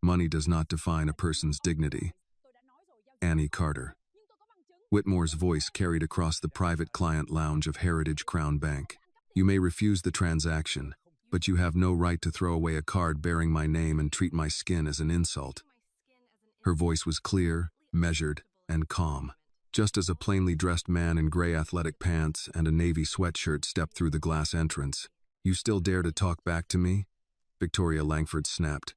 Money does not define a person's dignity. Annie Carter. Whitmore's voice carried across the private client lounge of Heritage Crown Bank. You may refuse the transaction, but you have no right to throw away a card bearing my name and treat my skin as an insult. Her voice was clear, measured, and calm. Just as a plainly dressed man in gray athletic pants and a navy sweatshirt stepped through the glass entrance. You still dare to talk back to me? Victoria Langford snapped.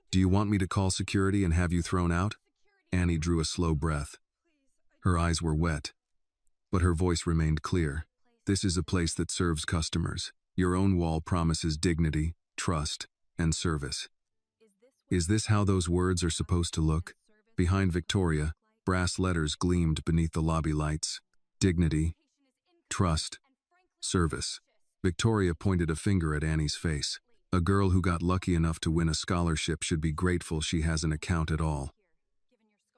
Do you want me to call security and have you thrown out? Annie drew a slow breath. Her eyes were wet, but her voice remained clear. This is a place that serves customers. Your own wall promises dignity, trust, and service. Is this how those words are supposed to look? Behind Victoria, brass letters gleamed beneath the lobby lights. Dignity, trust, service. Victoria pointed a finger at Annie's face. A girl who got lucky enough to win a scholarship should be grateful she has an account at all.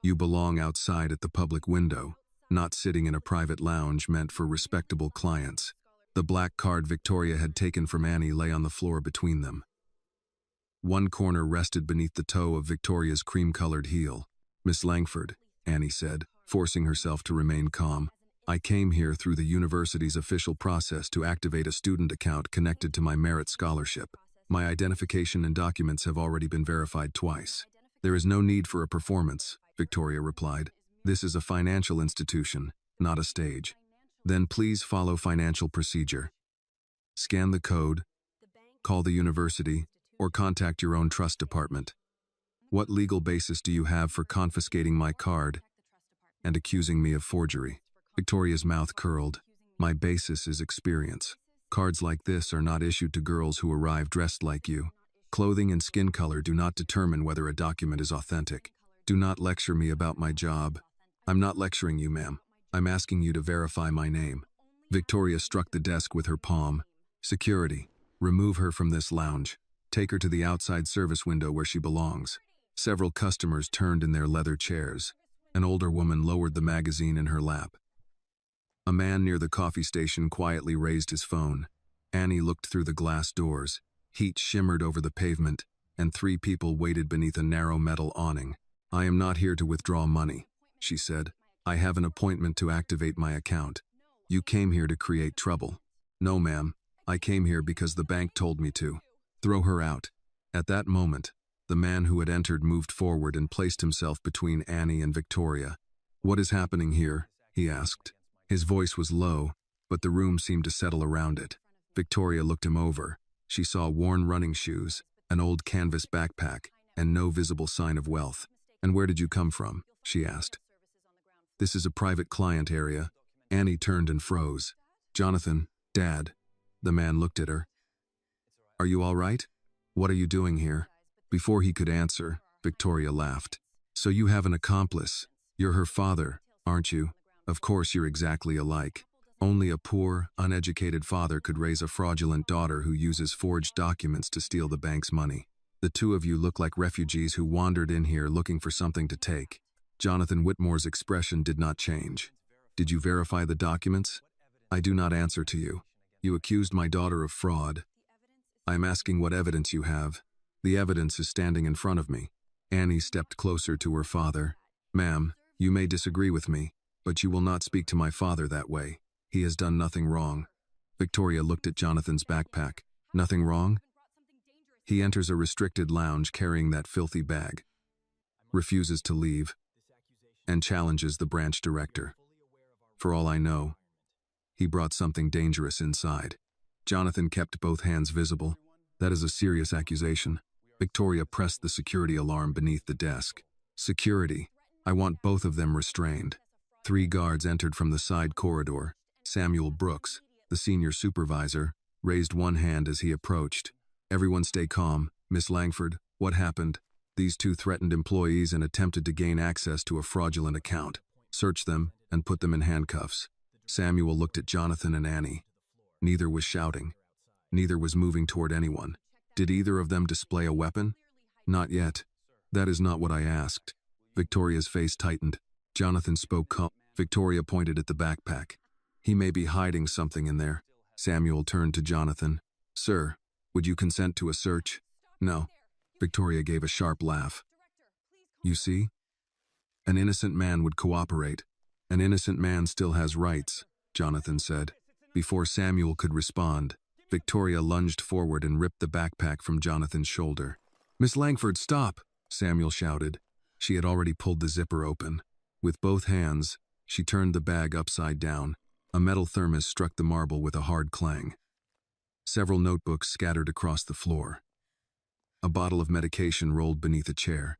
You belong outside at the public window, not sitting in a private lounge meant for respectable clients. The black card Victoria had taken from Annie lay on the floor between them. One corner rested beneath the toe of Victoria's cream-colored heel. Miss Langford, Annie said, forcing herself to remain calm. I came here through the university's official process to activate a student account connected to my merit scholarship. My identification and documents have already been verified twice. There is no need for a performance, Victoria replied. This is a financial institution, not a stage. Then please follow financial procedure. Scan the code, call the university, or contact your own trust department. What legal basis do you have for confiscating my card and accusing me of forgery? Victoria's mouth curled. My basis is experience. Cards like this are not issued to girls who arrive dressed like you. Clothing and skin color do not determine whether a document is authentic. Do not lecture me about my job. I'm not lecturing you, ma'am. I'm asking you to verify my name. Victoria struck the desk with her palm. Security, remove her from this lounge. Take her to the outside service window where she belongs. Several customers turned in their leather chairs. An older woman lowered the magazine in her lap. A man near the coffee station quietly raised his phone. Annie looked through the glass doors. Heat shimmered over the pavement, and 3 people waited beneath a narrow metal awning. I am not here to withdraw money, she said. I have an appointment to activate my account. You came here to create trouble. No, ma'am. I came here because the bank told me to. Throw her out. At that moment, the man who had entered moved forward and placed himself between Annie and Victoria. What is happening here? He asked. His voice was low, but the room seemed to settle around it. Victoria looked him over. She saw worn running shoes, an old canvas backpack, and no visible sign of wealth. And where did you come from? She asked. This is a private client area. Annie turned and froze. Jonathan, Dad. The man looked at her. Are you all right? What are you doing here? Before he could answer, Victoria laughed. So you have an accomplice. You're her father, aren't you? Of course you're exactly alike. Only a poor, uneducated father could raise a fraudulent daughter who uses forged documents to steal the bank's money. The 2 of you look like refugees who wandered in here looking for something to take. Jonathan Whitmore's expression did not change. Did you verify the documents? I do not answer to you. You accused my daughter of fraud. I am asking what evidence you have. The evidence is standing in front of me. Annie stepped closer to her father. Ma'am, you may disagree with me, but you will not speak to my father that way. He has done nothing wrong. Victoria looked at Jonathan's backpack. Nothing wrong? He enters a restricted lounge carrying that filthy bag, refuses to leave, and challenges the branch director. For all I know, he brought something dangerous inside. Jonathan kept both hands visible. That is a serious accusation. Victoria pressed the security alarm beneath the desk. Security. I want both of them restrained. 3 guards entered from the side corridor. Samuel Brooks, the senior supervisor, raised one hand as he approached. Everyone stay calm. Miss Langford, what happened? These 2 threatened employees and attempted to gain access to a fraudulent account. Search them and put them in handcuffs. Samuel looked at Jonathan and Annie. Neither was shouting. Neither was moving toward anyone. Did either of them display a weapon? Not yet. That is not what I asked. Victoria's face tightened. Jonathan spoke calmly. Victoria pointed at the backpack. He may be hiding something in there. Samuel turned to Jonathan. Sir, would you consent to a search? No. Victoria gave a sharp laugh. You see? An innocent man would cooperate. An innocent man still has rights, Jonathan said. Before Samuel could respond, Victoria lunged forward and ripped the backpack from Jonathan's shoulder. "Miss Langford, stop!" Samuel shouted. She had already pulled the zipper open. With both hands, she turned the bag upside down. A metal thermos struck the marble with a hard clang. Several notebooks scattered across the floor. A bottle of medication rolled beneath a chair.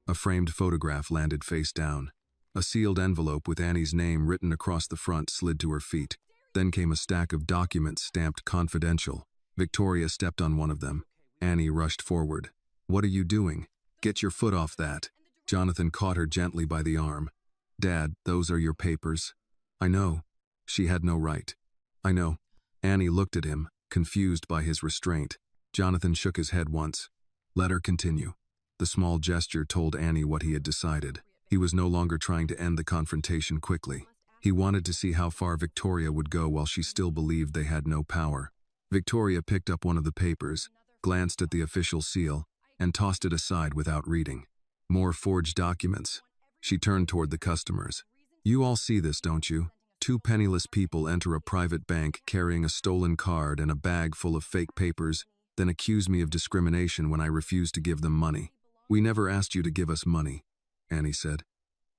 A framed photograph landed face down. A sealed envelope with Annie's name written across the front slid to her feet. Then came a stack of documents stamped confidential. Victoria stepped on one of them. Annie rushed forward. "What are you doing? Get your foot off that." Jonathan caught her gently by the arm. "Dad, those are your papers." "I know." She had no right. "I know." Annie looked at him, confused by his restraint. Jonathan shook his head once. "Let her continue." The small gesture told Annie what he had decided. He was no longer trying to end the confrontation quickly. He wanted to see how far Victoria would go while she still believed they had no power. Victoria picked up one of the papers, glanced at the official seal, and tossed it aside without reading. More forged documents. She turned toward the customers. "You all see this, don't you? Two penniless people enter a private bank carrying a stolen card and a bag full of fake papers, then accuse me of discrimination when I refuse to give them money. We never asked you to give us money," Annie said.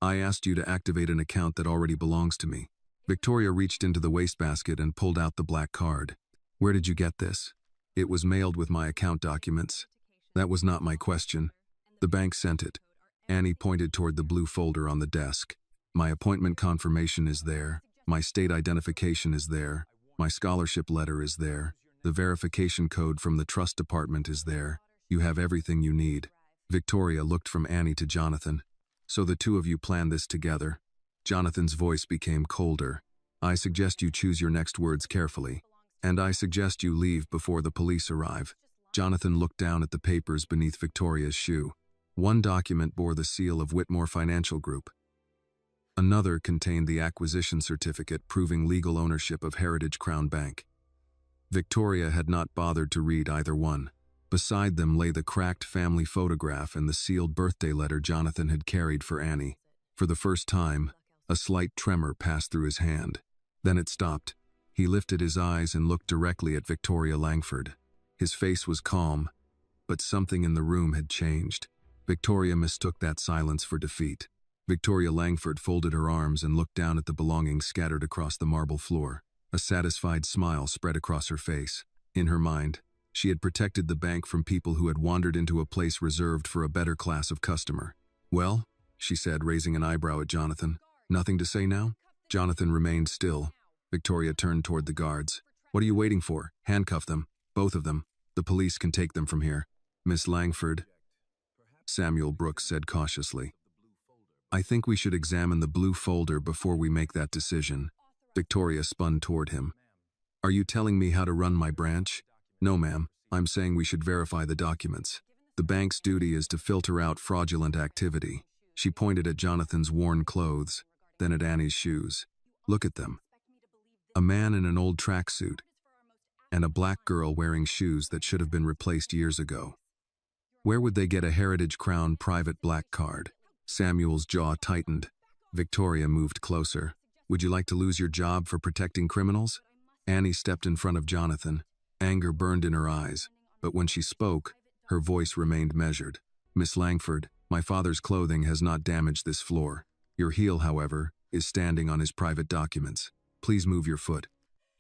"I asked you to activate an account that already belongs to me." Victoria reached into the wastebasket and pulled out the black card. "Where did you get this?" "It was mailed with my account documents." "That was not my question. The bank sent it." Annie pointed toward the blue folder on the desk. "My appointment confirmation is there. My state identification is there. My scholarship letter is there. The verification code from the trust department is there. You have everything you need." Victoria looked from Annie to Jonathan. "So the two of you planned this together?" Jonathan's voice became colder. "I suggest you choose your next words carefully. And I suggest you leave before the police arrive." Jonathan looked down at the papers beneath Victoria's shoe. One document bore the seal of Whitmore Financial Group. Another contained the acquisition certificate proving legal ownership of Heritage Crown Bank. Victoria had not bothered to read either one. Beside them lay the cracked family photograph and the sealed birthday letter Jonathan had carried for Annie. For the first time, a slight tremor passed through his hand. Then it stopped. He lifted his eyes and looked directly at Victoria Langford. His face was calm, but something in the room had changed. Victoria mistook that silence for defeat. Victoria Langford folded her arms and looked down at the belongings scattered across the marble floor. A satisfied smile spread across her face. In her mind, she had protected the bank from people who had wandered into a place reserved for a better class of customer. "Well," she said, raising an eyebrow at Jonathan. "Nothing to say now?" Jonathan remained still. Victoria turned toward the guards. "What are you waiting for? Handcuff them. Both of them. The police can take them from here." "Miss Langford," Samuel Brooks said cautiously, "I think we should examine the blue folder before we make that decision." Victoria spun toward him. "Are you telling me how to run my branch?" "No, ma'am. I'm saying we should verify the documents. The bank's duty is to filter out fraudulent activity." She pointed at Jonathan's worn clothes, then at Annie's shoes. "Look at them. A man in an old tracksuit, and a black girl wearing shoes that should have been replaced years ago. Where would they get a Heritage Crown private black card?" Samuel's jaw tightened. Victoria moved closer. "Would you like to lose your job for protecting criminals?" Annie stepped in front of Jonathan. Anger burned in her eyes, but when she spoke, her voice remained measured. "Miss Langford, my father's clothing has not damaged this floor. Your heel, however, is standing on his private documents. Please move your foot."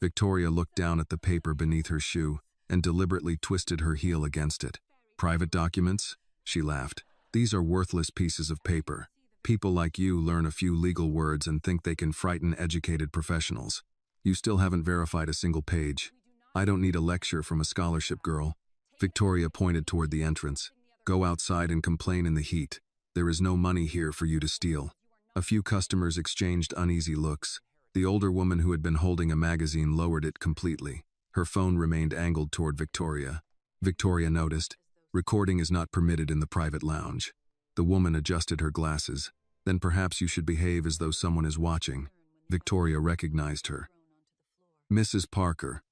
Victoria looked down at the paper beneath her shoe and deliberately twisted her heel against it. "Private documents?" She laughed. "These are worthless pieces of paper. People like you learn a few legal words and think they can frighten educated professionals. You still haven't verified a single page. I don't need a lecture from a scholarship girl." Victoria pointed toward the entrance. "Go outside and complain in the heat. There is no money here for you to steal." A few customers exchanged uneasy looks. The older woman who had been holding a magazine lowered it completely. Her phone remained angled toward Victoria. Victoria noticed, "Recording is not permitted in the private lounge." The woman adjusted her glasses. "Then perhaps you should behave as though someone is watching." Victoria recognized her. "Mrs. Parker,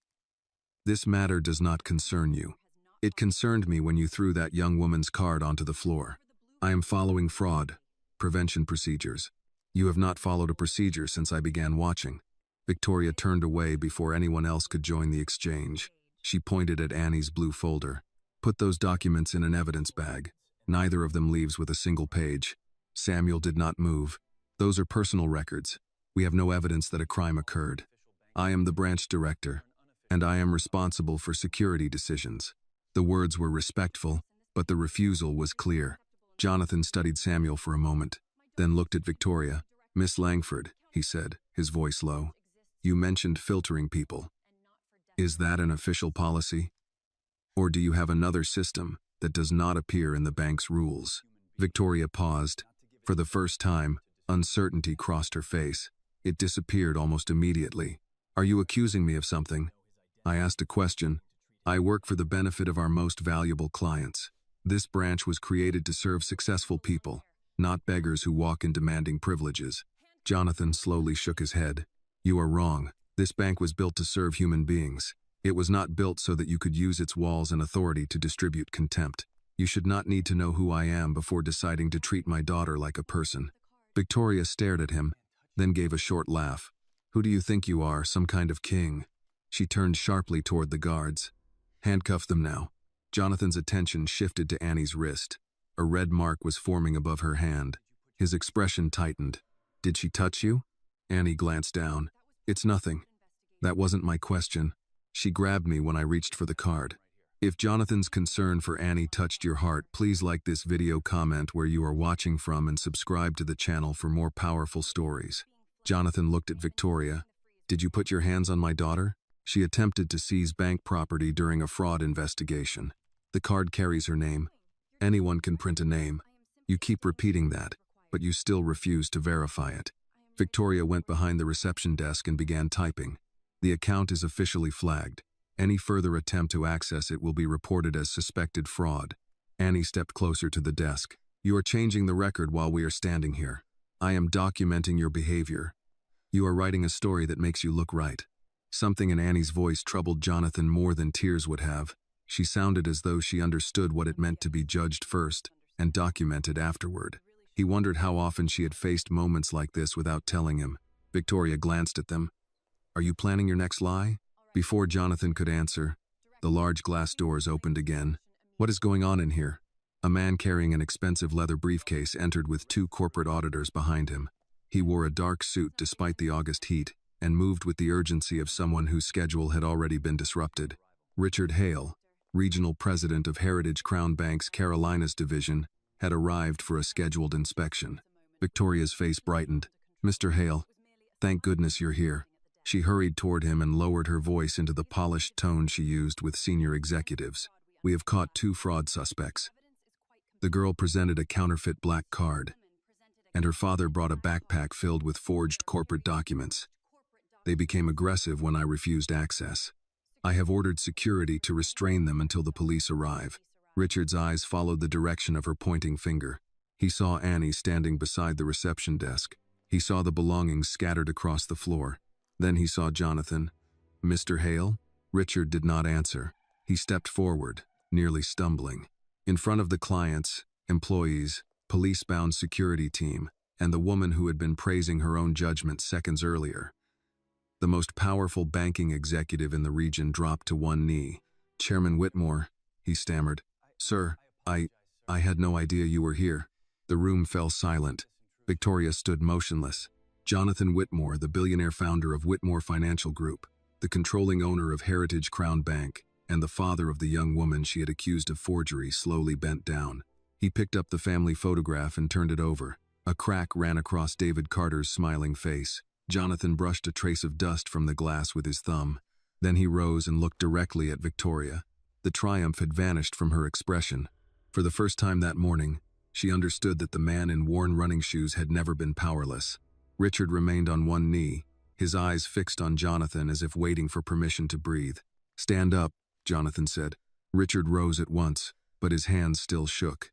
this matter does not concern you. It concerned me when you threw that young woman's card onto the floor." I am following fraud prevention procedures. You have not followed a procedure since I began watching. Victoria turned away before anyone else could join the exchange. She pointed at Annie's blue folder. Put those documents in an evidence bag. Neither of them leaves with a single page. Samuel did not move. Those are personal records. We have no evidence that a crime occurred. I am the branch director, and I am responsible for security decisions. The words were respectful, but the refusal was clear. Jonathan studied Samuel for a moment, then looked at Victoria. Miss Langford, he said, his voice low. You mentioned filtering people. Is that an official policy? Or do you have another system that does not appear in the bank's rules? Victoria paused. For the first time, uncertainty crossed her face. It disappeared almost immediately. Are you accusing me of something? I asked a question. I work for the benefit of our most valuable clients. This branch was created to serve successful people, not beggars who walk in demanding privileges. Jonathan slowly shook his head. You are wrong. This bank was built to serve human beings. It was not built so that you could use its walls and authority to distribute contempt. You should not need to know who I am before deciding to treat my daughter like a person. Victoria stared at him, then gave a short laugh. Who do you think you are, some kind of king? She turned sharply toward the guards. Handcuff them now. Jonathan's attention shifted to Annie's wrist. A red mark was forming above her hand. His expression tightened. Did she touch you? Annie glanced down. It's nothing. That wasn't my question. She grabbed me when I reached for the card. If Jonathan's concern for Annie touched your heart, please like this video, comment where you are watching from, and subscribe to the channel for more powerful stories. Jonathan looked at Victoria. Did you put your hands on my daughter? She attempted to seize bank property during a fraud investigation. The card carries her name. Anyone can print a name. You keep repeating that, but you still refuse to verify it. Victoria went behind the reception desk and began typing. The account is officially flagged. Any further attempt to access it will be reported as suspected fraud. Annie stepped closer to the desk. You are changing the record while we are standing here. I am documenting your behavior. You are writing a story that makes you look right. Something in Annie's voice troubled Jonathan more than tears would have. She sounded as though she understood what it meant to be judged first and documented afterward. He wondered how often she had faced moments like this without telling him. Victoria glanced at them. Are you planning your next lie? Before Jonathan could answer, the large glass doors opened again. What is going on in here? A man carrying an expensive leather briefcase entered with two corporate auditors behind him. He wore a dark suit despite the August heat and moved with the urgency of someone whose schedule had already been disrupted. Richard Hale, regional president of Heritage Crown Bank's Carolinas division, had arrived for a scheduled inspection. Victoria's face brightened. Mr. Hale, thank goodness you're here. She hurried toward him and lowered her voice into the polished tone she used with senior executives. We have caught 2 fraud suspects. The girl presented a counterfeit black card, and her father brought a backpack filled with forged corporate documents. They became aggressive when I refused access. I have ordered security to restrain them until the police arrive. Richard's eyes followed the direction of her pointing finger. He saw Annie standing beside the reception desk. He saw the belongings scattered across the floor. Then he saw Jonathan. Mr. Hale? Richard did not answer. He stepped forward, nearly stumbling. In front of the clients, employees, police-bound security team, and the woman who had been praising her own judgment seconds earlier. The most powerful banking executive in the region dropped to one knee. Chairman Whitmore, he stammered. Sir, I had no idea you were here. The room fell silent. Victoria stood motionless. Jonathan Whitmore, the billionaire founder of Whitmore Financial Group, the controlling owner of Heritage Crown Bank, and the father of the young woman she had accused of forgery, slowly bent down. He picked up the family photograph and turned it over. A crack ran across David Carter's smiling face. Jonathan brushed a trace of dust from the glass with his thumb. Then he rose and looked directly at Victoria. The triumph had vanished from her expression. For the first time that morning, she understood that the man in worn running shoes had never been powerless. Richard remained on one knee, his eyes fixed on Jonathan as if waiting for permission to breathe. Stand up, Jonathan said. Richard rose at once, but his hands still shook.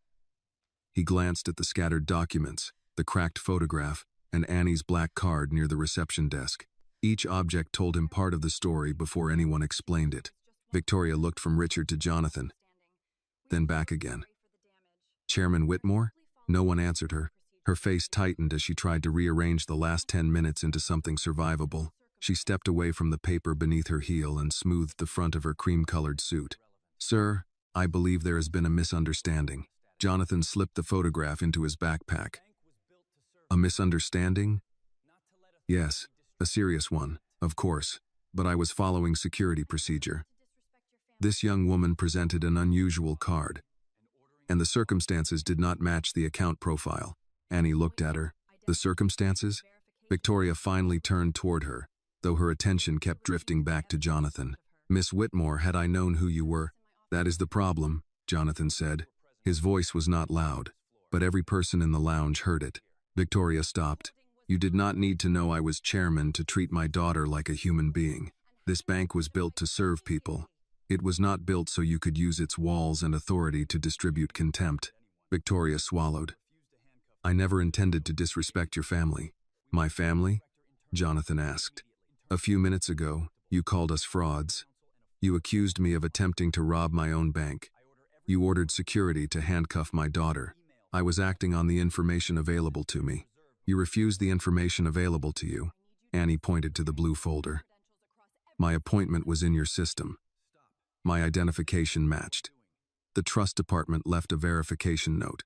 He glanced at the scattered documents, the cracked photograph, and Annie's black card near the reception desk. Each object told him part of the story before anyone explained it. Victoria looked from Richard to Jonathan, then back again. Chairman Whitmore? No one answered her. Her face tightened as she tried to rearrange the last 10 minutes into something survivable. She stepped away from the paper beneath her heel and smoothed the front of her cream-colored suit. "Sir, I believe there has been a misunderstanding." Jonathan slipped the photograph into his backpack. "A misunderstanding?" "Yes, a serious one, of course, but I was following security procedure. This young woman presented an unusual card, and the circumstances did not match the account profile." Annie looked at her. "The circumstances?" Victoria finally turned toward her, though her attention kept drifting back to Jonathan. "Miss Whitmore, had I known who you were—" "That is the problem," Jonathan said. His voice was not loud, but every person in the lounge heard it. Victoria stopped. "You did not need to know I was chairman to treat my daughter like a human being. This bank was built to serve people. It was not built so you could use its walls and authority to distribute contempt." Victoria swallowed. "I never intended to disrespect your family." "My family?" Jonathan asked. "A few minutes ago, you called us frauds. You accused me of attempting to rob my own bank. You ordered security to handcuff my daughter. I was acting on the information available to me. You refused the information available to you." Annie pointed to the blue folder. "My appointment was in your system. My identification matched. The trust department left a verification note.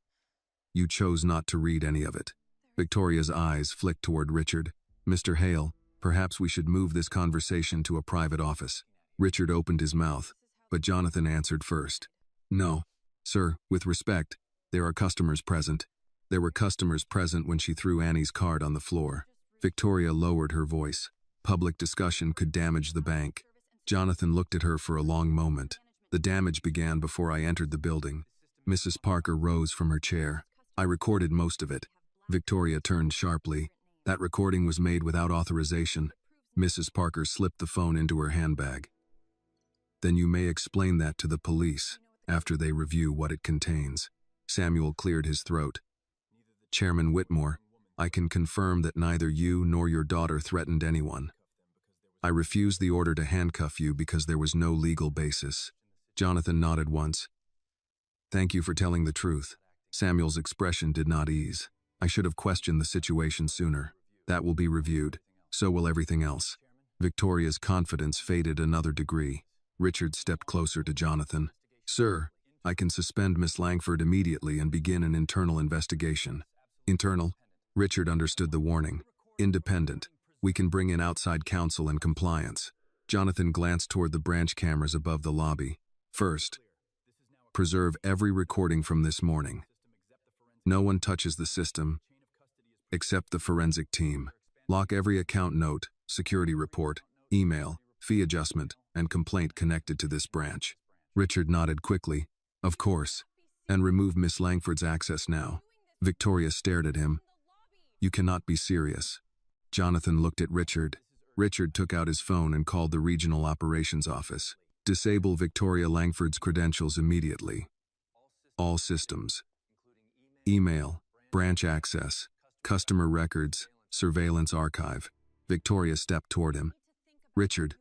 You chose not to read any of it." Victoria's eyes flicked toward Richard. "Mr. Hale, perhaps we should move this conversation to a private office." Richard opened his mouth, but Jonathan answered first. "No, sir, with respect, there are customers present." There were customers present when she threw Annie's card on the floor. Victoria lowered her voice. Public discussion could damage the bank. Jonathan looked at her for a long moment. "The damage began before I entered the building." Mrs. Parker rose from her chair. "I recorded most of it." Victoria turned sharply. "That recording was made without authorization." Mrs. Parker slipped the phone into her handbag. "Then you may explain that to the police after they review what it contains." Samuel cleared his throat. "Chairman Whitmore, I can confirm that neither you nor your daughter threatened anyone. I refused the order to handcuff you because there was no legal basis." Jonathan nodded once. "Thank you for telling the truth." Samuel's expression did not ease. "I should have questioned the situation sooner. That will be reviewed. So will everything else." Victoria's confidence faded another degree. Richard stepped closer to Jonathan. "Sir, I can suspend Miss Langford immediately and begin an internal investigation." "Internal?" Richard understood the warning. "Independent. We can bring in outside counsel and compliance." Jonathan glanced toward the branch cameras above the lobby. "First, preserve every recording from this morning. No one touches the system except the forensic team. Lock every account note, security report, email, fee adjustment, and complaint connected to this branch." Richard nodded quickly. "Of course. And remove Miss Langford's access now." Victoria stared at him. "You cannot be serious." Jonathan looked at Richard. Richard took out his phone and called the regional operations office. "Disable Victoria Langford's credentials immediately. All systems. Email, branch access, customer records, surveillance archive." Victoria stepped toward him. "Richard,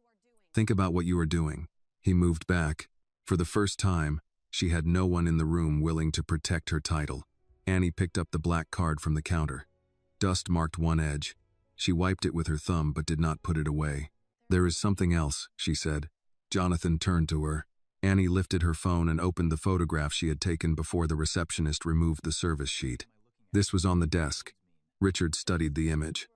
think about what you are doing." He moved back. For the first time, she had no one in the room willing to protect her title. Annie picked up the black card from the counter. Dust marked one edge. She wiped it with her thumb but did not put it away. "There is something else," she said. Jonathan turned to her. Annie lifted her phone and opened the photograph she had taken before the receptionist removed the service sheet. This was on the desk. Richard studied the image.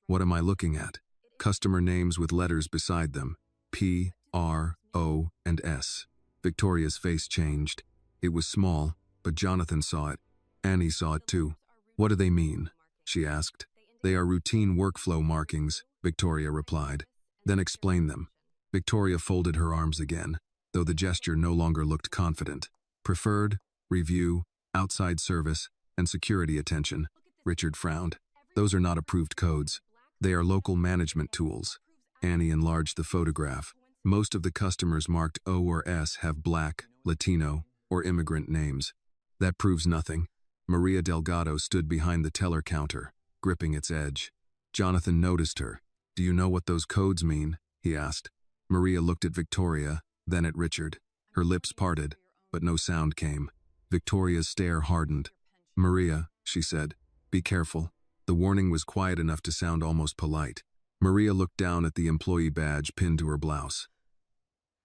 "What am I looking at?" Customer names with letters beside them. P, R, O, and S. Victoria's face changed. It was small, but Jonathan saw it. Annie saw it too. "What do they mean?" she asked. "They are routine workflow markings," Victoria replied. "Then explain them." Victoria folded her arms again, though the gesture no longer looked confident. "Preferred, review, outside service, and security attention." Richard frowned. "Those are not approved codes. They are local management tools." Annie enlarged the photograph. "Most of the customers marked O or S have Black, Latino, or immigrant names. That proves nothing." Maria Delgado stood behind the teller counter, gripping its edge. Jonathan noticed her. "Do you know what those codes mean?" he asked. Maria looked at Victoria, then at Richard. Her lips parted, but no sound came. Victoria's stare hardened. Maria, she said, be careful. The warning was quiet enough to sound almost polite. Maria looked down at the employee badge pinned to her blouse.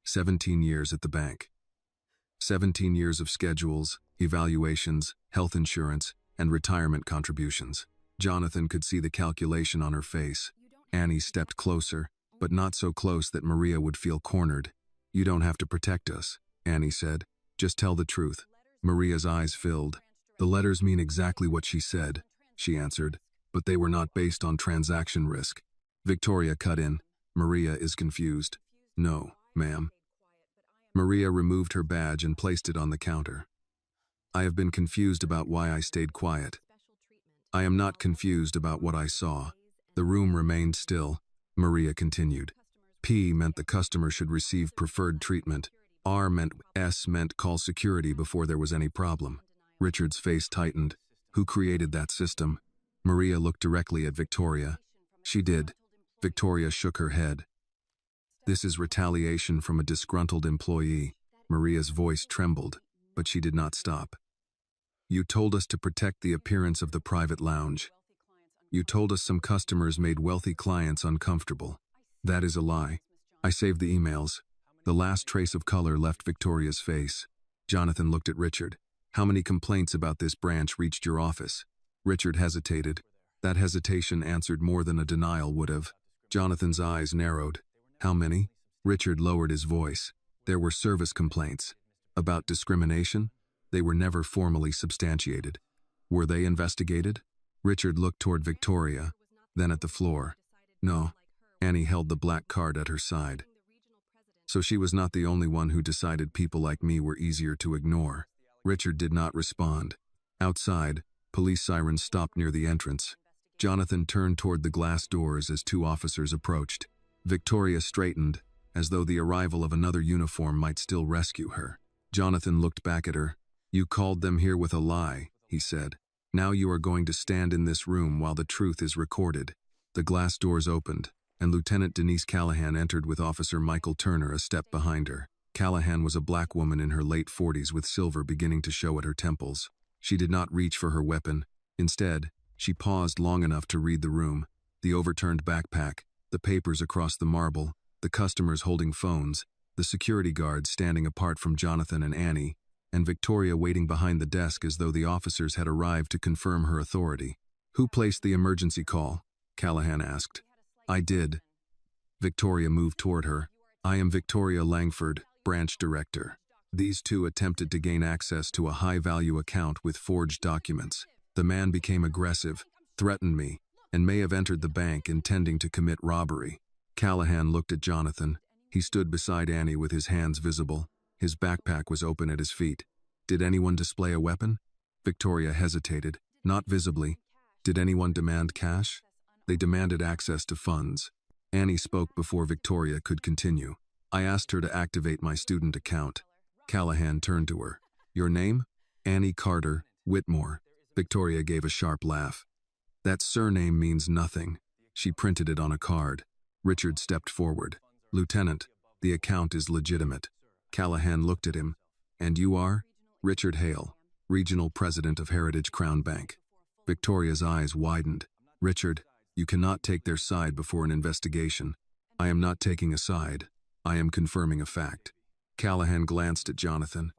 17 years at the bank. 17 years of schedules, evaluations, health insurance, and retirement contributions. Jonathan could see the calculation on her face. Annie stepped closer, but not so close that Maria would feel cornered. You don't have to protect us, Annie said. Just tell the truth. Maria's eyes filled. The letters mean exactly what she said, she answered, but they were not based on transaction risk. Victoria cut in. Maria is confused. No, ma'am. Maria removed her badge and placed it on the counter. I have been confused about why I stayed quiet. I am not confused about what I saw. The room remained still. Maria continued. P meant the customer should receive preferred treatment. S meant call security before there was any problem. Richard's face tightened. Who created that system? Maria looked directly at Victoria. She did. Victoria shook her head. This is retaliation from a disgruntled employee. Maria's voice trembled, but she did not stop. You told us to protect the appearance of the private lounge. You told us some customers made wealthy clients uncomfortable. That is a lie. I saved the emails. The last trace of color left Victoria's face. Jonathan looked at Richard. How many complaints about this branch reached your office? Richard hesitated. That hesitation answered more than a denial would have. Jonathan's eyes narrowed. How many? Richard lowered his voice. There were service complaints. About discrimination? They were never formally substantiated. Were they investigated? Richard looked toward Victoria, then at the floor. No. Annie held the black card at her side. So she was not the only one who decided people like me were easier to ignore. Richard did not respond. Outside, police sirens stopped near the entrance. Jonathan turned toward the glass doors as two officers approached. Victoria straightened, as though the arrival of another uniform might still rescue her. Jonathan looked back at her. You called them here with a lie, he said. Now you are going to stand in this room while the truth is recorded. The glass doors opened, and Lieutenant Denise Callahan entered with Officer Michael Turner a step behind her. Callahan was a black woman in her late 40s with silver beginning to show at her temples. She did not reach for her weapon. Instead, she paused long enough to read the room, the overturned backpack, the papers across the marble, the customers holding phones, the security guards standing apart from Jonathan and Annie, and Victoria waiting behind the desk as though the officers had arrived to confirm her authority. Who placed the emergency call? Callahan asked. I did. Victoria moved toward her. I am Victoria Langford, branch director. These two attempted to gain access to a high-value account with forged documents. The man became aggressive, threatened me, and may have entered the bank intending to commit robbery. Callahan looked at Jonathan. He stood beside Annie with his hands visible. His backpack was open at his feet. Did anyone display a weapon? Victoria hesitated. Not visibly. Did anyone demand cash? They demanded access to funds. Annie spoke before Victoria could continue. I asked her to activate my student account. Callahan turned to her. Your name? Annie Carter, Whitmore. Victoria gave a sharp laugh. That surname means nothing. She printed it on a card. Richard stepped forward. Lieutenant, the account is legitimate. Callahan looked at him. And you are? Richard Hale, Regional President of Heritage Crown Bank. Victoria's eyes widened. Richard, you cannot take their side before an investigation. I am not taking a side. I am confirming a fact. Callahan glanced at Jonathan.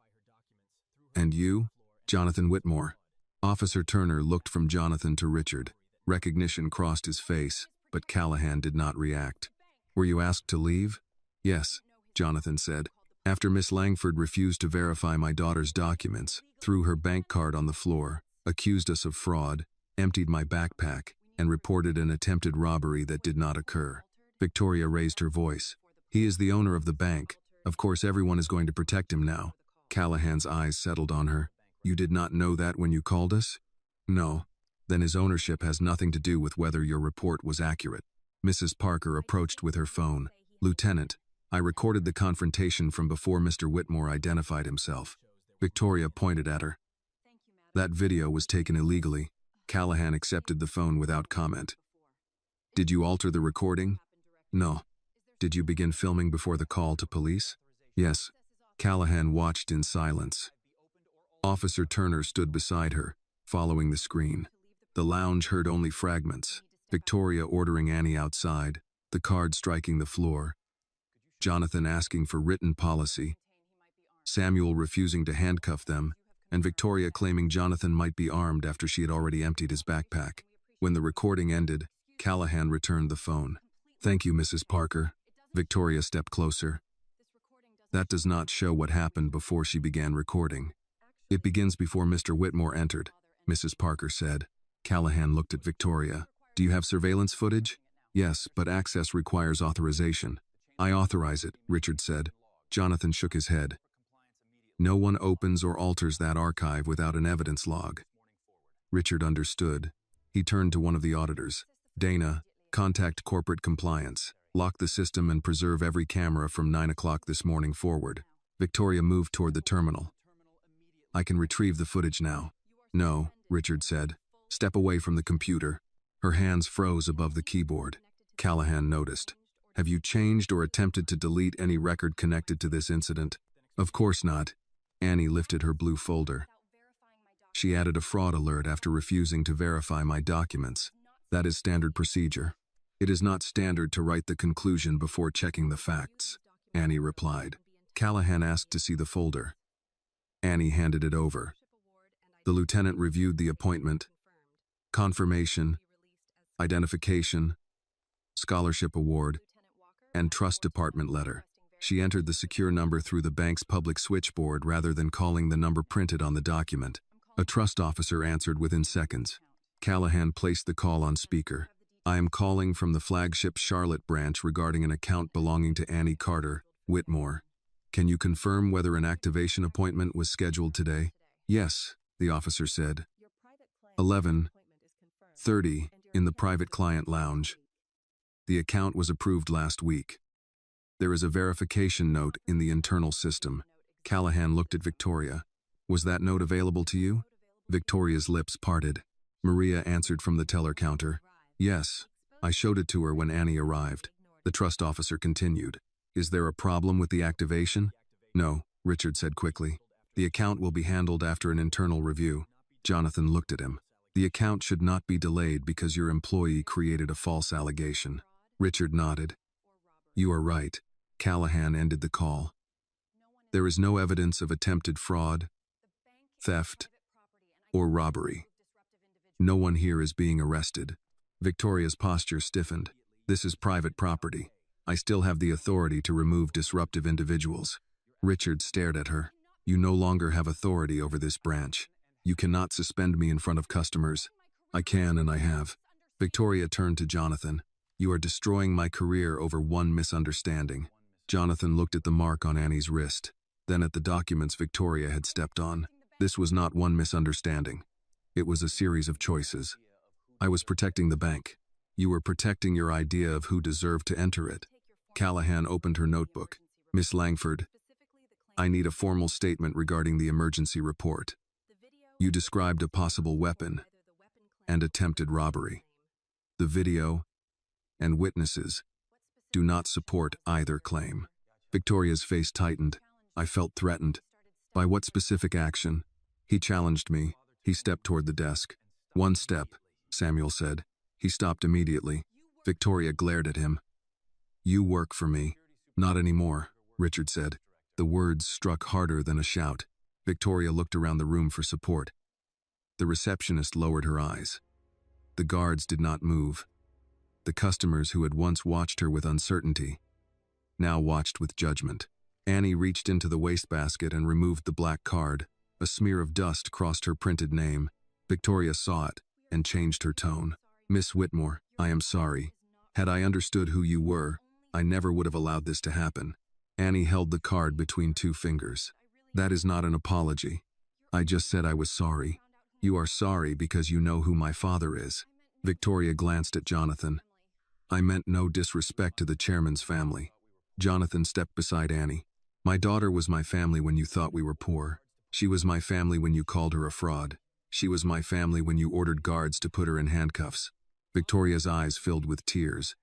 And you? Jonathan Whitmore. Officer Turner looked from Jonathan to Richard. Recognition crossed his face, but Callahan did not react. Were you asked to leave? Yes, Jonathan said. After Miss Langford refused to verify my daughter's documents, threw her bank card on the floor, accused us of fraud, emptied my backpack, and reported an attempted robbery that did not occur. Victoria raised her voice. He is the owner of the bank. Of course everyone is going to protect him now. Callahan's eyes settled on her. You did not know that when you called us? No. Then his ownership has nothing to do with whether your report was accurate. Mrs. Parker approached with her phone. Lieutenant, I recorded the confrontation from before Mr. Whitmore identified himself. Victoria pointed at her. That video was taken illegally. Callahan accepted the phone without comment. Did you alter the recording? No. Did you begin filming before the call to police? Yes. Callahan watched in silence. Officer Turner stood beside her. following the screen. The lounge heard only fragments. Victoria ordering Annie outside, the card striking the floor. Jonathan asking for written policy. Samuel refusing to handcuff them, and Victoria claiming Jonathan might be armed after she had already emptied his backpack. When the recording ended, Callahan returned the phone. "Thank you, Mrs. Parker." Victoria stepped closer. "That does not show what happened before she began recording. It begins before Mr. Whitmore entered," Mrs. Parker said. Callahan looked at Victoria. "Do you have surveillance footage?" "Yes, but access requires authorization." "I authorize it," Richard said. Jonathan shook his head. "No one opens or alters that archive without an evidence log." Richard understood. He turned to one of the auditors. "Dana, contact corporate compliance. Lock the system and preserve every camera from 9 o'clock this morning forward." Victoria moved toward the terminal. "I can retrieve the footage now." "No," Richard said. "Step away from the computer." Her hands froze above the keyboard. Callahan noticed. "Have you changed or attempted to delete any record connected to this incident?" "Of course not." Annie lifted her blue folder. "She added a fraud alert after refusing to verify my documents. That is standard procedure." "It is not standard to write the conclusion before checking the facts," Annie replied. Callahan asked to see the folder. Annie handed it over. The lieutenant reviewed the appointment, confirmation, identification, scholarship award, and trust department letter. She entered the secure number through the bank's public switchboard rather than calling the number printed on the document. A trust officer answered within seconds. Callahan placed the call on speaker. "I am calling from the flagship Charlotte branch regarding an account belonging to Annie Carter, Whitmore. Can you confirm whether an activation appointment was scheduled today?" "Yes," the officer said. 11:30 in the private client lounge. The account was approved last week. There is a verification note in the internal system. Callahan looked at Victoria. "Was that note available to you?" Victoria's lips parted. Maria answered from the teller counter. "Yes, I showed it to her when Annie arrived." The trust officer continued. "Is there a problem with the activation?" "No," Richard said quickly. "The account will be handled after an internal review." Jonathan looked at him. "The account should not be delayed because your employee created a false allegation." Richard nodded. "You are right." Callahan ended the call. "There is no evidence of attempted fraud, theft, or robbery. No one here is being arrested." Victoria's posture stiffened. "This is private property. I still have the authority to remove disruptive individuals." Richard stared at her. "You no longer have authority over this branch. You cannot suspend me in front of customers." "I can and I have." Victoria turned to Jonathan. "You are destroying my career over one misunderstanding." Jonathan looked at the mark on Annie's wrist, then at the documents Victoria had stepped on. This was not one misunderstanding. It was a series of choices. "I was protecting the bank. You were protecting your idea of who deserved to enter it." Callahan opened her notebook. "Miss Langford, I need a formal statement regarding the emergency report. You described a possible weapon and attempted robbery. The video and witnesses do not support either claim." Victoria's face tightened. "I felt threatened." "By what specific action?" "He challenged me." He stepped toward the desk. "One step," Samuel said. He stopped immediately. Victoria glared at him. "You work for me." "Not anymore," Richard said. The words struck harder than a shout. Victoria looked around the room for support. The receptionist lowered her eyes. The guards did not move. The customers who had once watched her with uncertainty now watched with judgment. Annie reached into the wastebasket and removed the black card. A smear of dust crossed her printed name. Victoria saw it and changed her tone. "Miss Whitmore, I am sorry. Had I understood who you were, I never would have allowed this to happen." Annie held the card between two fingers. "That is not an apology. I just said I was sorry. You are sorry because you know who my father is." Victoria glanced at Jonathan. "I meant no disrespect to the chairman's family." Jonathan stepped beside Annie. "My daughter was my family when you thought we were poor. She was my family when you called her a fraud. She was my family when you ordered guards to put her in handcuffs." Victoria's eyes filled with tears.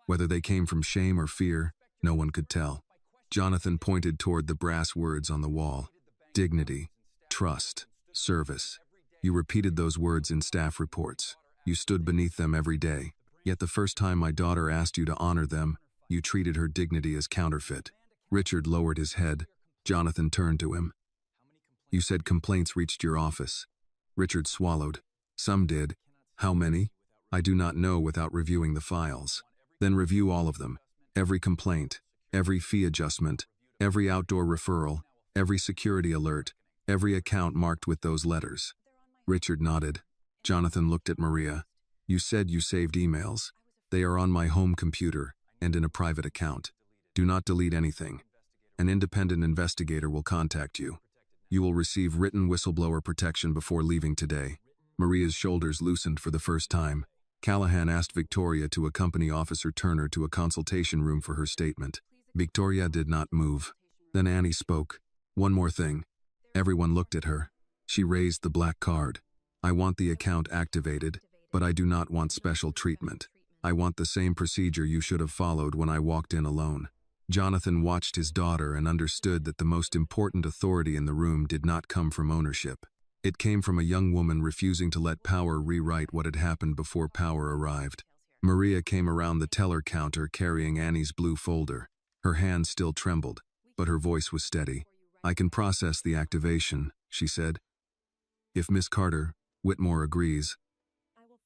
Whether they came from shame or fear, no one could tell. Jonathan pointed toward the brass words on the wall. Dignity, trust, service. You repeated those words in staff reports. You stood beneath them every day. Yet the first time my daughter asked you to honor them, you treated her dignity as counterfeit. Richard lowered his head. Jonathan turned to him. You said complaints reached your office. Richard swallowed. Some did. How many? I do not know without reviewing the files. Then review all of them. Every complaint, every fee adjustment, every outdoor referral, every security alert, every account marked with those letters. Richard nodded. Jonathan looked at Maria. You said you saved emails. They are on my home computer and in a private account. Do not delete anything. An independent investigator will contact you. You will receive written whistleblower protection before leaving today. Maria's shoulders loosened for the first time. Callahan asked Victoria to accompany Officer Turner to a consultation room for her statement. Victoria did not move. Then Annie spoke. One more thing. Everyone looked at her. She raised the black card. I want the account activated, but I do not want special treatment. I want the same procedure you should have followed when I walked in alone. Jonathan watched his daughter and understood that the most important authority in the room did not come from ownership. It came from a young woman refusing to let power rewrite what had happened before power arrived. Maria came around the teller counter carrying Annie's blue folder. Her hand still trembled, but her voice was steady. I can process the activation, she said. If Miss Carter, Whitmore agrees,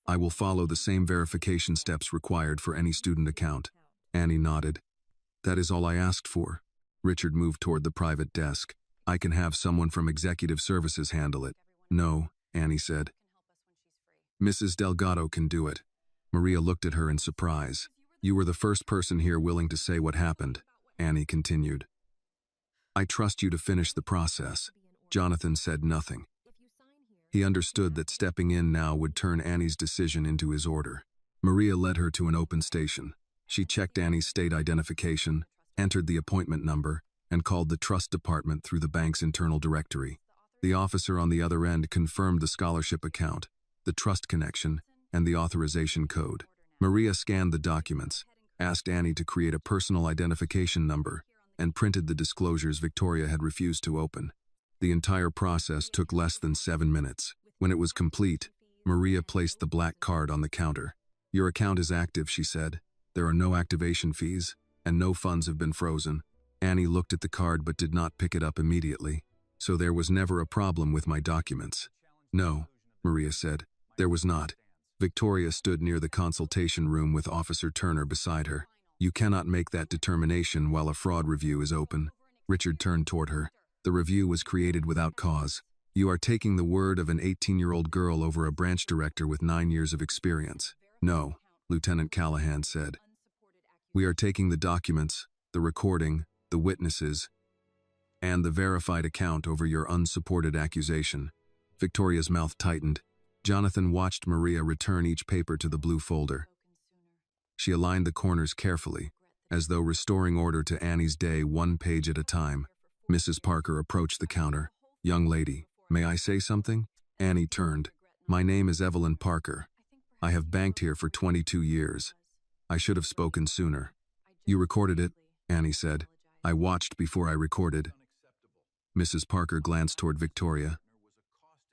I will follow the same verification steps required for any student account. Annie nodded. That is all I asked for. Richard moved toward the private desk. I can have someone from Executive Services handle it. No, Annie said. Mrs. Delgado can do it. Maria looked at her in surprise. You were the first person here willing to say what happened, Annie continued. I trust you to finish the process. Jonathan said nothing. He understood that stepping in now would turn Annie's decision into his order. Maria led her to an open station. She checked Annie's state identification, entered the appointment number, and called the trust department through the bank's internal directory. The officer on the other end confirmed the scholarship account, the trust connection, and the authorization code. Maria scanned the documents, asked Annie to create a personal identification number, and printed the disclosures Victoria had refused to open. The entire process took less than 7 minutes. When it was complete, Maria placed the black card on the counter. Your account is active, she said. There are no activation fees, and no funds have been frozen. Annie looked at the card but did not pick it up immediately. So there was never a problem with my documents. No, Maria said. There was not. Victoria stood near the consultation room with Officer Turner beside her. You cannot make that determination while a fraud review is open. Richard turned toward her. The review was created without cause. You are taking the word of an 18-year-old girl over a branch director with 9 years of experience. No, Lieutenant Callahan said. We are taking the documents, the recording, the witnesses, and the verified account over your unsupported accusation. Victoria's mouth tightened. Jonathan watched Maria return each paper to the blue folder. She aligned the corners carefully, as though restoring order to Annie's day 1 page at a time. Mrs. Parker approached the counter. Young lady, may I say something? Annie turned. My name is Evelyn Parker. I have banked here for 22 years. I should have spoken sooner. You recorded it, Annie said. I watched before I recorded. Mrs. Parker glanced toward Victoria.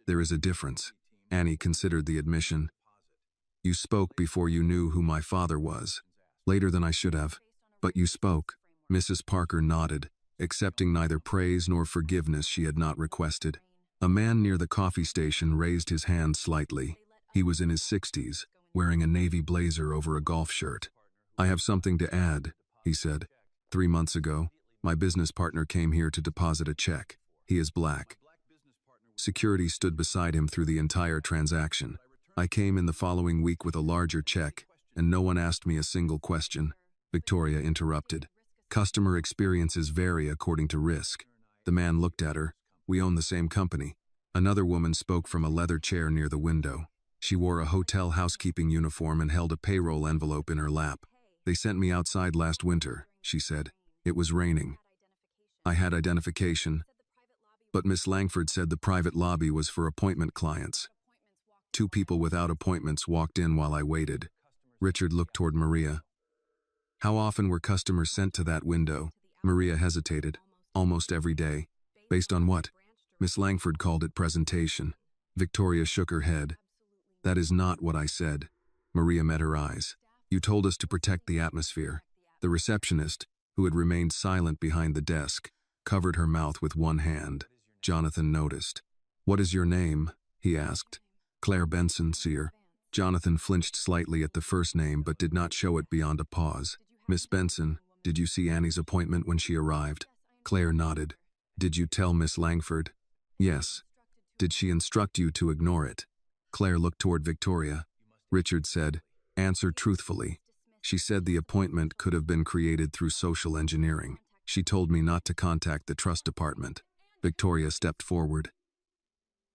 There is a difference. Annie considered the admission. You spoke before you knew who my father was. Later than I should have. But you spoke. Mrs. Parker nodded, accepting neither praise nor forgiveness she had not requested. A man near the coffee station raised his hand slightly. He was in his 60s, wearing a navy blazer over a golf shirt. I have something to add, he said. 3 months ago, my business partner came here to deposit a check. He is black. Security stood beside him through the entire transaction. I came in the following week with a larger check, and no one asked me a single question. Victoria interrupted. Customer experiences vary according to risk. The man looked at her. We own the same company. Another woman spoke from a leather chair near the window. She wore a hotel housekeeping uniform and held a payroll envelope in her lap. They sent me outside last winter, she said. It was raining. I had identification, but Miss Langford said the private lobby was for appointment clients. 2 people without appointments walked in while I waited. Richard looked toward Maria. How often were customers sent to that window? Maria hesitated. Almost every day. Based on what? Miss Langford called it presentation. Victoria shook her head. That is not what I said. Maria met her eyes. You told us to protect the atmosphere. The receptionist, who had remained silent behind the desk, covered her mouth with one hand. Jonathan noticed. What is your name? He asked. Claire Benson, Seer. Jonathan flinched slightly at the first name but did not show it beyond a pause. Miss Benson, did you see Annie's appointment when she arrived? Claire nodded. Did you tell Miss Langford? Yes. Did she instruct you to ignore it? Claire looked toward Victoria. Richard said, answer truthfully. She said the appointment could have been created through social engineering. She told me not to contact the trust department. Victoria stepped forward.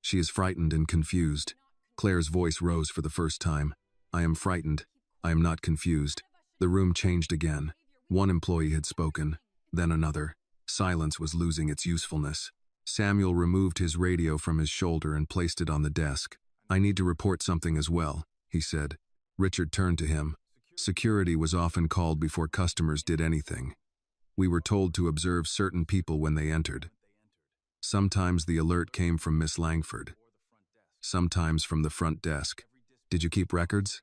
She is frightened and confused. Claire's voice rose for the first time. I am frightened. I am not confused. The room changed again. One employee had spoken, then another. Silence was losing its usefulness. Samuel removed his radio from his shoulder and placed it on the desk. I need to report something as well, he said. Richard turned to him. Security was often called before customers did anything. We were told to observe certain people when they entered. Sometimes the alert came from Miss Langford. Sometimes from the front desk. Did you keep records?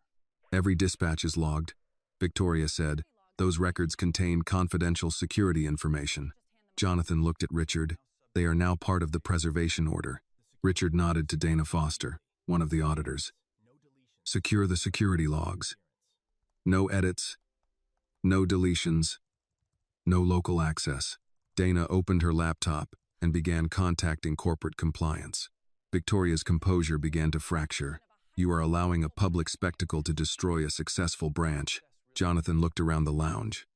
Every dispatch is logged. Victoria said. Those records contain confidential security information. Jonathan looked at Richard. They are now part of the preservation order. Richard nodded to Dana Foster, one of the auditors. Secure the security logs. No edits. No deletions. No local access. Dana opened her laptop and began contacting corporate compliance. Victoria's composure began to fracture. You are allowing a public spectacle to destroy a successful branch. Jonathan looked around the lounge.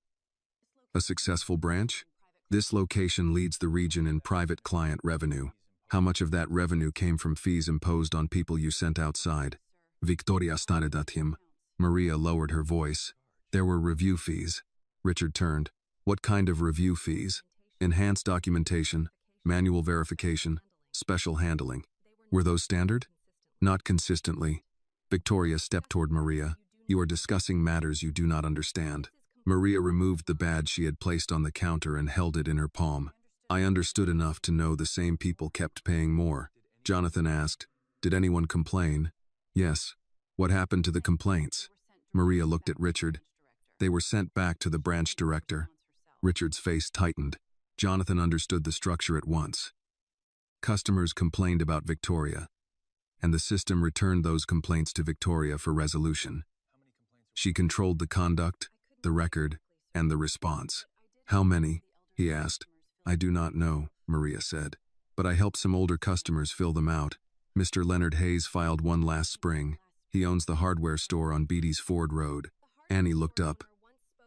A successful branch? This location leads the region in private client revenue. How much of that revenue came from fees imposed on people you sent outside? Victoria stared at him. Maria lowered her voice. There were review fees. Richard turned. What kind of review fees? Enhanced documentation, manual verification, special handling. Were those standard? Not consistently. Victoria stepped toward Maria. You are discussing matters you do not understand. Maria removed the badge she had placed on the counter and held it in her palm. I understood enough to know the same people kept paying more. Jonathan asked, did anyone complain? Yes. What happened to the complaints? Maria looked at Richard. They were sent back to the branch director. Richard's face tightened. Jonathan understood the structure at once. Customers complained about Victoria, and the system returned those complaints to Victoria for resolution. She controlled the conduct, the record, and the response. How many? He asked. I do not know, Maria said, but I helped some older customers fill them out. Mr. Leonard Hayes filed one last spring. He owns the hardware store on Beatty's Ford Road. Annie looked up.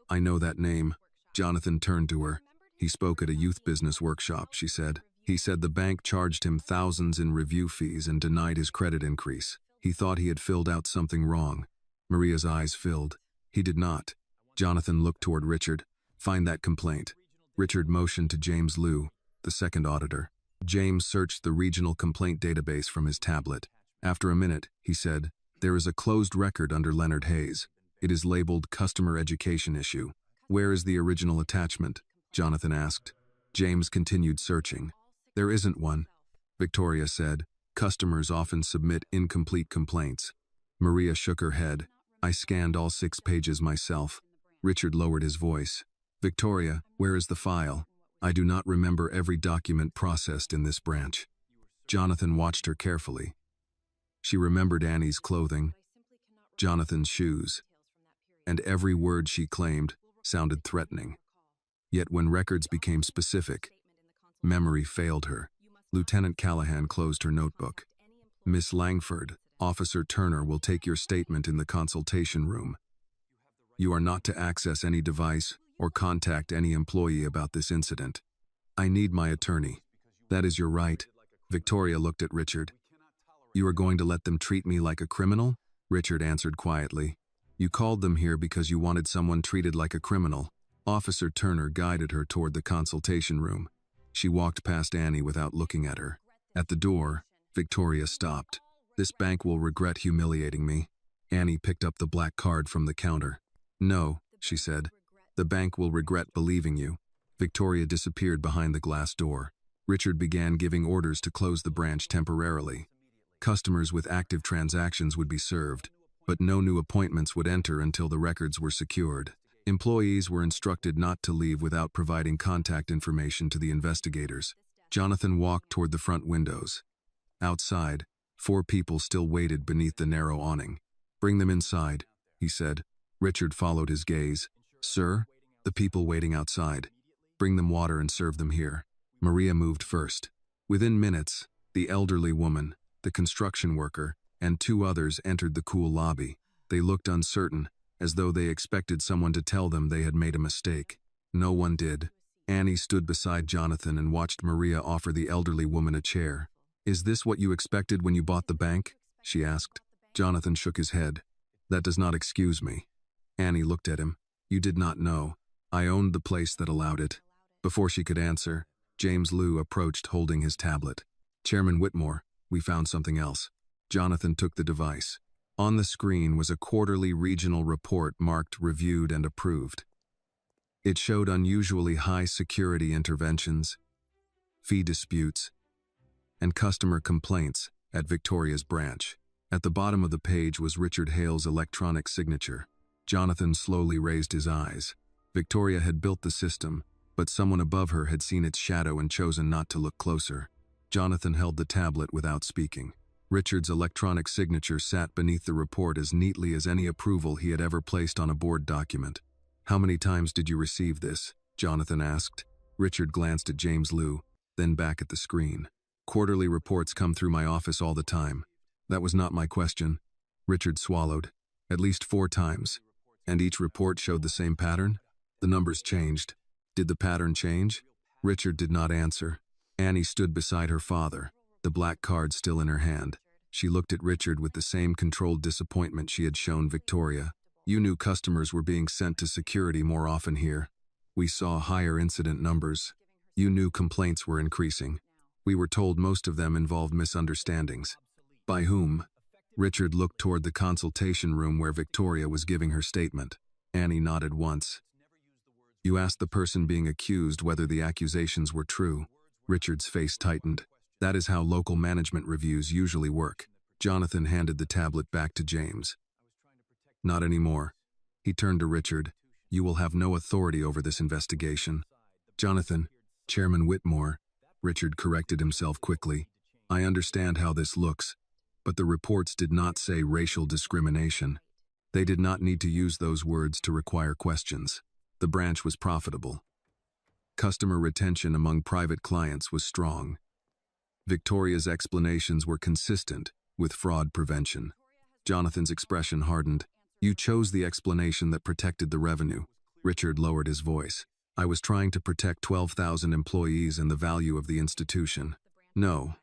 I know that name. Jonathan turned to her. He spoke at a youth business workshop, she said. He said the bank charged him thousands in review fees and denied his credit increase. He thought he had filled out something wrong. Maria's eyes filled. He did not. Jonathan looked toward Richard. Find that complaint. Richard motioned to James Liu, the second auditor. James searched the regional complaint database from his tablet. After a minute, he said, there is a closed record under Leonard Hayes. It is labeled Customer Education Issue. Where is the original attachment? Jonathan asked. James continued searching. There isn't one, Victoria said. Customers often submit incomplete complaints. Maria shook her head. I scanned all 6 pages myself. Richard lowered his voice. Victoria, where is the file? I do not remember every document processed in this branch. Jonathan watched her carefully. She remembered Annie's clothing, Jonathan's shoes, and every word she claimed sounded threatening. Yet when records became specific, memory failed her. Lieutenant Callahan closed her notebook. Miss Langford, Officer Turner will take your statement in the consultation room. You are not to access any device or contact any employee about this incident. I need my attorney. That is your right. Victoria looked at Richard. You are going to let them treat me like a criminal? Richard answered quietly. You called them here because you wanted someone treated like a criminal. Officer Turner guided her toward the consultation room. She walked past Annie without looking at her. At the door, Victoria stopped. This bank will regret humiliating me. Annie picked up the black card from the counter. No, she said. The bank will regret believing you. Victoria disappeared behind the glass door. Richard began giving orders to close the branch temporarily. Customers with active transactions would be served, but no new appointments would enter until the records were secured. Employees were instructed not to leave without providing contact information to the investigators. Jonathan walked toward the front windows. Outside, 4 people still waited beneath the narrow awning. "Bring them inside," he said. Richard followed his gaze. "Sir, the people waiting outside. Bring them water and serve them here." Maria moved first. Within minutes, the elderly woman, the construction worker, and 2 others entered the cool lobby. They looked uncertain, as though they expected someone to tell them they had made a mistake. No one did. Annie stood beside Jonathan and watched Maria offer the elderly woman a chair. "Is this what you expected when you bought the bank?" she asked. Jonathan shook his head. "That does not excuse me." Annie looked at him. "You did not know. I owned the place that allowed it." Before she could answer, James Liu approached holding his tablet. "Chairman Whitmore, we found something else." Jonathan took the device. On the screen was a quarterly regional report marked reviewed and approved. It showed unusually high security interventions, fee disputes, and customer complaints at Victoria's branch. At the bottom of the page was Richard Hale's electronic signature. Jonathan slowly raised his eyes. Victoria had built the system, but someone above her had seen its shadow and chosen not to look closer. Jonathan held the tablet without speaking. Richard's electronic signature sat beneath the report as neatly as any approval he had ever placed on a board document. "How many times did you receive this?" Jonathan asked. Richard glanced at James Liu, then back at the screen. "Quarterly reports come through my office all the time." "That was not my question." Richard swallowed. "At least 4 times. And each report showed the same pattern?" "The numbers changed." "Did the pattern change?" Richard did not answer. Annie stood beside her father, the black card still in her hand. She looked at Richard with the same controlled disappointment she had shown Victoria. "You knew customers were being sent to security more often here. We saw higher incident numbers. You knew complaints were increasing. We were told most of them involved misunderstandings." "By whom?" Richard looked toward the consultation room where Victoria was giving her statement. Annie nodded once. "You asked the person being accused whether the accusations were true." Richard's face tightened. "That is how local management reviews usually work." Jonathan handed the tablet back to James. "Not anymore." He turned to Richard. "You will have no authority over this investigation." "Jonathan, Chairman Whitmore," Richard corrected himself quickly. "I understand how this looks, but the reports did not say racial discrimination. They did not need to use those words to require questions. The branch was profitable. Customer retention among private clients was strong. Victoria's explanations were consistent with fraud prevention." Jonathan's expression hardened. "You chose the explanation that protected the revenue." Richard lowered his voice. "I was trying to protect 12,000 employees and the value of the institution." "No,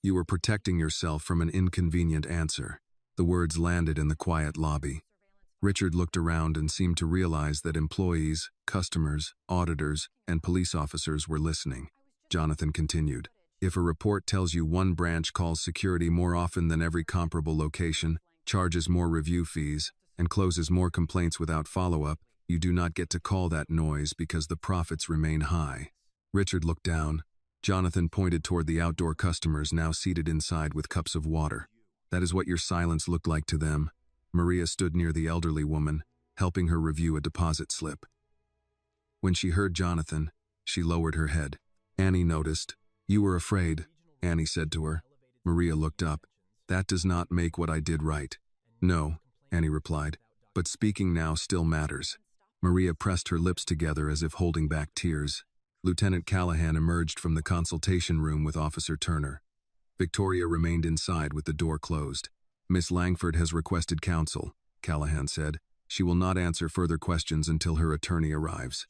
you were protecting yourself from an inconvenient answer." The words landed in the quiet lobby. Richard looked around and seemed to realize that employees, customers, auditors, and police officers were listening. Jonathan continued. "If a report tells you one branch calls security more often than every comparable location, charges more review fees, and closes more complaints without follow-up, you do not get to call that noise because the profits remain high." Richard looked down. Jonathan pointed toward the outdoor customers now seated inside with cups of water. "That is what your silence looked like to them." Maria stood near the elderly woman, helping her review a deposit slip. When she heard Jonathan, she lowered her head. Annie noticed. "You were afraid," Annie said to her. Maria looked up. "That does not make what I did right." "No," Annie replied, "but speaking now still matters." Maria pressed her lips together as if holding back tears. Lieutenant Callahan emerged from the consultation room with Officer Turner. Victoria remained inside with the door closed. "Miss Langford has requested counsel," Callahan said. "She will not answer further questions until her attorney arrives."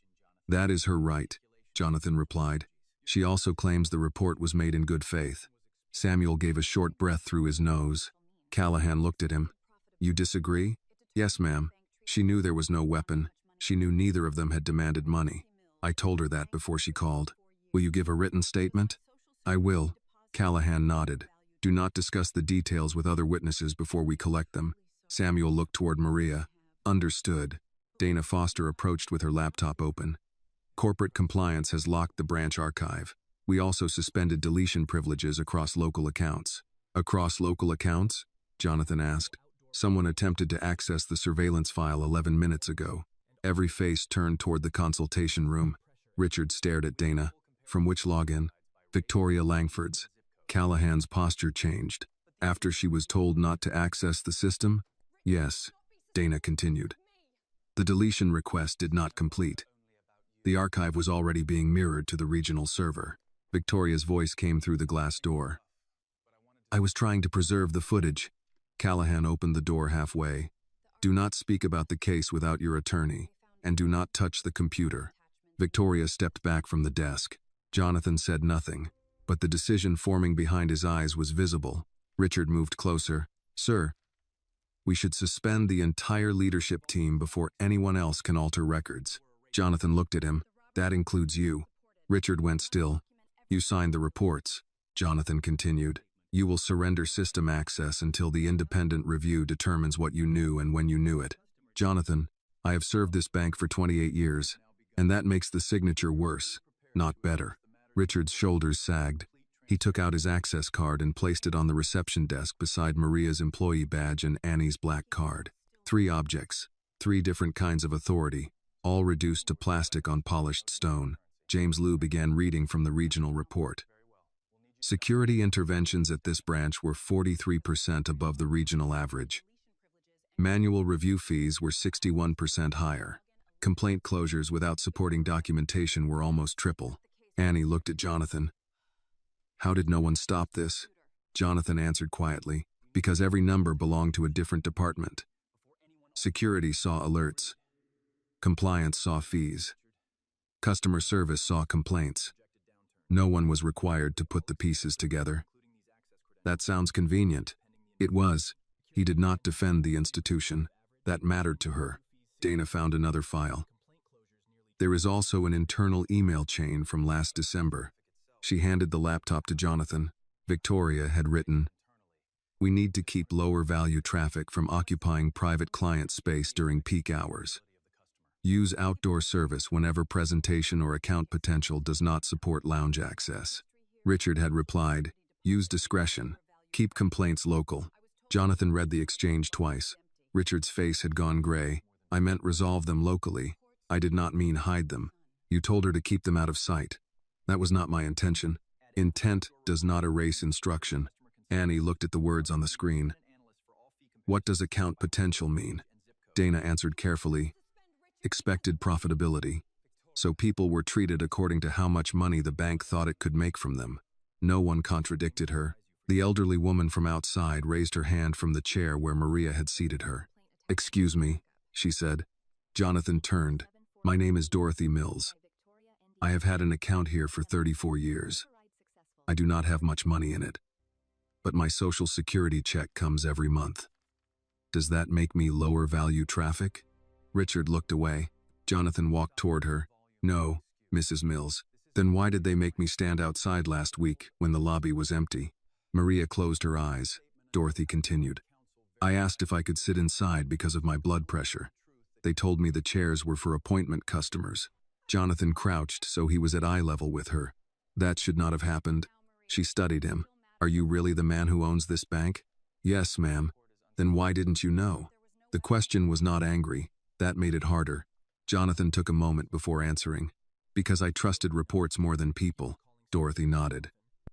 "That is her right," Jonathan replied. "She also claims the report was made in good faith." Samuel gave a short breath through his nose. Callahan looked at him. "You disagree?" "Yes, ma'am. She knew there was no weapon. She knew neither of them had demanded money. I told her that before she called." "Will you give a written statement?" "I will." Callahan nodded. "Do not discuss the details with other witnesses before we collect them." Samuel looked toward Maria. "Understood." Dana Foster approached with her laptop open. "Corporate compliance has locked the branch archive. We also suspended deletion privileges across local accounts." Across local accounts? Jonathan asked. Someone attempted to access the surveillance file 11 minutes ago. Every face turned toward the consultation room. Richard stared at Dana. From which login? Victoria Langford's. Callahan's posture changed. After she was told not to access the system? Yes, Dana continued. The deletion request did not complete. The archive was already being mirrored to the regional server. Victoria's voice came through the glass door. I was trying to preserve the footage. Callahan opened the door halfway. Do not speak about the case without your attorney, and do not touch the computer. Victoria stepped back from the desk. Jonathan said nothing, but the decision forming behind his eyes was visible. Richard moved closer. Sir, we should suspend the entire leadership team before anyone else can alter records. Jonathan looked at him. That includes you. Richard went still. You signed the reports. Jonathan continued. You will surrender system access until the independent review determines what you knew and when you knew it. Jonathan, I have served this bank for 28 years, and that makes the signature worse, not better. Richard's shoulders sagged. He took out his access card and placed it on the reception desk beside Maria's employee badge and Annie's black card. 3 objects, 3 different kinds of authority, all reduced to plastic on polished stone. James Liu began reading from the regional report. Security interventions at this branch were 43% above the regional average. Manual review fees were 61% higher. Complaint closures without supporting documentation were almost triple. Annie looked at Jonathan. How did no one stop this? Jonathan answered quietly, because every number belonged to a different department. Security saw alerts. Compliance saw fees. Customer service saw complaints. No one was required to put the pieces together. That sounds convenient. It was. He did not defend the institution. That mattered to her. Dana found another file. There is also an internal email chain from last December. She handed the laptop to Jonathan. Victoria had written, We need to keep lower value traffic from occupying private client space during peak hours. Use outdoor service whenever presentation or account potential does not support lounge access. Richard had replied, Use discretion. Keep complaints local. Jonathan read the exchange twice. Richard's face had gone gray. I meant resolve them locally. I did not mean hide them. You told her to keep them out of sight. That was not my intention. Intent does not erase instruction. Annie looked at the words on the screen. What does account potential mean? Dana answered carefully. Expected profitability. So people were treated according to how much money the bank thought it could make from them. No one contradicted her. The elderly woman from outside raised her hand from the chair where Maria had seated her. Excuse me, she said. Jonathan turned. My name is Dorothy Mills. I have had an account here for 34 years. I do not have much money in it, but my social security check comes every month. Does that make me lower value traffic? Richard looked away. Jonathan walked toward her. No, Mrs. Mills. Then why did they make me stand outside last week when the lobby was empty? Maria closed her eyes. Dorothy continued. I asked if I could sit inside because of my blood pressure. They told me the chairs were for appointment customers. Jonathan crouched so he was at eye level with her. That should not have happened. She studied him. Are you really the man who owns this bank? Yes, ma'am. Then why didn't you know? The question was not angry. That made it harder. Jonathan took a moment before answering. Because I trusted reports more than people. Dorothy nodded.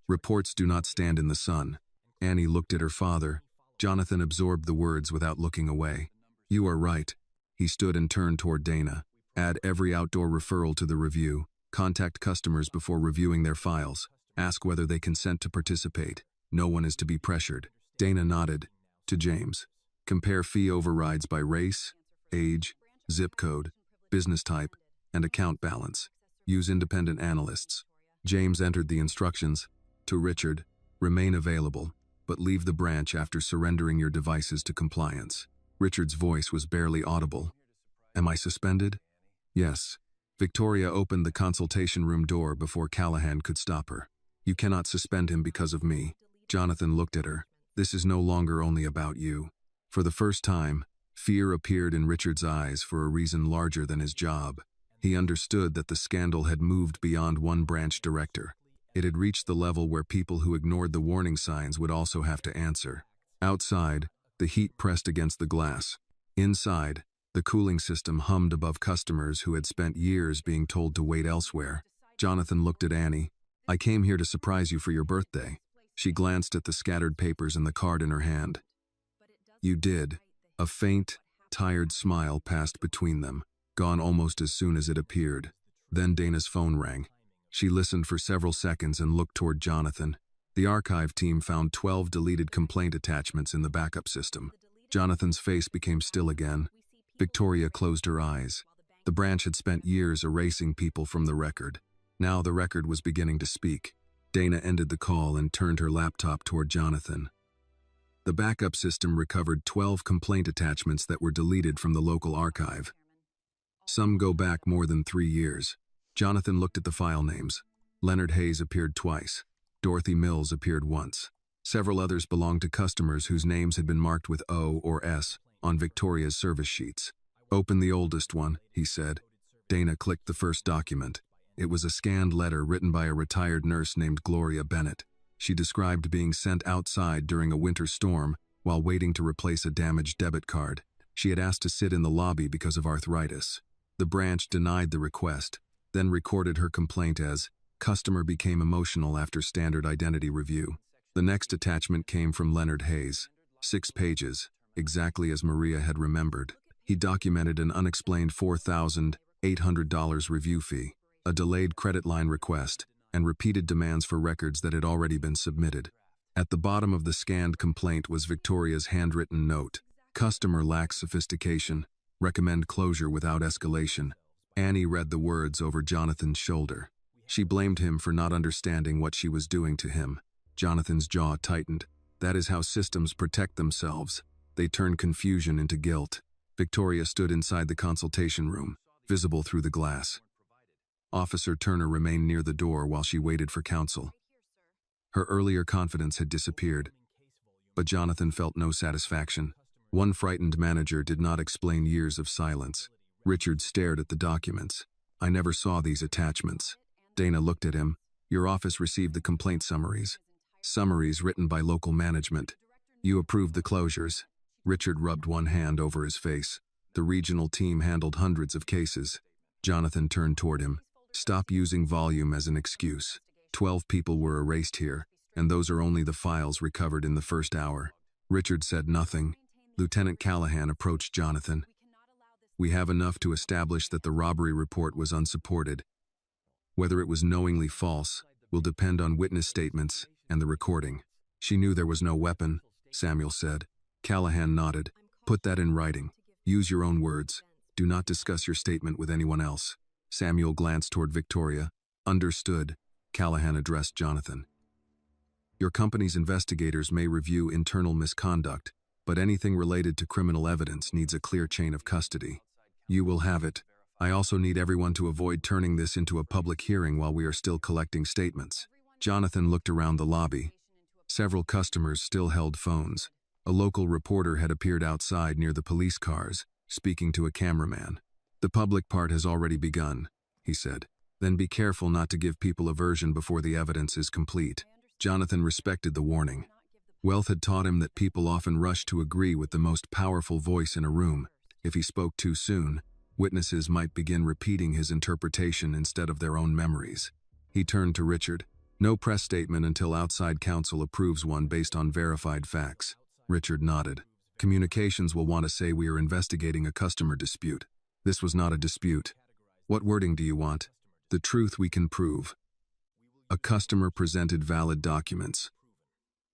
Reports do not stand in the sun. Annie looked at her father. Jonathan absorbed the words without looking away. You are right. He stood and turned toward Dana. Add every outdoor referral to the review. Contact customers before reviewing their files. Ask whether they consent to participate. No one is to be pressured. Dana nodded. To James. Compare fee overrides by race, age, zip code, business type, and account balance. Use independent analysts. James entered the instructions. To Richard, remain available, but leave the branch after surrendering your devices to compliance. Richard's voice was barely audible. Am I suspended? Yes. Victoria opened the consultation room door before Callahan could stop her. You cannot suspend him because of me. Jonathan looked at her. This is no longer only about you. For the first time, fear appeared in Richard's eyes for a reason larger than his job. He understood that the scandal had moved beyond one branch director. It had reached the level where people who ignored the warning signs would also have to answer. Outside, the heat pressed against the glass. Inside, the cooling system hummed above customers who had spent years being told to wait elsewhere. Jonathan looked at Annie. "I came here to surprise you for your birthday." She glanced at the scattered papers and the card in her hand. "You did." A faint, tired smile passed between them, gone almost as soon as it appeared. Then Dana's phone rang. She listened for several seconds and looked toward Jonathan. The archive team found 12 deleted complaint attachments in the backup system. Jonathan's face became still again. Victoria closed her eyes. The branch had spent years erasing people from the record. Now the record was beginning to speak. Dana ended the call and turned her laptop toward Jonathan. The backup system recovered 12 complaint attachments that were deleted from the local archive. Some go back more than 3 years. Jonathan looked at the file names. Leonard Hayes appeared twice. Dorothy Mills appeared once. Several others belonged to customers whose names had been marked with O or S on Victoria's service sheets. "Open the oldest one," he said. Dana clicked the first document. It was a scanned letter written by a retired nurse named Gloria Bennett. She described being sent outside during a winter storm while waiting to replace a damaged debit card. She had asked to sit in the lobby because of arthritis. The branch denied the request, then recorded her complaint as, "Customer became emotional after standard identity review." The next attachment came from Leonard Hayes. 6 pages, exactly as Maria had remembered. He documented an unexplained $4,800 review fee, a delayed credit line request, and repeated demands for records that had already been submitted. At the bottom of the scanned complaint was Victoria's handwritten note. "Customer lacks sophistication. Recommend closure without escalation." Annie read the words over Jonathan's shoulder. She blamed him for not understanding what she was doing to him. Jonathan's jaw tightened. That is how systems protect themselves. They turn confusion into guilt. Victoria stood inside the consultation room, visible through the glass. Officer Turner remained near the door while she waited for counsel. Her earlier confidence had disappeared, but Jonathan felt no satisfaction. One frightened manager did not explain years of silence. Richard stared at the documents. "I never saw these attachments." Dana looked at him. "Your office received the complaint summaries. Summaries written by local management. You approved the closures." Richard rubbed one hand over his face. "The regional team handled hundreds of cases." Jonathan turned toward him. "Stop using volume as an excuse. 12 people were erased here, and those are only the files recovered in the first hour." Richard said nothing. Lieutenant Callahan approached Jonathan. "We have enough to establish that the robbery report was unsupported. Whether it was knowingly false will depend on witness statements and the recording." "She knew there was no weapon," Samuel said. Callahan nodded. "Put that in writing. Use your own words. Do not discuss your statement with anyone else." Samuel glanced toward Victoria. "Understood." Callahan addressed Jonathan. "Your company's investigators may review internal misconduct, but anything related to criminal evidence needs a clear chain of custody. You will have it. I also need everyone to avoid turning this into a public hearing while we are still collecting statements." Jonathan looked around the lobby. Several customers still held phones. A local reporter had appeared outside near the police cars, speaking to a cameraman. "The public part has already begun," he said. "Then be careful not to give people a version before the evidence is complete." Jonathan respected the warning. Wealth had taught him that people often rush to agree with the most powerful voice in a room. If he spoke too soon, witnesses might begin repeating his interpretation instead of their own memories. He turned to Richard. "No press statement until outside counsel approves one based on verified facts." Richard nodded. "Communications will want to say we are investigating a customer dispute. This was not a dispute. What wording do you want?" "The truth we can prove." A customer presented valid documents.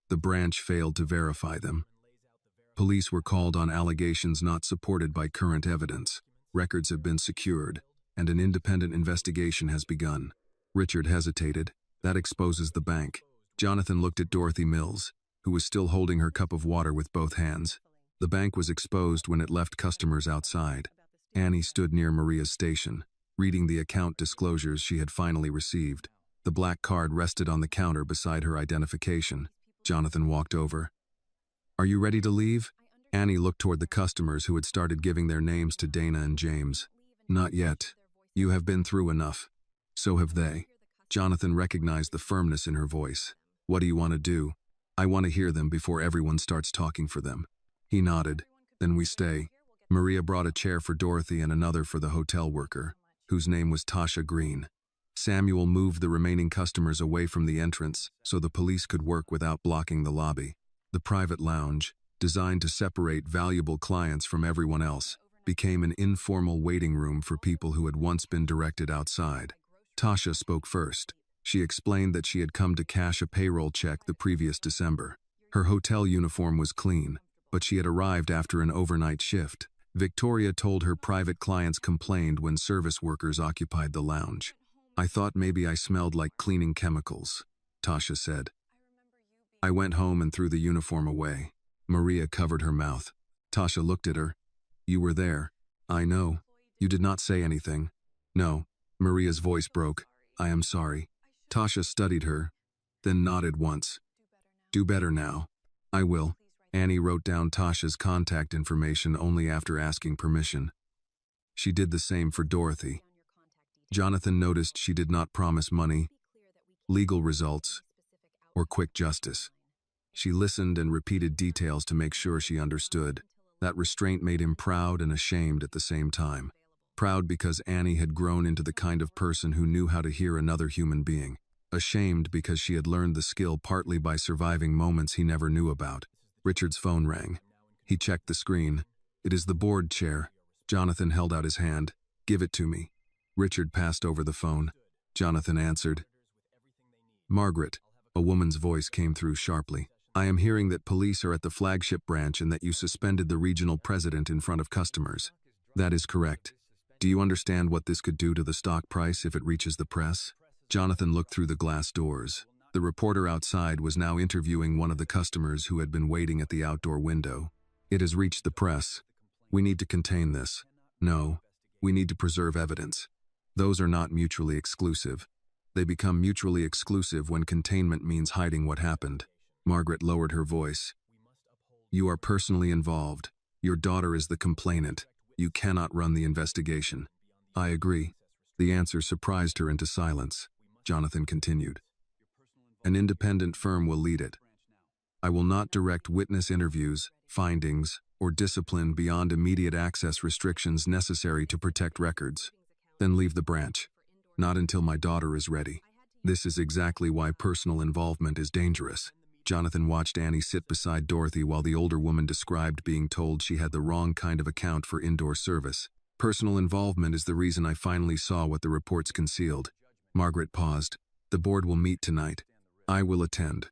The branch failed to verify them. Police were called on allegations not supported by current evidence. Records have been secured, and an independent investigation has begun. Richard hesitated. "That exposes the bank." Jonathan looked at Dorothy Mills, who was still holding her cup of water with both hands. The bank was exposed when it left customers outside. Annie stood near Maria's station, reading the account disclosures she had finally received. The black card rested on the counter beside her identification. Jonathan walked over. "Are you ready to leave?" Annie looked toward the customers who had started giving their names to Dana and James. "Not yet. You have been through enough. So have they." Jonathan recognized the firmness in her voice. What do you want to do? I want to hear them before everyone starts talking for them. He nodded. Then we stay. Maria brought a chair for Dorothy and another for the hotel worker, whose name was Tasha Green. Samuel moved the remaining customers away from the entrance so the police could work without blocking the lobby. The private lounge, designed to separate valuable clients from everyone else, became an informal waiting room for people who had once been directed outside. Tasha spoke first. She explained that she had come to cash a payroll check the previous December. Her hotel uniform was clean, but she had arrived after an overnight shift. Victoria told her private clients complained when service workers occupied the lounge. I thought maybe I smelled like cleaning chemicals, Tasha said. I went home and threw the uniform away. Maria covered her mouth. Tasha looked at her. You were there. I know. You did not say anything. No. Maria's voice broke. I am sorry. Tasha studied her, then nodded once. Do better now. I will. Annie wrote down Tasha's contact information only after asking permission. She did the same for Dorothy. Jonathan noticed she did not promise money, legal results, or quick justice. She listened and repeated details to make sure she understood. That restraint made him proud and ashamed at the same time. Proud because Annie had grown into the kind of person who knew how to hear another human being. Ashamed because she had learned the skill partly by surviving moments he never knew about. Richard's phone rang. He checked the screen. It is the board chair. Jonathan held out his hand. Give it to me. Richard passed over the phone. Jonathan answered. Margaret, a woman's voice came through sharply. I am hearing that police are at the flagship branch and that you suspended the regional president in front of customers. That is correct. Do you understand what this could do to the stock price if it reaches the press? Jonathan looked through the glass doors. The reporter outside was now interviewing one of the customers who had been waiting at the outdoor window. It has reached the press. We need to contain this. No, we need to preserve evidence. Those are not mutually exclusive. They become mutually exclusive when containment means hiding what happened. Margaret lowered her voice. You are personally involved. Your daughter is the complainant. You cannot run the investigation. I agree. The answer surprised her into silence. Jonathan continued. An independent firm will lead it. I will not direct witness interviews, findings, or discipline beyond immediate access restrictions necessary to protect records. Then leave the branch. Not until my daughter is ready. This is exactly why personal involvement is dangerous. Jonathan watched Annie sit beside Dorothy while the older woman described being told she had the wrong kind of account for indoor service. Personal involvement is the reason I finally saw what the reports concealed. Margaret paused. The board will meet tonight. I will attend.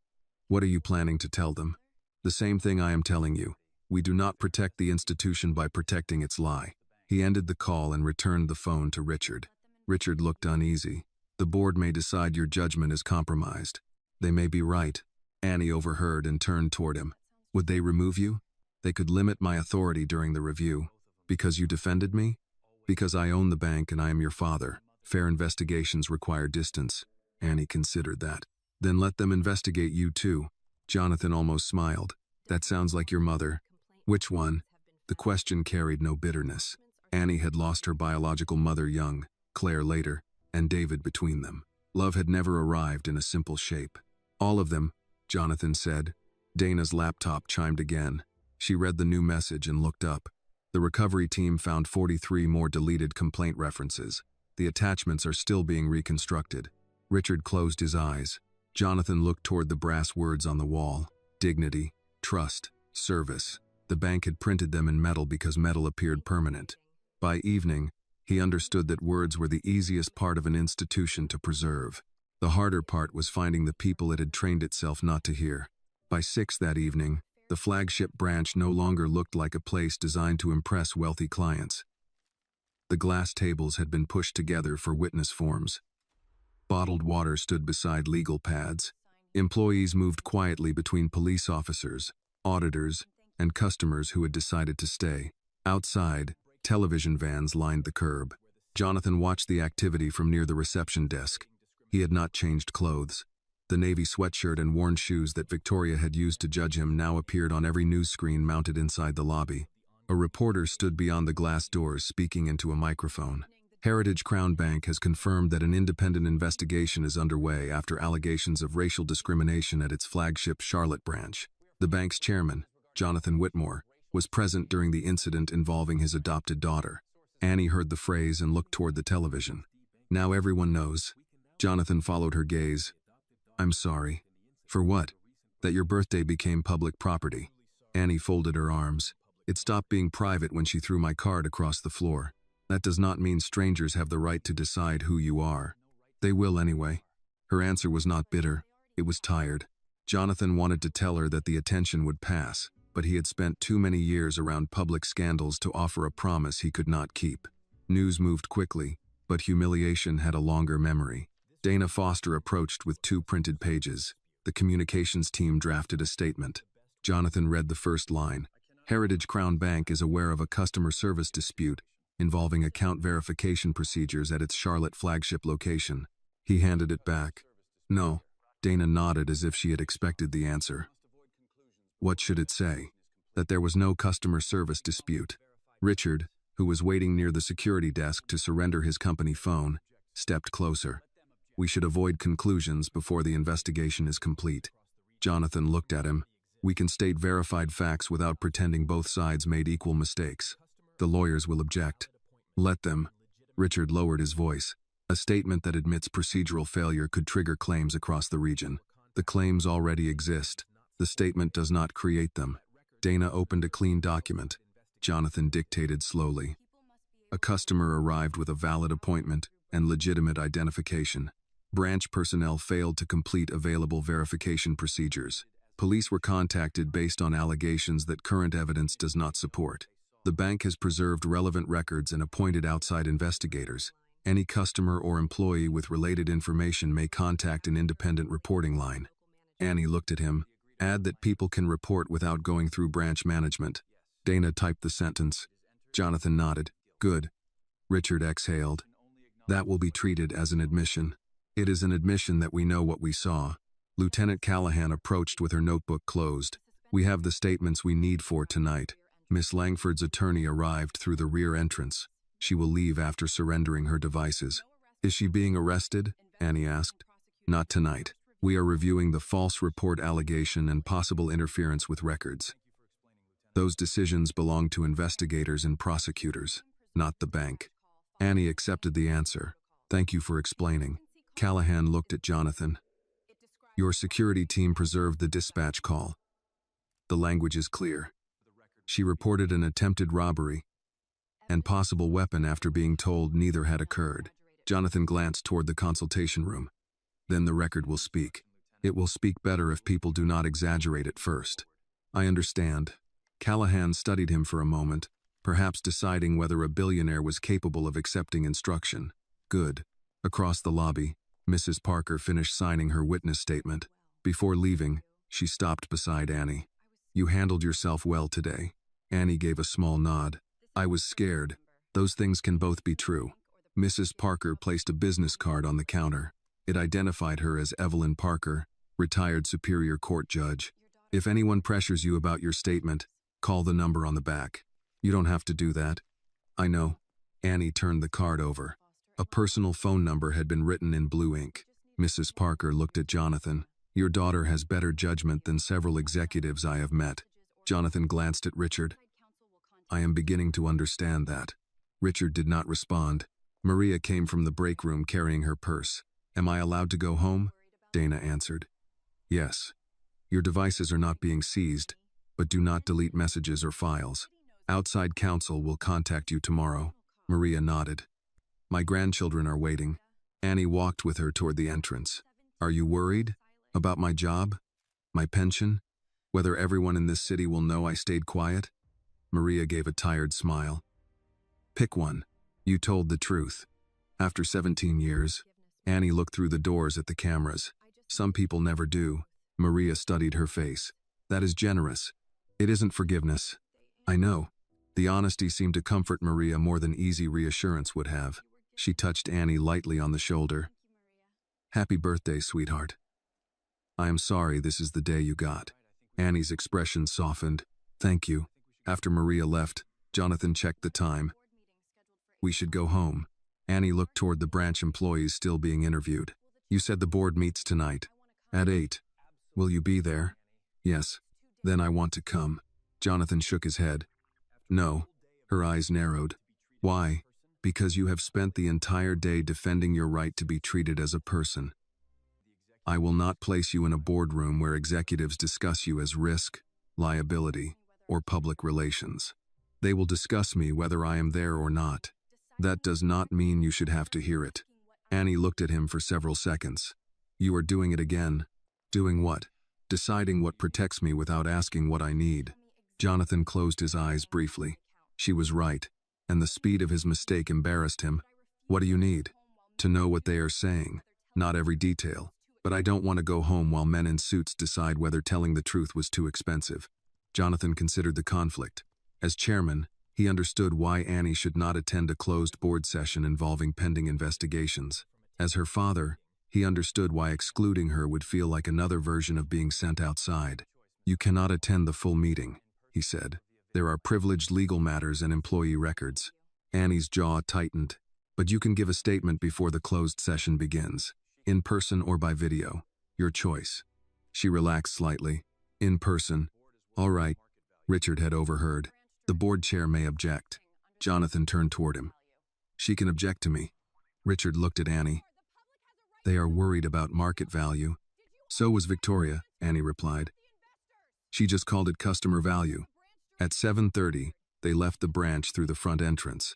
What are you planning to tell them? The same thing I am telling you. We do not protect the institution by protecting its lie. He ended the call and returned the phone to Richard. Richard looked uneasy. The board may decide your judgment is compromised. They may be right. Annie overheard and turned toward him. Would they remove you? They could limit my authority during the review. Because you defended me? Because I own the bank and I am your father. Fair investigations require distance. Annie considered that. Then let them investigate you too. Jonathan almost smiled. That sounds like your mother. Which one? The question carried no bitterness. Annie had lost her biological mother young, Claire later, and David between them. Love had never arrived in a simple shape. All of them, Jonathan said. Dana's laptop chimed again. She read the new message and looked up. The recovery team found 43 more deleted complaint references. The attachments are still being reconstructed. Richard closed his eyes. Jonathan looked toward the brass words on the wall. Dignity, trust, service. The bank had printed them in metal because metal appeared permanent. By evening, he understood that words were the easiest part of an institution to preserve. The harder part was finding the people it had trained itself not to hear. By 6 that evening, the flagship branch no longer looked like a place designed to impress wealthy clients. The glass tables had been pushed together for witness forms. Bottled water stood beside legal pads. Employees moved quietly between police officers, auditors, and customers who had decided to stay. Outside, television vans lined the curb. Jonathan watched the activity from near the reception desk. He had not changed clothes. The navy sweatshirt and worn shoes that Victoria had used to judge him now appeared on every news screen mounted inside the lobby. A reporter stood beyond the glass doors speaking into a microphone. Heritage Crown Bank has confirmed that an independent investigation is underway after allegations of racial discrimination at its flagship Charlotte branch. The bank's chairman, Jonathan Whitmore, was present during the incident involving his adopted daughter. Annie heard the phrase and looked toward the television. Now everyone knows. Jonathan followed her gaze. I'm sorry. For what? That your birthday became public property. Annie folded her arms. It stopped being private when she threw my card across the floor. That does not mean strangers have the right to decide who you are. They will anyway. Her answer was not bitter. It was tired. Jonathan wanted to tell her that the attention would pass, but he had spent too many years around public scandals to offer a promise he could not keep. News moved quickly, but humiliation had a longer memory. Dana Foster approached with 2 printed pages. The communications team drafted a statement. Jonathan read the first line. Heritage Crown Bank is aware of a customer service dispute involving account verification procedures at its Charlotte flagship location. He handed it back. No. Dana nodded as if she had expected the answer. What should it say? That there was no customer service dispute. Richard, who was waiting near the security desk to surrender his company phone, stepped closer. We should avoid conclusions before the investigation is complete. Jonathan looked at him. We can state verified facts without pretending both sides made equal mistakes. The lawyers will object. Let them. Richard lowered his voice. A statement that admits procedural failure could trigger claims across the region. The claims already exist. The statement does not create them. Dana opened a clean document. Jonathan dictated slowly. A customer arrived with a valid appointment and legitimate identification. Branch personnel failed to complete available verification procedures. Police were contacted based on allegations that current evidence does not support. The bank has preserved relevant records and appointed outside investigators. Any customer or employee with related information may contact an independent reporting line. Annie looked at him. Add that people can report without going through branch management. Dana typed the sentence. Jonathan nodded. Good. Richard exhaled. That will be treated as an admission. It is an admission that we know what we saw. Lieutenant Callahan approached with her notebook closed. We have the statements we need for tonight. Miss Langford's attorney arrived through the rear entrance. She will leave after surrendering her devices. Is she being arrested? Annie asked. Not tonight. We are reviewing the false report allegation and possible interference with records. Those decisions belong to investigators and prosecutors, not the bank. Annie accepted the answer. Thank you for explaining. Callahan looked at Jonathan. Your security team preserved the dispatch call. The language is clear. She reported an attempted robbery and possible weapon after being told neither had occurred. Jonathan glanced toward the consultation room. Then the record will speak. It will speak better if people do not exaggerate at first. I understand. Callahan studied him for a moment, perhaps deciding whether a billionaire was capable of accepting instruction. Good. Across the lobby, Mrs. Parker finished signing her witness statement. Before leaving, she stopped beside Annie. You handled yourself well today. Annie gave a small nod. I was scared. Those things can both be true. Mrs. Parker placed a business card on the counter. It identified her as Evelyn Parker, retired Superior Court judge. If anyone pressures you about your statement, call the number on the back. You don't have to do that. I know. Annie turned the card over. A personal phone number had been written in blue ink. Mrs. Parker looked at Jonathan. Your daughter has better judgment than several executives I have met. Jonathan glanced at Richard. I am beginning to understand that. Richard did not respond. Maria came from the break room carrying her purse. Am I allowed to go home? Dana answered. Yes. Your devices are not being seized, but do not delete messages or files. Outside counsel will contact you tomorrow. Maria nodded. My grandchildren are waiting. Annie walked with her toward the entrance. Are you worried? About my job? My pension? Whether everyone in this city will know I stayed quiet? Maria gave a tired smile. Pick one. You told the truth. After 17 years, Annie looked through the doors at the cameras. Some people never do. Maria studied her face. That is generous. It isn't forgiveness. I know. The honesty seemed to comfort Maria more than easy reassurance would have. She touched Annie lightly on the shoulder. Happy birthday, sweetheart. I am sorry this is the day you got. Annie's expression softened. Thank you. After Maria left, Jonathan checked the time. We should go home. Annie looked toward the branch employees still being interviewed. You said the board meets tonight. At 8. Will you be there? Yes. Then I want to come. Jonathan shook his head. No. Her eyes narrowed. Why? Because you have spent the entire day defending your right to be treated as a person. I will not place you in a boardroom where executives discuss you as risk, liability, or public relations. They will discuss me whether I am there or not. That does not mean you should have to hear it. Annie looked at him for several seconds. You are doing it again. Doing what? Deciding what protects me without asking what I need. Jonathan closed his eyes briefly. She was right, and the speed of his mistake embarrassed him. What do you need? To know what they are saying. Not every detail. But I don't want to go home while men in suits decide whether telling the truth was too expensive. Jonathan considered the conflict. As chairman, he understood why Annie should not attend a closed board session involving pending investigations. As her father, he understood why excluding her would feel like another version of being sent outside. You cannot attend the full meeting, he said. There are privileged legal matters and employee records. Annie's jaw tightened. But you can give a statement before the closed session begins. In person or by video. Your choice. She relaxed slightly. In person. All right. Richard had overheard. The board chair may object. Jonathan turned toward him. She can object to me. Richard looked at Annie. They are worried about market value. So was Victoria, Annie replied. She just called it customer value. At 7:30, they left the branch through the front entrance.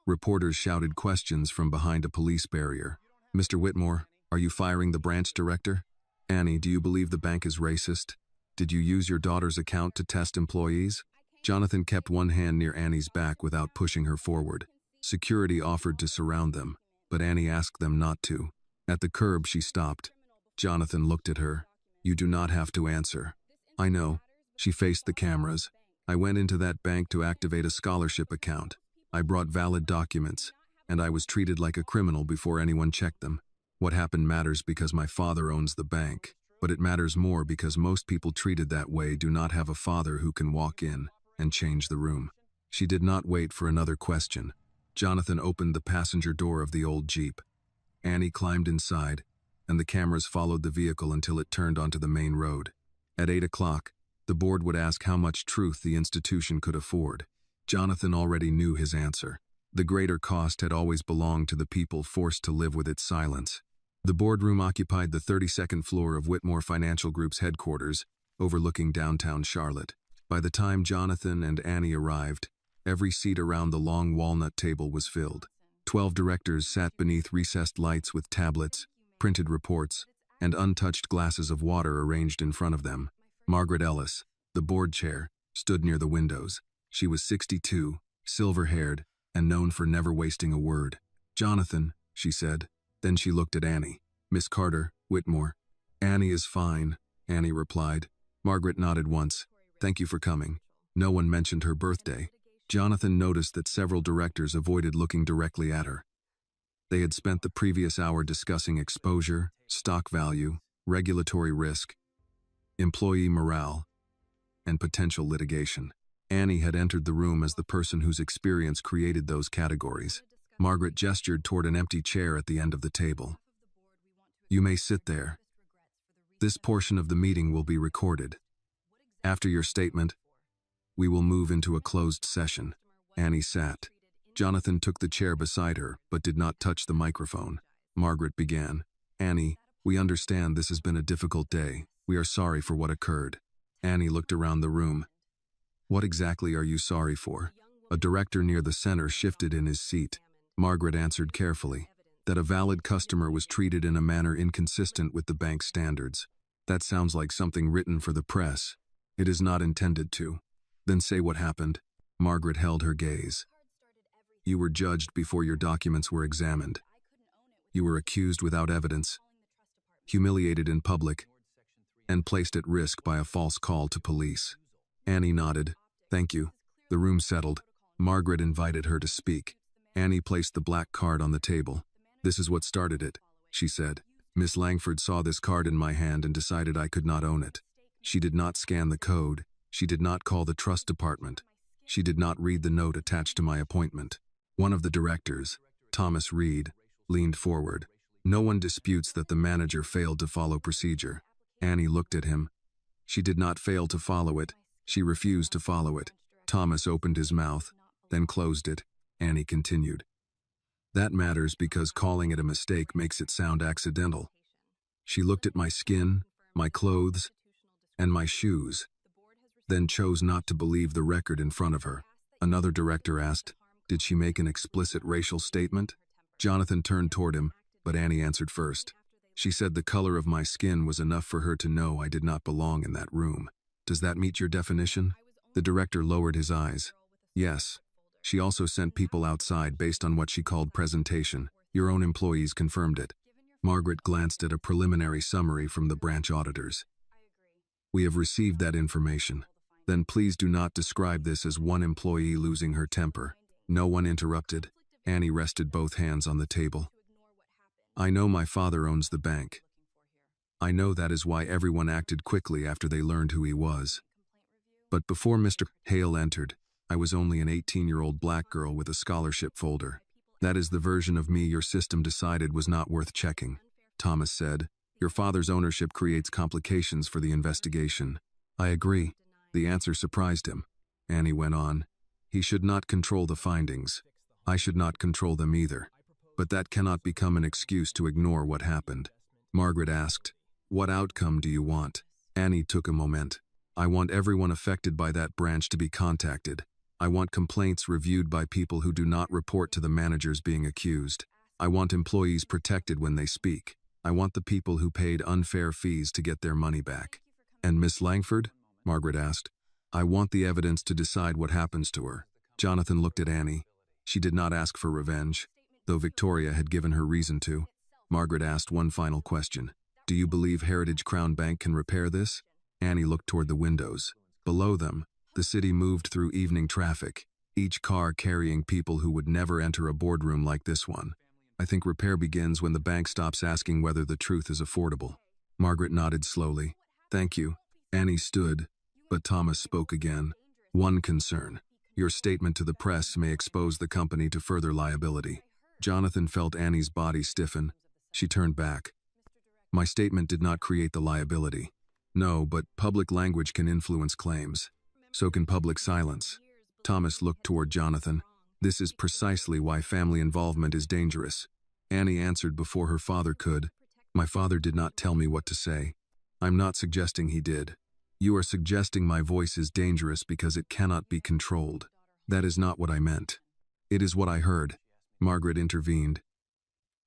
Reporters shouted questions from behind a police barrier. Mr. Whitmore, are you firing the branch director? Annie, do you believe the bank is racist? Did you use your daughter's account to test employees? Jonathan kept one hand near Annie's back without pushing her forward. Security offered to surround them, but Annie asked them not to. At the curb, she stopped. Jonathan looked at her. You do not have to answer. I know. She faced the cameras. I went into that bank to activate a scholarship account. I brought valid documents, and I was treated like a criminal before anyone checked them. What happened matters because my father owns the bank, but it matters more because most people treated that way do not have a father who can walk in and change the room. She did not wait for another question. Jonathan opened the passenger door of the old Jeep. Annie climbed inside, and the cameras followed the vehicle until it turned onto the main road. At 8 o'clock, the board would ask how much truth the institution could afford. Jonathan already knew his answer. The greater cost had always belonged to the people forced to live with its silence. The boardroom occupied the 32nd floor of Whitmore Financial Group's headquarters, overlooking downtown Charlotte. By the time Jonathan and Annie arrived, every seat around the long walnut table was filled. 12 directors sat beneath recessed lights with tablets, printed reports, and untouched glasses of water arranged in front of them. Margaret Ellis, the board chair, stood near the windows. She was 62, silver-haired, and known for never wasting a word. Jonathan, she said. Then she looked at Annie. Miss Carter, Whitmore. Annie is fine, Annie replied. Margaret nodded once. Thank you for coming. No one mentioned her birthday. Jonathan noticed that several directors avoided looking directly at her. They had spent the previous hour discussing exposure, stock value, regulatory risk, employee morale, and potential litigation. Annie had entered the room as the person whose experience created those categories. Margaret gestured toward an empty chair at the end of the table. You may sit there. This portion of the meeting will be recorded. After your statement, we will move into a closed session. Annie sat. Jonathan took the chair beside her, but did not touch the microphone. Margaret began. Annie, we understand this has been a difficult day. We are sorry for what occurred. Annie looked around the room. What exactly are you sorry for? A director near the center shifted in his seat. Margaret answered carefully. That a valid customer was treated in a manner inconsistent with the bank's standards. That sounds like something written for the press. It is not intended to. Then say what happened. Margaret held her gaze. You were judged before your documents were examined. You were accused without evidence, humiliated in public, and placed at risk by a false call to police. Annie nodded. Thank you. The room settled. Margaret invited her to speak. Annie placed the black card on the table. This is what started it, she said. Miss Langford saw this card in my hand and decided I could not own it. She did not scan the code. She did not call the trust department. She did not read the note attached to my appointment. One of the directors, Thomas Reed leaned forward. No one disputes that the manager failed to follow procedure. Annie looked at him. She did not fail to follow it. She refused to follow it. Thomas opened his mouth, then closed it. Annie continued. That matters because calling it a mistake makes it sound accidental. She looked at my skin, my clothes, and my shoes, then chose not to believe the record in front of her. Another director asked, "Did she make an explicit racial statement?" Jonathan turned toward him, but Annie answered first. "She said the color of my skin was enough for her to know I did not belong in that room. Does that meet your definition?" The director lowered his eyes. "Yes. She also sent people outside based on what she called presentation. Your own employees confirmed it." Margaret glanced at a preliminary summary from the branch auditors. "We have received that information. Then please do not describe this as one employee losing her temper." No one interrupted. Annie rested both hands on the table. "I know my father owns the bank. I know that is why everyone acted quickly after they learned who he was. But before Mr. Hale entered, I was only an 18-year-old black girl with a scholarship folder. That is the version of me your system decided was not worth checking." Thomas said, "Your father's ownership creates complications for the investigation." "I agree." The answer surprised him. Annie went on, "He should not control the findings. I should not control them either. But that cannot become an excuse to ignore what happened." Margaret asked, "What outcome do you want?" Annie took a moment. "I want everyone affected by that branch to be contacted. I want complaints reviewed by people who do not report to the managers being accused. I want employees protected when they speak. I want the people who paid unfair fees to get their money back." "And Miss Langford?" Margaret asked. "I want the evidence to decide what happens to her." Jonathan looked at Annie. She did not ask for revenge, though Victoria had given her reason to. Margaret asked one final question. "Do you believe Heritage Crown Bank can repair this?" Annie looked toward the windows. Below them, the city moved through evening traffic, each car carrying people who would never enter a boardroom like this one. "I think repair begins when the bank stops asking whether the truth is affordable." Margaret nodded slowly. "Thank you." Annie stood, but Thomas spoke again. "One concern. Your statement to the press may expose the company to further liability." Jonathan felt Annie's body stiffen. She turned back. "My statement did not create the liability." "No, but public language can influence claims. So can public silence." Thomas looked toward Jonathan. "This is precisely why family involvement is dangerous." Annie answered before her father could. "My father did not tell me what to say. I'm not suggesting he did. You are suggesting my voice is dangerous because it cannot be controlled. That is not what I meant. It is what I heard." Margaret intervened.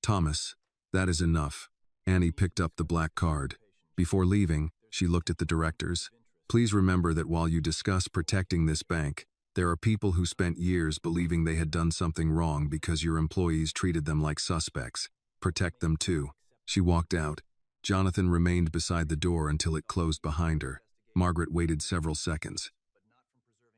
"Thomas, that is enough." Annie picked up the black card. Before leaving, she looked at the directors. "Please remember that while you discuss protecting this bank, there are people who spent years believing they had done something wrong because your employees treated them like suspects. Protect them too." She walked out. Jonathan remained beside the door until it closed behind her. Margaret waited several seconds.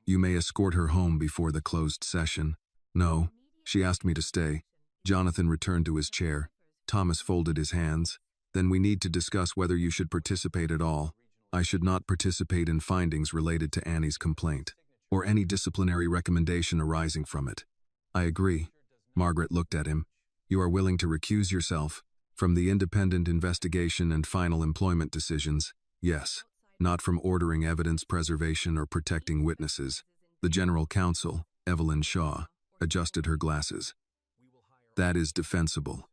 "You may escort her home before the closed session." "No, she asked me to stay." Jonathan returned to his chair. Thomas folded his hands. "Then we need to discuss whether you should participate at all." "I should not participate in findings related to Annie's complaint, or any disciplinary recommendation arising from it." "I agree." Margaret looked at him. "You are willing to recuse yourself from the independent investigation and final employment decisions?" "Yes." "Not from ordering evidence preservation or protecting witnesses." The general counsel, Evelyn Shaw, adjusted her glasses. "That is defensible.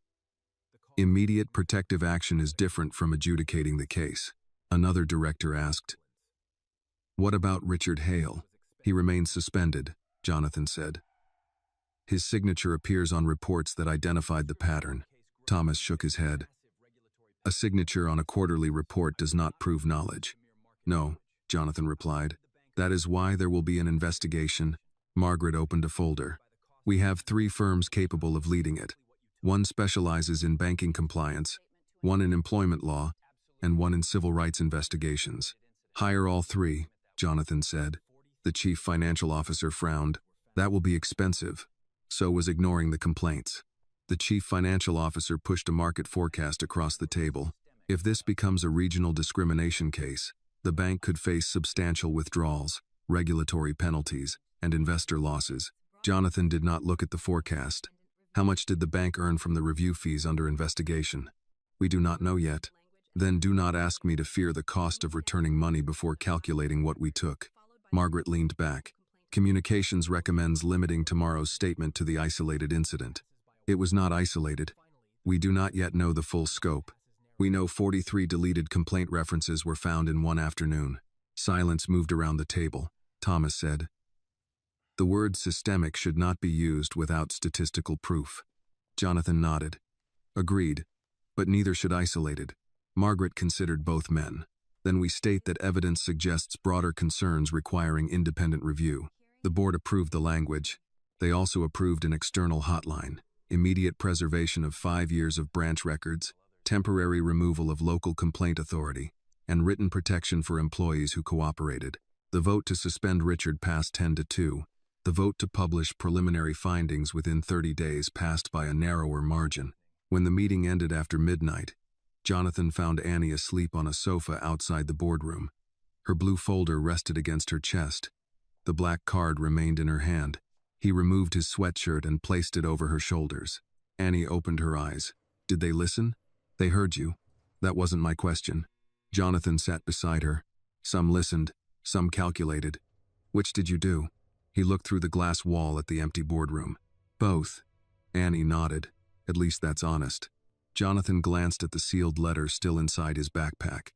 Immediate protective action is different from adjudicating the case." Another director asked, "What about Richard Hale?" "He remains suspended," Jonathan said. "His signature appears on reports that identified the pattern." Thomas shook his head. "A signature on a quarterly report does not prove knowledge." "No," Jonathan replied. "That is why there will be an investigation." Margaret opened a folder. "We have 3 firms capable of leading it. One specializes in banking compliance, one in employment law, and one in civil rights investigations." "Hire all 3, Jonathan said. The chief financial officer frowned. "That will be expensive." So was ignoring the complaints. The chief financial officer pushed a market forecast across the table. "If this becomes a regional discrimination case, the bank could face substantial withdrawals, regulatory penalties, and investor losses." Jonathan did not look at the forecast. How much did the bank earn from the review fees under investigation? We do not know yet. Then do not ask me to fear the cost of returning money before calculating what we took. Margaret leaned back. Communications recommends limiting tomorrow's statement to the isolated incident. It was not isolated. We do not yet know the full scope. We know 43 deleted complaint references were found in one afternoon. Silence moved around the table. Thomas said, "The word systemic should not be used without statistical proof." Jonathan nodded. "Agreed, but neither should isolated." Margaret considered both men. "Then we state that evidence suggests broader concerns requiring independent review." The board approved the language. They also approved an external hotline, immediate preservation of 5 years of branch records, temporary removal of local complaint authority, and written protection for employees who cooperated. The vote to suspend Richard passed 10-2. The vote to publish preliminary findings within 30 days passed by a narrower margin. When the meeting ended after midnight, Jonathan found Annie asleep on a sofa outside the boardroom. Her blue folder rested against her chest. The black card remained in her hand. He removed his sweatshirt and placed it over her shoulders. Annie opened her eyes. "Did they listen?" "They heard you." "That wasn't my question." Jonathan sat beside her. "Some listened, some calculated." "Which did you do?" He looked through the glass wall at the empty boardroom. "Both." Annie nodded. "At least that's honest." Jonathan glanced at the sealed letter still inside his backpack.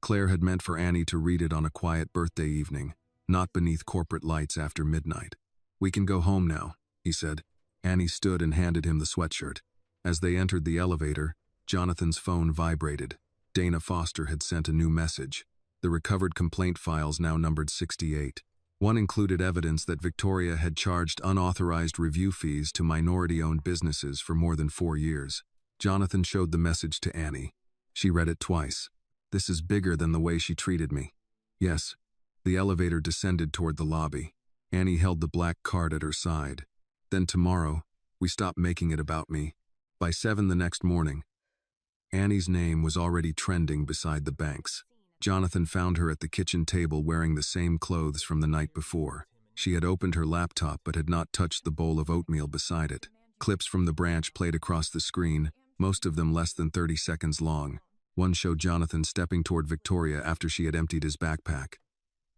Claire had meant for Annie to read it on a quiet birthday evening, not beneath corporate lights after midnight. "We can go home now," he said. Annie stood and handed him the sweatshirt. As they entered the elevator, Jonathan's phone vibrated. Dana Foster had sent a new message. The recovered complaint files now numbered 68. One included evidence that Victoria had charged unauthorized review fees to minority-owned businesses for more than 4 years. Jonathan showed the message to Annie. She read it twice. "This is bigger than the way she treated me." "Yes." The elevator descended toward the lobby. Annie held the black card at her side. "Then tomorrow, we stop making it about me." By 7 the next morning, Annie's name was already trending beside the bank's. Jonathan found her at the kitchen table wearing the same clothes from the night before. She had opened her laptop but had not touched the bowl of oatmeal beside it. Clips from the branch played across the screen, most of them less than 30 seconds long. One showed Jonathan stepping toward Victoria after she had emptied his backpack.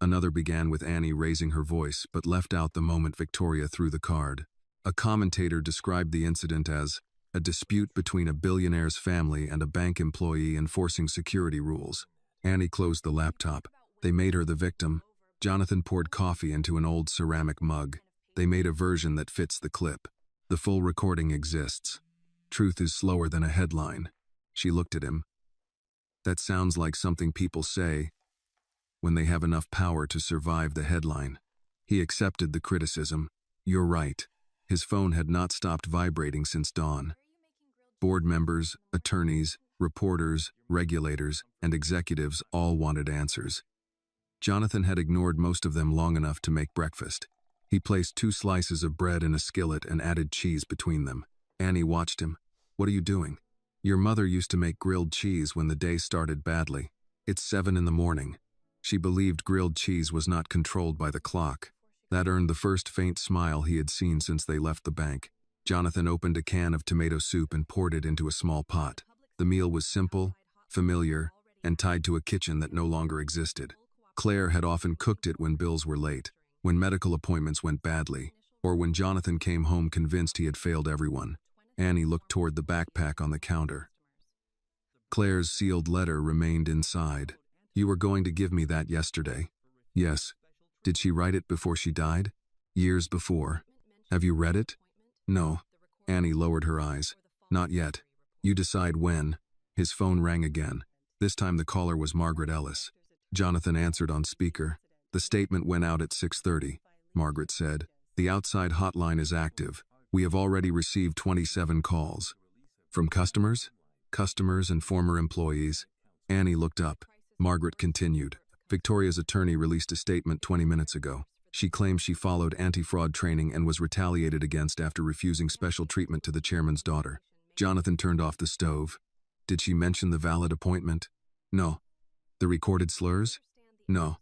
Another began with Annie raising her voice but left out the moment Victoria threw the card. A commentator described the incident as a dispute between a billionaire's family and a bank employee enforcing security rules. Annie closed the laptop. They made her the victim. Jonathan poured coffee into an old ceramic mug. They made a version that fits the clip. The full recording exists. Truth is slower than a headline. She looked at him. "That sounds like something people say when they have enough power to survive the headline." He accepted the criticism. "You're right." His phone had not stopped vibrating since dawn. Board members, attorneys, reporters, regulators, and executives all wanted answers. Jonathan had ignored most of them long enough to make breakfast. He placed 2 slices of bread in a skillet and added cheese between them. Annie watched him. "What are you doing?" "Your mother used to make grilled cheese when the day started badly. It's 7 in the morning." She believed grilled cheese was not controlled by the clock. That earned the first faint smile he had seen since they left the bank. Jonathan opened a can of tomato soup and poured it into a small pot. The meal was simple, familiar, and tied to a kitchen that no longer existed. Claire had often cooked it when bills were late, when medical appointments went badly, or when Jonathan came home convinced he had failed everyone. Annie looked toward the backpack on the counter. Claire's sealed letter remained inside. "You were going to give me that yesterday." "Yes." "Did she write it before she died?" "Years before." "Have you read it?" "No." Annie lowered her eyes. "Not yet. You decide when." His phone rang again. This time the caller was Margaret Ellis. Jonathan answered on speaker. "The statement went out at 6:30, Margaret said. "The outside hotline is active. We have already received 27 calls." "From customers?" "Customers and former employees." Annie looked up. Margaret continued. "Victoria's attorney released a statement 20 minutes ago. She claims she followed anti-fraud training and was retaliated against after refusing special treatment to the chairman's daughter." Jonathan turned off the stove. "Did she mention the valid appointment?" "No." "The recorded slurs?" "No."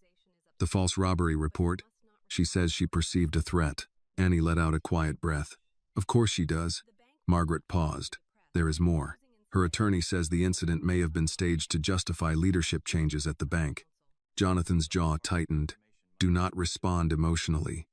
"The false robbery report?" "She says she perceived a threat." Annie let out a quiet breath. "Of course she does. Margaret paused. There is more. Her attorney says the incident may have been staged to justify leadership changes at the bank. Jonathan's jaw tightened. Do not respond emotionally.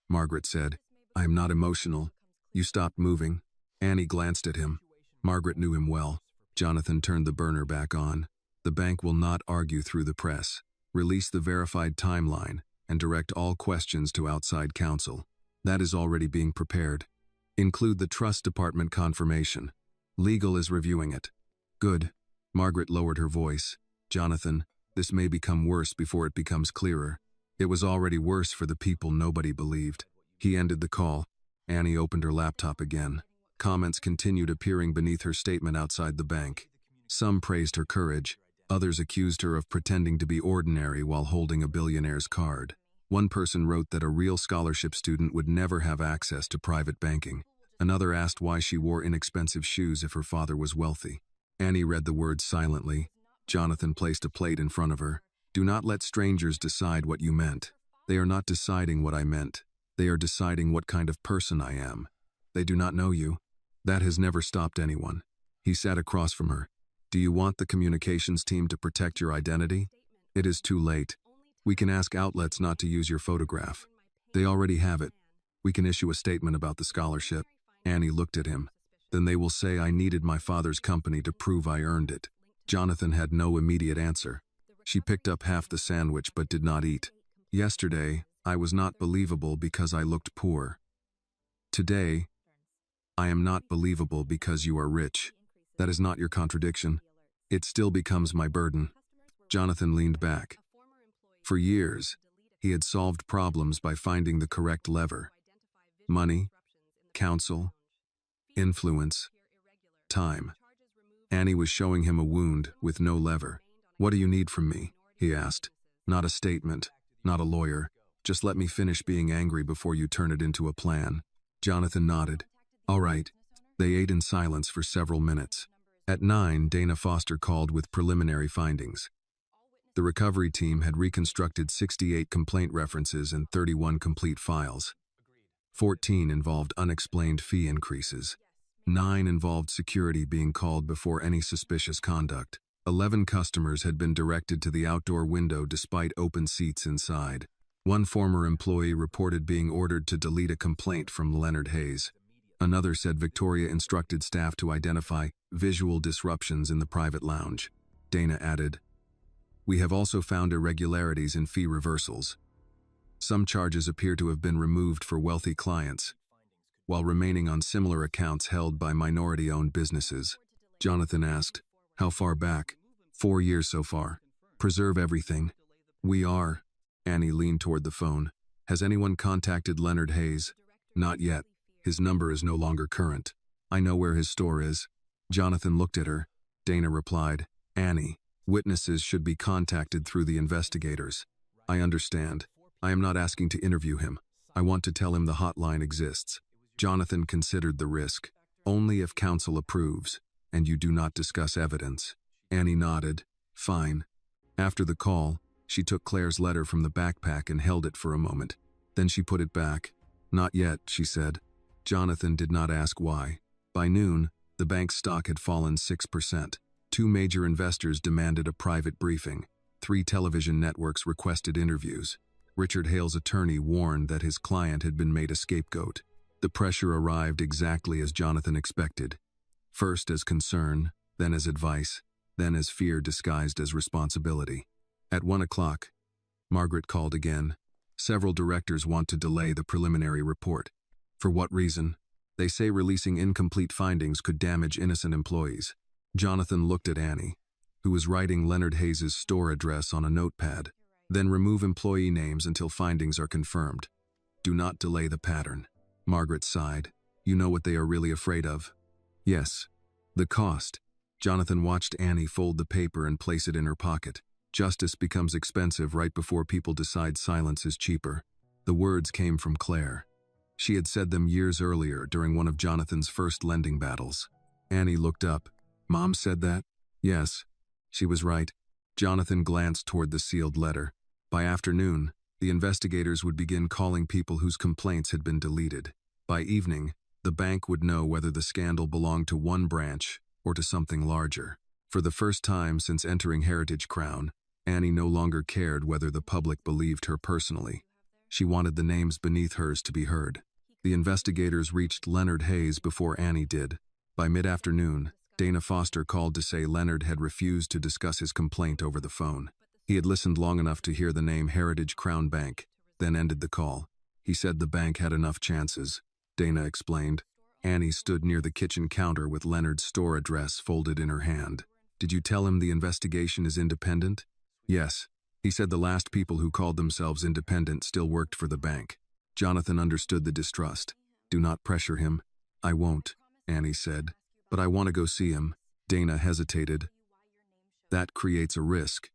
Margaret said, I am not emotional. You stopped moving. Annie glanced at him. Margaret knew him well. Jonathan turned the burner back on. The bank will not argue through the press. Release the verified timeline and direct all questions to outside counsel. That is already being prepared. Include the trust department confirmation. Legal is reviewing it. Good. Margaret lowered her voice. Jonathan, this may become worse before it becomes clearer. It was already worse for the people nobody believed. He ended the call. Annie opened her laptop again. Comments continued appearing beneath her statement outside the bank. Some praised her courage. Others accused her of pretending to be ordinary while holding a billionaire's card. One person wrote that a real scholarship student would never have access to private banking. Another asked why she wore inexpensive shoes if her father was wealthy. Annie read the words silently. Jonathan placed a plate in front of her. Do not let strangers decide what you meant. They are not deciding what I meant. They are deciding what kind of person I am. They do not know you. That has never stopped anyone. He sat across from her. Do you want the communications team to protect your identity? It is too late. We can ask outlets not to use your photograph. They already have it. We can issue a statement about the scholarship. Annie looked at him. Then they will say I needed my father's company to prove I earned it. Jonathan had no immediate answer. She picked up half the sandwich but did not eat. Yesterday, I was not believable because I looked poor. Today, I am not believable because you are rich. That is not your contradiction. It still becomes my burden. Jonathan leaned back. For years, he had solved problems by finding the correct lever. Money, counsel, influence, time. Annie was showing him a wound with no lever. What do you need from me? He asked. Not a statement, not a lawyer. Just let me finish being angry before you turn it into a plan. Jonathan nodded. All right. They ate in silence for several minutes. At 9, Dana Foster called with preliminary findings. The recovery team had reconstructed 68 complaint references and 31 complete files. 14 involved unexplained fee increases. 9 involved security being called before any suspicious conduct. 11 customers had been directed to the outdoor window despite open seats inside. One former employee reported being ordered to delete a complaint from Leonard Hayes. Another said Victoria instructed staff to identify visual disruptions in the private lounge. Dana added, We have also found irregularities in fee reversals. Some charges appear to have been removed for wealthy clients, while remaining on similar accounts held by minority-owned businesses. Jonathan asked, How far back? 4 years so far. Preserve everything. We are. Annie leaned toward the phone. Has anyone contacted Leonard Hayes? Not yet. His number is no longer current. I know where his store is. Jonathan looked at her. Dana replied, Annie, witnesses should be contacted through the investigators. I understand. I am not asking to interview him. I want to tell him the hotline exists. Jonathan considered the risk. Only if counsel approves, and you do not discuss evidence. Annie nodded. Fine. After the call, she took Claire's letter from the backpack and held it for a moment. Then she put it back. Not yet, she said. Jonathan did not ask why. By noon, the bank's stock had fallen 6%. 2 major investors demanded a private briefing. 3 television networks requested interviews. Richard Hale's attorney warned that his client had been made a scapegoat. The pressure arrived exactly as Jonathan expected. First as concern, then as advice, then as fear disguised as responsibility. At 1 o'clock, Margaret called again. Several directors want to delay the preliminary report. For what reason? They say releasing incomplete findings could damage innocent employees. Jonathan looked at Annie, who was writing Leonard Hayes' store address on a notepad. Then remove employee names until findings are confirmed. Do not delay the pattern. Margaret sighed. You know what they are really afraid of? Yes. The cost. Jonathan watched Annie fold the paper and place it in her pocket. Justice becomes expensive right before people decide silence is cheaper. The words came from Claire. She had said them years earlier during one of Jonathan's first lending battles. Annie looked up. Mom said that? Yes. She was right. Jonathan glanced toward the sealed letter. By afternoon, the investigators would begin calling people whose complaints had been deleted. By evening, the The bank would know whether the scandal belonged to one branch or to something larger. For the first time since entering Heritage Crown, Annie no longer cared whether the public believed her personally. She wanted the names beneath hers to be heard. The investigators reached Leonard Hayes before Annie did. By mid-afternoon, Dana Foster called to say Leonard had refused to discuss his complaint over the phone. He had listened long enough to hear the name Heritage Crown Bank, then ended the call. He said the bank had enough chances, Dana explained. Annie stood near the kitchen counter with Leonard's store address folded in her hand. Did you tell him the investigation is independent? Yes. He said the last people who called themselves independent still worked for the bank. Jonathan understood the distrust. Do not pressure him. I won't, Annie said. But I want to go see him. Dana hesitated. That creates a risk.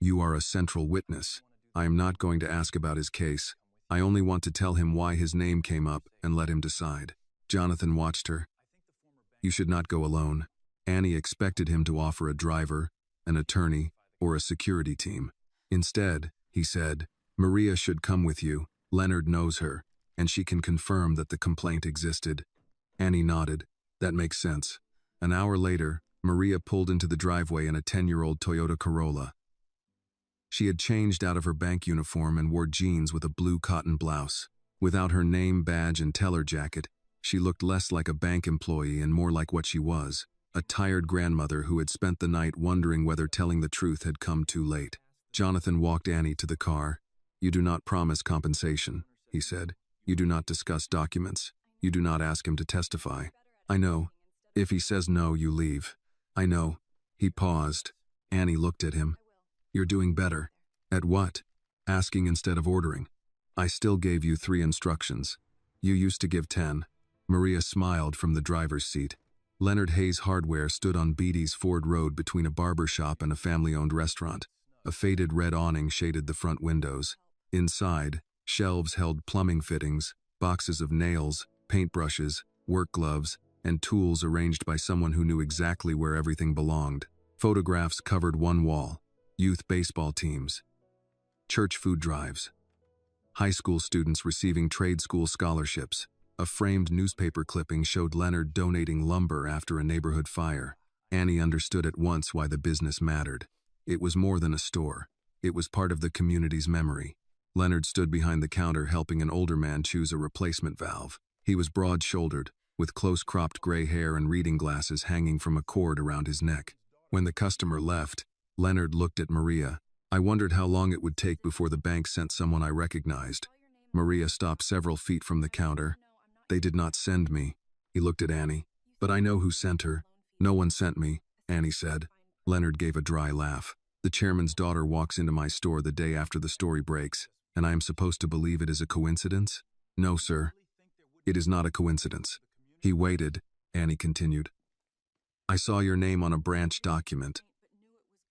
You are a central witness. I am not going to ask about his case. I only want to tell him why his name came up and let him decide. Jonathan watched her. You should not go alone. Annie expected him to offer a driver, an attorney, or a security team. Instead, he said, Maria should come with you. Leonard knows her, and she can confirm that the complaint existed. Annie nodded. That makes sense. An hour later, Maria pulled into the driveway in a 10-year-old Toyota Corolla. She had changed out of her bank uniform and wore jeans with a blue cotton blouse. Without her name badge and teller jacket, she looked less like a bank employee and more like what she was, a tired grandmother who had spent the night wondering whether telling the truth had come too late. Jonathan walked Annie to the car. You do not promise compensation, he said. You do not discuss documents. You do not ask him to testify. I know. If he says no, you leave. I know. He paused. Annie looked at him. You're doing better. At what? Asking instead of ordering. I still gave you 3 instructions. You used to give 10. Maria smiled from the driver's seat. Leonard Hayes Hardware stood on Beatty's Ford Road between a barber shop and a family-owned restaurant. A faded red awning shaded the front windows. Inside, shelves held plumbing fittings, boxes of nails, paintbrushes, work gloves, and tools arranged by someone who knew exactly where everything belonged. Photographs covered one wall. Youth baseball teams. Church food drives. High school students receiving trade school scholarships. A framed newspaper clipping showed Leonard donating lumber after a neighborhood fire. Annie understood at once why the business mattered. It was more than a store. It was part of the community's memory. Leonard stood behind the counter helping an older man choose a replacement valve. He was broad-shouldered, with close-cropped gray hair and reading glasses hanging from a cord around his neck. When the customer left, Leonard looked at Maria. I wondered how long it would take before the bank sent someone I recognized. Maria stopped several feet from the counter. They did not send me. He looked at Annie. But I know who sent her. No one sent me, Annie said. Leonard gave a dry laugh. The chairman's daughter walks into my store the day after the story breaks, and I am supposed to believe it is a coincidence? No, sir. It is not a coincidence. He waited, Annie continued. I saw your name on a branch document.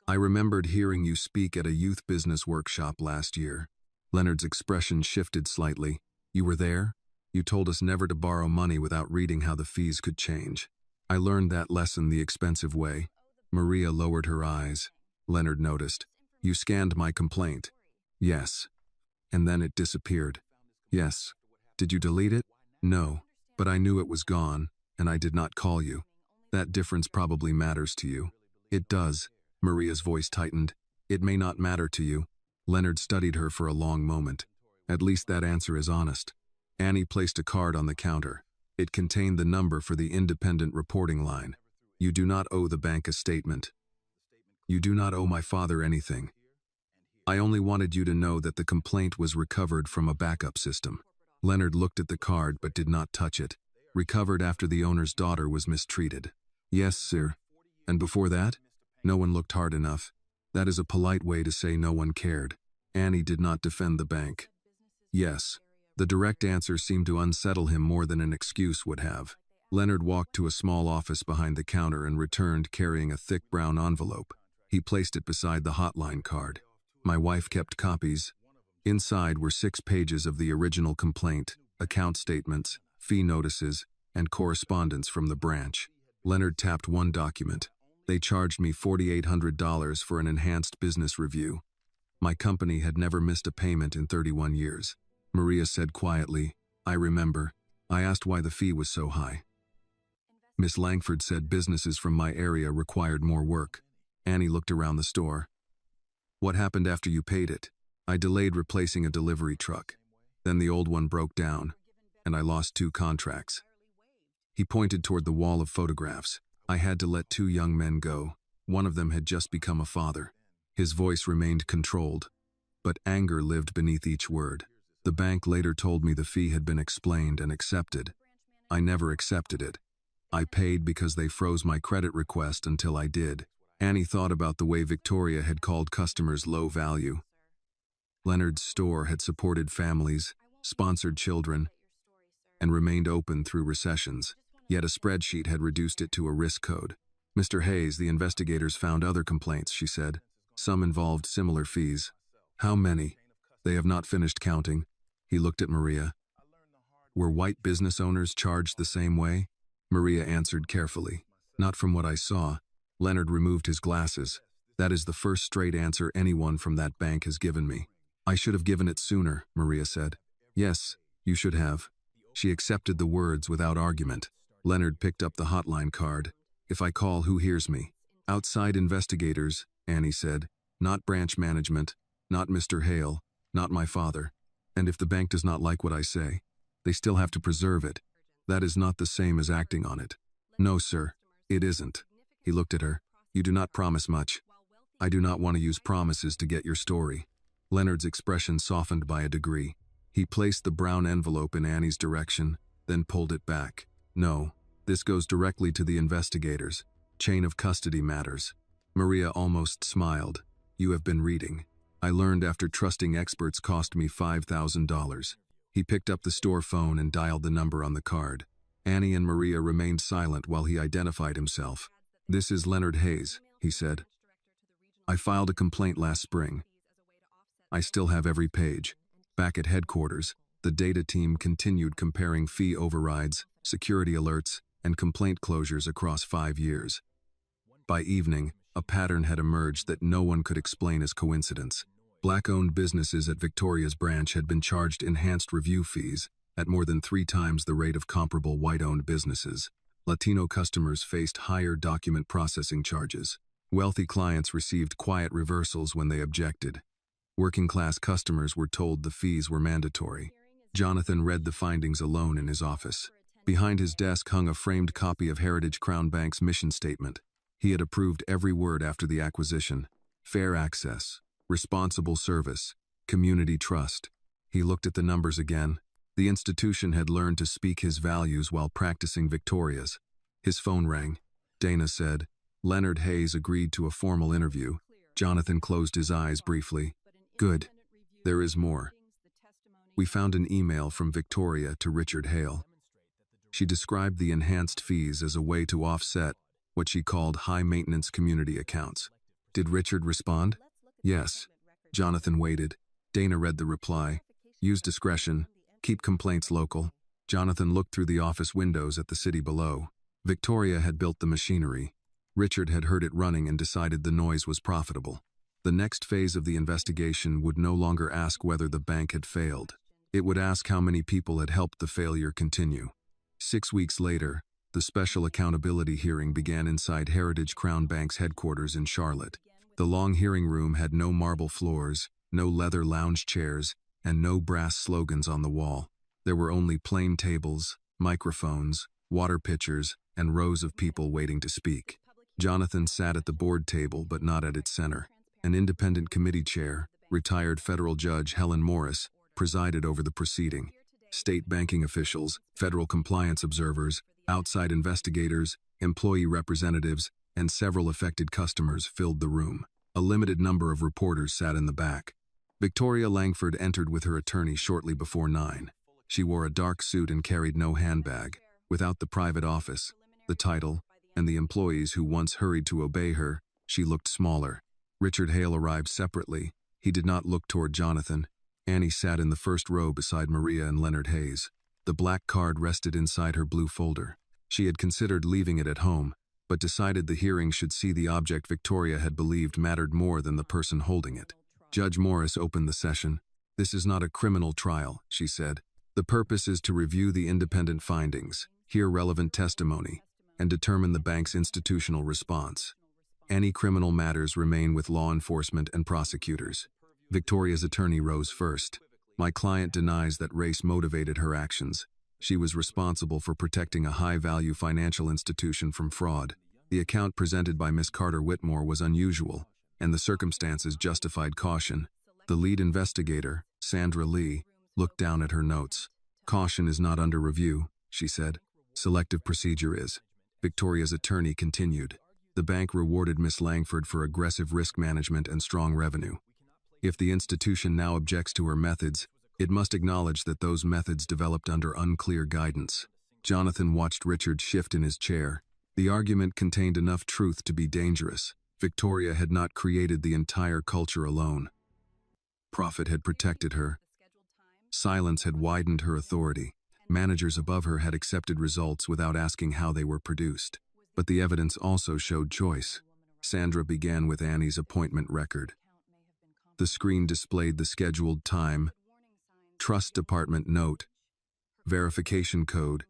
I remembered hearing you speak at a youth business workshop last year. Leonard's expression shifted slightly. You were there? You told us never to borrow money without reading how the fees could change. I learned that lesson the expensive way. Maria lowered her eyes. Leonard noticed. You scanned my complaint. Yes. And then it disappeared. Yes. Did you delete it? No. But I knew it was gone, and I did not call you. That difference probably matters to you. It does. Maria's voice tightened. It may not matter to you. Leonard studied her for a long moment. At least that answer is honest. Annie placed a card on the counter. It contained the number for the independent reporting line. You do not owe the bank a statement. You do not owe my father anything. I only wanted you to know that the complaint was recovered from a backup system. Leonard looked at the card but did not touch it. Recovered after the owner's daughter was mistreated. Yes, sir. And before that? No one looked hard enough. That is a polite way to say no one cared. Annie did not defend the bank. Yes. The direct answer seemed to unsettle him more than an excuse would have. Leonard walked to a small office behind the counter and returned carrying a thick brown envelope. He placed it beside the hotline card. My wife kept copies. Inside were 6 pages of the original complaint, account statements, fee notices, and correspondence from the branch. Leonard tapped one document. They charged me $4,800 for an enhanced business review. My company had never missed a payment in 31 years. Maria said quietly, I remember. I asked why the fee was so high. Miss Langford said businesses from my area required more work. Annie looked around the store. What happened after you paid it? I delayed replacing a delivery truck. Then the old one broke down, and I lost 2 contracts. He pointed toward the wall of photographs. I had to let 2 young men go. One of them had just become a father. His voice remained controlled, but anger lived beneath each word. The bank later told me the fee had been explained and accepted. I never accepted it. I paid because they froze my credit request until I did. Annie thought about the way Victoria had called customers low value. Leonard's store had supported families, sponsored children, and remained open through recessions. Yet a spreadsheet had reduced it to a risk code. Mr. Hayes, the investigators found other complaints, she said. Some involved similar fees. How many? They have not finished counting. He looked at Maria. Were white business owners charged the same way? Maria answered carefully. Not from what I saw. Leonard removed his glasses. That is the first straight answer anyone from that bank has given me. I should have given it sooner, Maria said. Yes, you should have. She accepted the words without argument. Leonard picked up the hotline card. If I call, who hears me? Outside investigators, Annie said. Not branch management, not Mr. Hale, not my father. And if the bank does not like what I say, they still have to preserve it. That is not the same as acting on it. No, sir, it isn't. He looked at her. You do not promise much. I do not want to use promises to get your story. Leonard's expression softened by a degree. He placed the brown envelope in Annie's direction, then pulled it back. No, this goes directly to the investigators. Chain of custody matters. Maria almost smiled. You have been reading. I learned after trusting experts cost me $5,000. He picked up the store phone and dialed the number on the card. Annie and Maria remained silent while he identified himself. This is Leonard Hayes, he said. I filed a complaint last spring. I still have every page. Back at headquarters, the data team continued comparing fee overrides, security alerts, and complaint closures across 5 years. By evening, a pattern had emerged that no one could explain as coincidence. Black-owned businesses at Victoria's branch had been charged enhanced review fees at more than 3 times the rate of comparable white-owned businesses. Latino customers faced higher document processing charges. Wealthy clients received quiet reversals when they objected. Working-class customers were told the fees were mandatory. Jonathan read the findings alone in his office. Behind his desk hung a framed copy of Heritage Crown Bank's mission statement. He had approved every word after the acquisition. Fair access, responsible service, community trust. He looked at the numbers again. The institution had learned to speak his values while practicing Victoria's. His phone rang. Dana said, Leonard Hayes agreed to a formal interview. Jonathan closed his eyes briefly. Good. There is more. We found an email from Victoria to Richard Hale. She described the enhanced fees as a way to offset what she called high-maintenance community accounts. Did Richard respond? Yes. Jonathan waited. Dana read the reply. Use discretion. Keep complaints local. Jonathan looked through the office windows at the city below. Victoria had built the machinery. Richard had heard it running and decided the noise was profitable. The next phase of the investigation would no longer ask whether the bank had failed. It would ask how many people had helped the failure continue. 6 weeks later, the special accountability hearing began inside Heritage Crown Bank's headquarters in Charlotte. The long hearing room had no marble floors, no leather lounge chairs, and no brass slogans on the wall. There were only plain tables, microphones, water pitchers, and rows of people waiting to speak. Jonathan sat at the board table but not at its center. An independent committee chair, retired federal judge Helen Morris, presided over the proceeding. State banking officials, federal compliance observers, outside investigators, employee representatives, and several affected customers filled the room. A limited number of reporters sat in the back. Victoria Langford entered with her attorney shortly before 9. She wore a dark suit and carried no handbag. Without the private office, the title, and the employees who once hurried to obey her, she looked smaller. Richard Hale arrived separately. He did not look toward Jonathan. Annie sat in the first row beside Maria and Leonard Hayes. The black card rested inside her blue folder. She had considered leaving it at home, but decided the hearing should see the object Victoria had believed mattered more than the person holding it. Judge Morris opened the session. This is not a criminal trial, she said. The purpose is to review the independent findings, hear relevant testimony, and determine the bank's institutional response. Any criminal matters remain with law enforcement and prosecutors. Victoria's attorney rose first. My client denies that race motivated her actions. She was responsible for protecting a high-value financial institution from fraud. The account presented by Miss Carter Whitmore was unusual, and the circumstances justified caution. The lead investigator, Sandra Lee, looked down at her notes. Caution is not under review, she said. Selective procedure is. Victoria's attorney continued. The bank rewarded Miss Langford for aggressive risk management and strong revenue. If the institution now objects to her methods, it must acknowledge that those methods developed under unclear guidance. Jonathan watched Richard shift in his chair. The argument contained enough truth to be dangerous. Victoria had not created the entire culture alone. Profit had protected her. Silence had widened her authority. Managers above her had accepted results without asking how they were produced. But the evidence also showed choice. Sandra began with Annie's appointment record. The screen displayed the scheduled time, trust department note, verification code,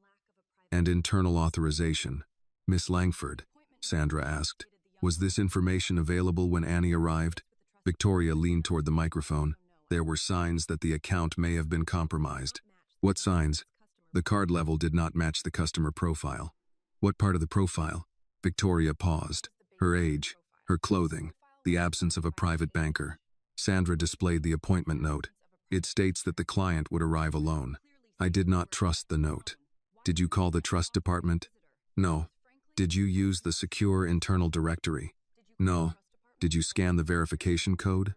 and internal authorization. Miss Langford, Sandra asked, was this information available when Annie arrived? Victoria leaned toward the microphone. There were signs that the account may have been compromised. What signs? The card level did not match the customer profile. What part of the profile? Victoria paused. Her age, her clothing, the absence of a private banker. Sandra displayed the appointment note. It states that the client would arrive alone. I did not trust the note. Did you call the trust department? No. Did you use the secure internal directory? No. Did you scan the verification code?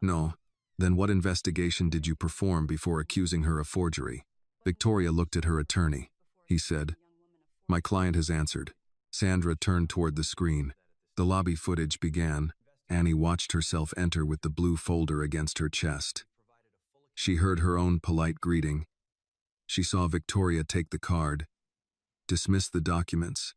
No. Then what investigation did you perform before accusing her of forgery? Victoria looked at her attorney. He said, my client has answered. Sandra turned toward the screen. The lobby footage began. Annie watched herself enter with the blue folder against her chest. She heard her own polite greeting. She saw Victoria take the card, dismiss the documents,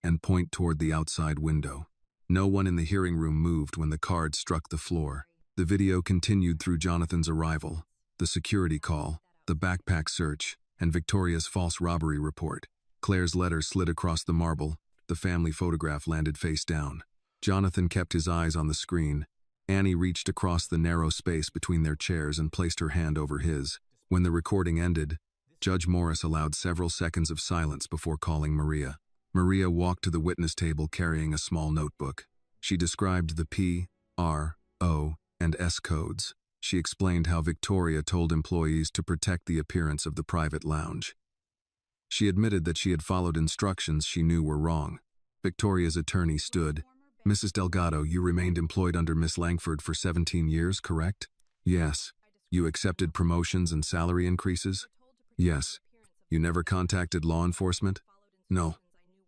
and point toward the outside window. No one in the hearing room moved when the card struck the floor. The video continued through Jonathan's arrival, the security call, the backpack search, and Victoria's false robbery report. Claire's letter slid across the marble. The family photograph landed face down. Jonathan kept his eyes on the screen. Annie reached across the narrow space between their chairs and placed her hand over his. When the recording ended, Judge Morris allowed several seconds of silence before calling Maria. Maria walked to the witness table carrying a small notebook. She described the P, R, O, and S codes. She explained how Victoria told employees to protect the appearance of the private lounge. She admitted that she had followed instructions she knew were wrong. Victoria's attorney stood. Mrs. Delgado, you remained employed under Miss Langford for 17 years, correct? Yes. You accepted promotions and salary increases? Yes. You never contacted law enforcement? No.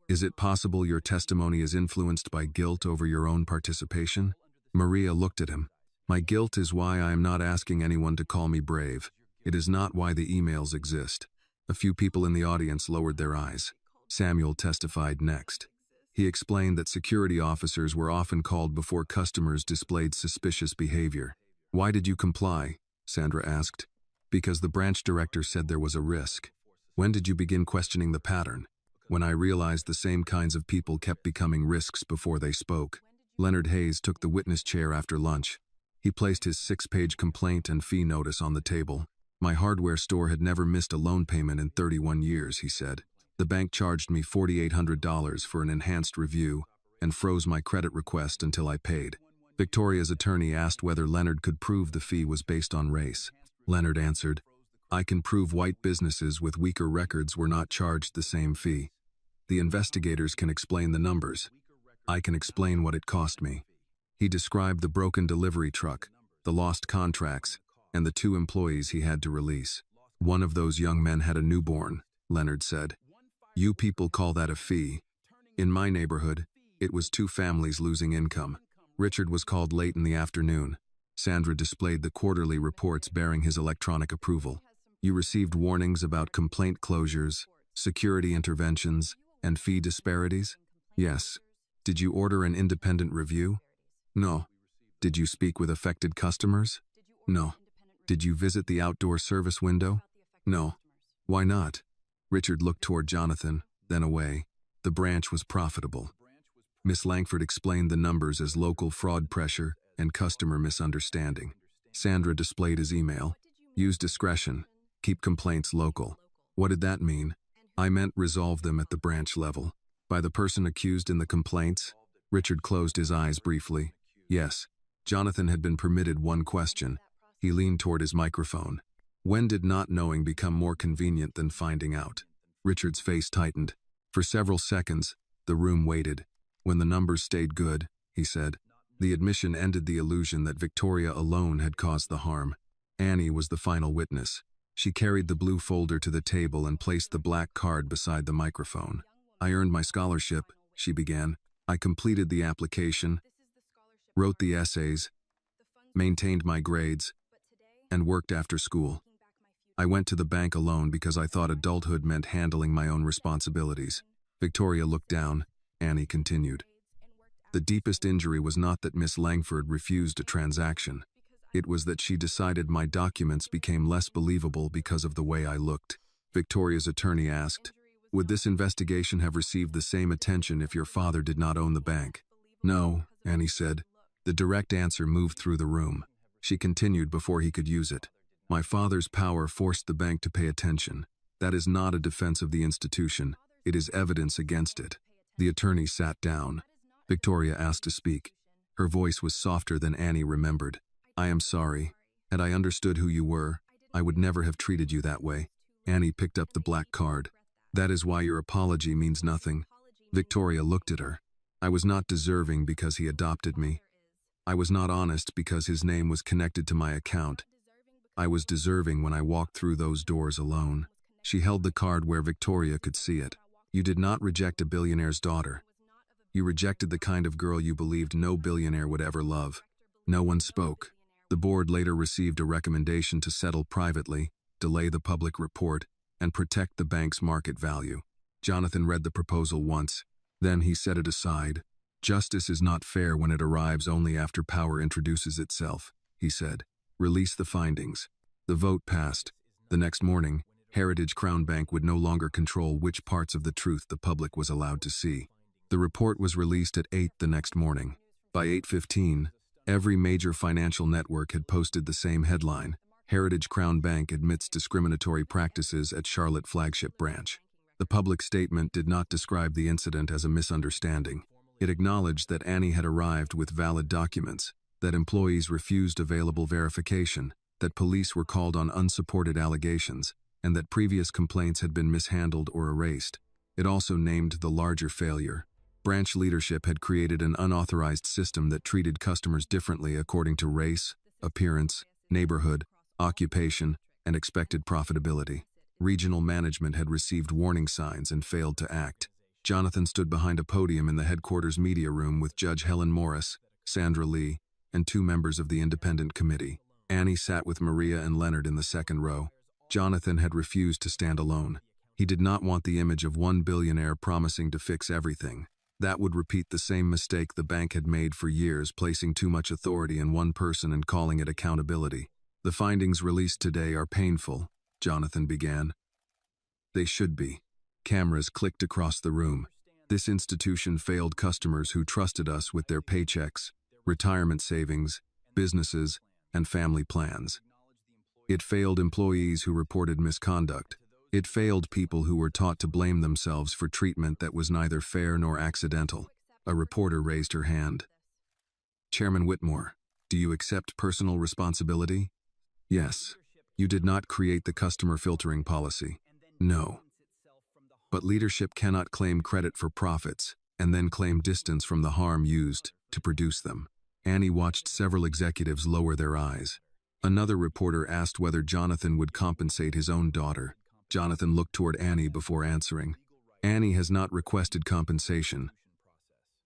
Is it possible your testimony is influenced by guilt over your own participation? Maria looked at him. My guilt is why I am not asking anyone to call me brave. It is not why the emails exist. A few people in the audience lowered their eyes. Samuel testified next. He explained that security officers were often called before customers displayed suspicious behavior. Why did you comply? Sandra asked. Because the branch director said there was a risk. When did you begin questioning the pattern? When I realized the same kinds of people kept becoming risks before they spoke. Leonard Hayes took the witness chair after lunch. He placed his 6-page complaint and fee notice on the table. My hardware store had never missed a loan payment in 31 years, he said. The bank charged me $4,800 for an enhanced review and froze my credit request until I paid. Victoria's attorney asked whether Leonard could prove the fee was based on race. Leonard answered, I can prove white businesses with weaker records were not charged the same fee. The investigators can explain the numbers. I can explain what it cost me. He described the broken delivery truck, the lost contracts, and the 2 employees he had to release. One of those young men had a newborn, Leonard said. You people call that a fee. In my neighborhood, it was 2 families losing income. Richard was called late in the afternoon. Sandra displayed the quarterly reports bearing his electronic approval. You received warnings about complaint closures, security interventions, and fee disparities? Yes. Did you order an independent review? No. Did you speak with affected customers? No. Did you visit the outdoor service window? No. Why not? Richard looked toward Jonathan, then away. The branch was profitable. Miss Langford explained the numbers as local fraud pressure and customer misunderstanding. Sandra displayed his email. Use discretion. Keep complaints local. What did that mean? I meant resolve them at the branch level. By the person accused in the complaints? Richard closed his eyes briefly. Yes. Jonathan had been permitted one question. He leaned toward his microphone. When did not knowing become more convenient than finding out? Richard's face tightened. For several seconds, the room waited. When the numbers stayed good, he said, the admission ended the illusion that Victoria alone had caused the harm. Annie was the final witness. She carried the blue folder to the table and placed the black card beside the microphone. I earned my scholarship, she began. I completed the application, wrote the essays, maintained my grades, and worked after school. I went to the bank alone because I thought adulthood meant handling my own responsibilities. Victoria looked down. Annie continued. The deepest injury was not that Miss Langford refused a transaction. It was that she decided my documents became less believable because of the way I looked. Victoria's attorney asked, would this investigation have received the same attention if your father did not own the bank? No, Annie said. The direct answer moved through the room. She continued before he could use it. My father's power forced the bank to pay attention. That is not a defense of the institution. It is evidence against it. The attorney sat down. Victoria asked to speak. Her voice was softer than Annie remembered. I am sorry. Had I understood who you were, I would never have treated you that way. Annie picked up the black card. That is why your apology means nothing. Victoria looked at her. I was not deserving because he adopted me. I was not honest because his name was connected to my account. I was deserving when I walked through those doors alone. She held the card where Victoria could see it. You did not reject a billionaire's daughter. You rejected the kind of girl you believed no billionaire would ever love. No one spoke. The board later received a recommendation to settle privately, delay the public report, and protect the bank's market value. Jonathan read the proposal once. Then he set it aside. Justice is not fair when it arrives only after power introduces itself, he said. Release the findings. The vote passed. The next morning, Heritage Crown Bank would no longer control which parts of the truth the public was allowed to see. The report was released at 8 the next morning. By 8:15, every major financial network had posted the same headline: Heritage Crown Bank admits discriminatory practices at Charlotte flagship branch. The public statement did not describe the incident as a misunderstanding. It acknowledged that Annie had arrived with valid documents, that employees refused available verification, that police were called on unsupported allegations, and that previous complaints had been mishandled or erased. It also named the larger failure. Branch leadership had created an unauthorized system that treated customers differently according to race, appearance, neighborhood, occupation, and expected profitability. Regional management had received warning signs and failed to act. Jonathan stood behind a podium in the headquarters media room with Judge Helen Morris, Sandra Lee, and 2 members of the independent committee. Annie sat with Maria and Leonard in the second row. Jonathan had refused to stand alone. He did not want the image of one billionaire promising to fix everything. That would repeat the same mistake the bank had made for years, placing too much authority in one person and calling it accountability. The findings released today are painful, Jonathan began. They should be. Cameras clicked across the room. This institution failed customers who trusted us with their paychecks, retirement savings, businesses, and family plans. It failed employees who reported misconduct. It failed people who were taught to blame themselves for treatment that was neither fair nor accidental. A reporter raised her hand. Chairman Whitmore, do you accept personal responsibility? Yes. You did not create the customer filtering policy. No. But leadership cannot claim credit for profits and then claim distance from the harm used to produce them. Annie watched several executives lower their eyes. Another reporter asked whether Jonathan would compensate his own daughter. Jonathan looked toward Annie before answering. Annie has not requested compensation.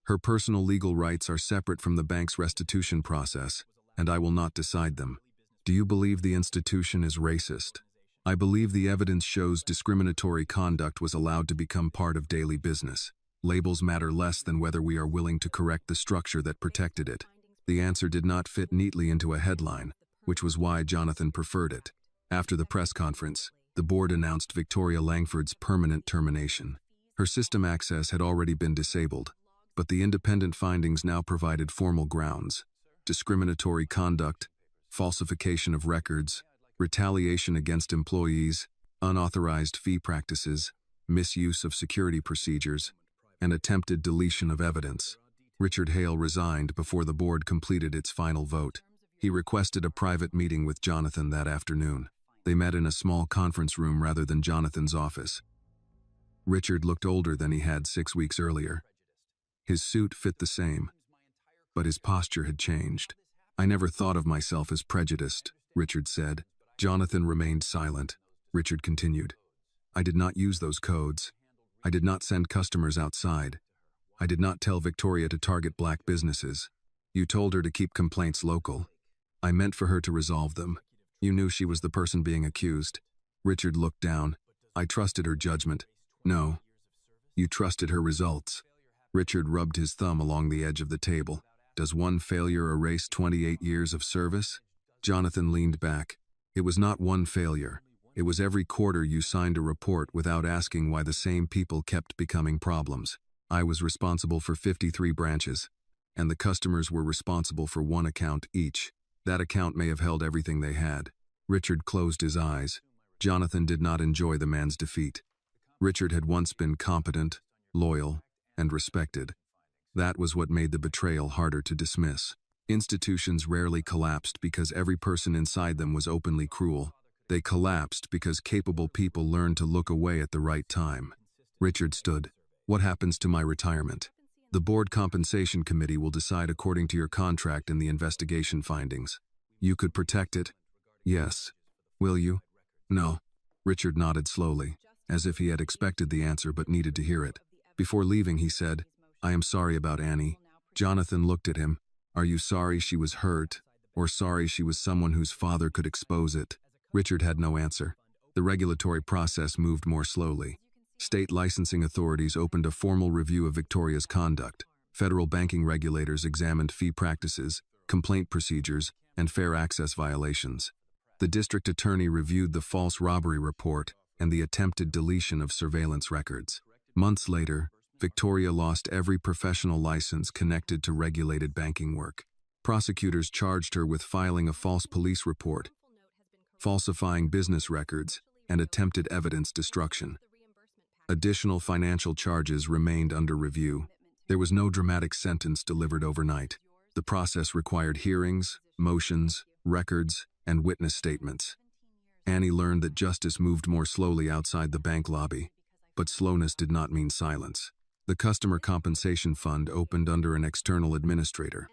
Her personal legal rights are separate from the bank's restitution process, and I will not decide them. Do you believe the institution is racist? I believe the evidence shows discriminatory conduct was allowed to become part of daily business. Labels matter less than whether we are willing to correct the structure that protected it. The answer did not fit neatly into a headline, which was why Jonathan preferred it. After the press conference, The board announced Victoria Langford's permanent termination. Her system access had already been disabled, but the independent findings now provided formal grounds: discriminatory conduct, falsification of records, retaliation against employees, unauthorized fee practices, misuse of security procedures, and attempted deletion of evidence. Richard Hale resigned before the board completed its final vote. He requested a private meeting with Jonathan that afternoon. They met in a small conference room rather than Jonathan's office. Richard looked older than he had 6 weeks earlier. His suit fit the same, but his posture had changed. "I never thought of myself as prejudiced," Richard said. Jonathan remained silent. Richard continued, "I did not use those codes. I did not send customers outside. I did not tell Victoria to target black businesses. You told her to keep complaints local. I meant for her to resolve them. You knew she was the person being accused." Richard looked down. "I trusted her judgment." "No. You trusted her results." Richard rubbed his thumb along the edge of the table. "Does one failure erase 28 years of service?" Jonathan leaned back. "It was not one failure. It was every quarter you signed a report without asking why the same people kept becoming problems. I was responsible for 53 branches, and the customers were responsible for one account each. That account may have held everything they had." Richard closed his eyes. Jonathan did not enjoy the man's defeat. Richard had once been competent, loyal, and respected. That was what made the betrayal harder to dismiss. Institutions rarely collapsed because every person inside them was openly cruel. They collapsed because capable people learned to look away at the right time. Richard stood. "What happens to my retirement?" "The board compensation committee will decide according to your contract and the investigation findings." "You could protect it?" "Yes." "Will you?" "No." Richard nodded slowly, as if he had expected the answer but needed to hear it. Before leaving, he said, "I am sorry about Annie." Jonathan looked at him. "Are you sorry she was hurt, or sorry she was someone whose father could expose it?" Richard had no answer. The regulatory process moved more slowly. State licensing authorities opened a formal review of Victoria's conduct. Federal banking regulators examined fee practices, complaint procedures, and fair access violations. The district attorney reviewed the false robbery report and the attempted deletion of surveillance records. Months later, Victoria lost every professional license connected to regulated banking work. Prosecutors charged her with filing a false police report, falsifying business records, and attempted evidence destruction. Additional financial charges remained under review. There was no dramatic sentence delivered overnight. The process required hearings, motions, records, and witness statements. Annie learned that justice moved more slowly outside the bank lobby, but slowness did not mean silence. The Customer Compensation Fund opened under an external administrator.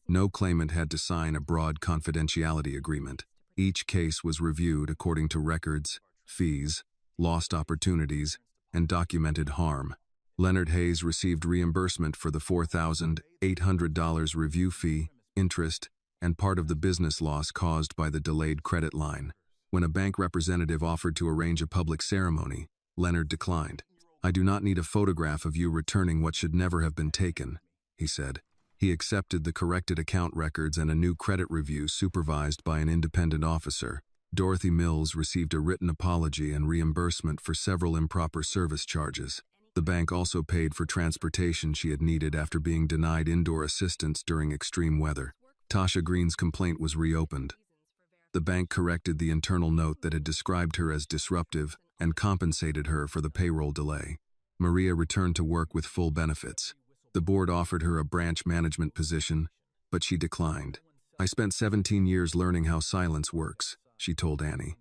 No claimant had to sign a broad confidentiality agreement. Each case was reviewed according to records, fees, lost opportunities, and documented harm. Leonard Hayes received reimbursement for the $4,800 review fee, interest, and part of the business loss caused by the delayed credit line. When a bank representative offered to arrange a public ceremony, Leonard declined. "I do not need a photograph of you returning what should never have been taken," he said. He accepted the corrected account records and a new credit review supervised by an independent officer. Dorothy Mills received a written apology and reimbursement for several improper service charges. The bank also paid for transportation she had needed after being denied indoor assistance during extreme weather. Tasha Green's complaint was reopened. The bank corrected the internal note that had described her as disruptive and compensated her for the payroll delay. Maria returned to work with full benefits. The board offered her a branch management position, but she declined. "I spent 17 years learning how silence works," she told Annie.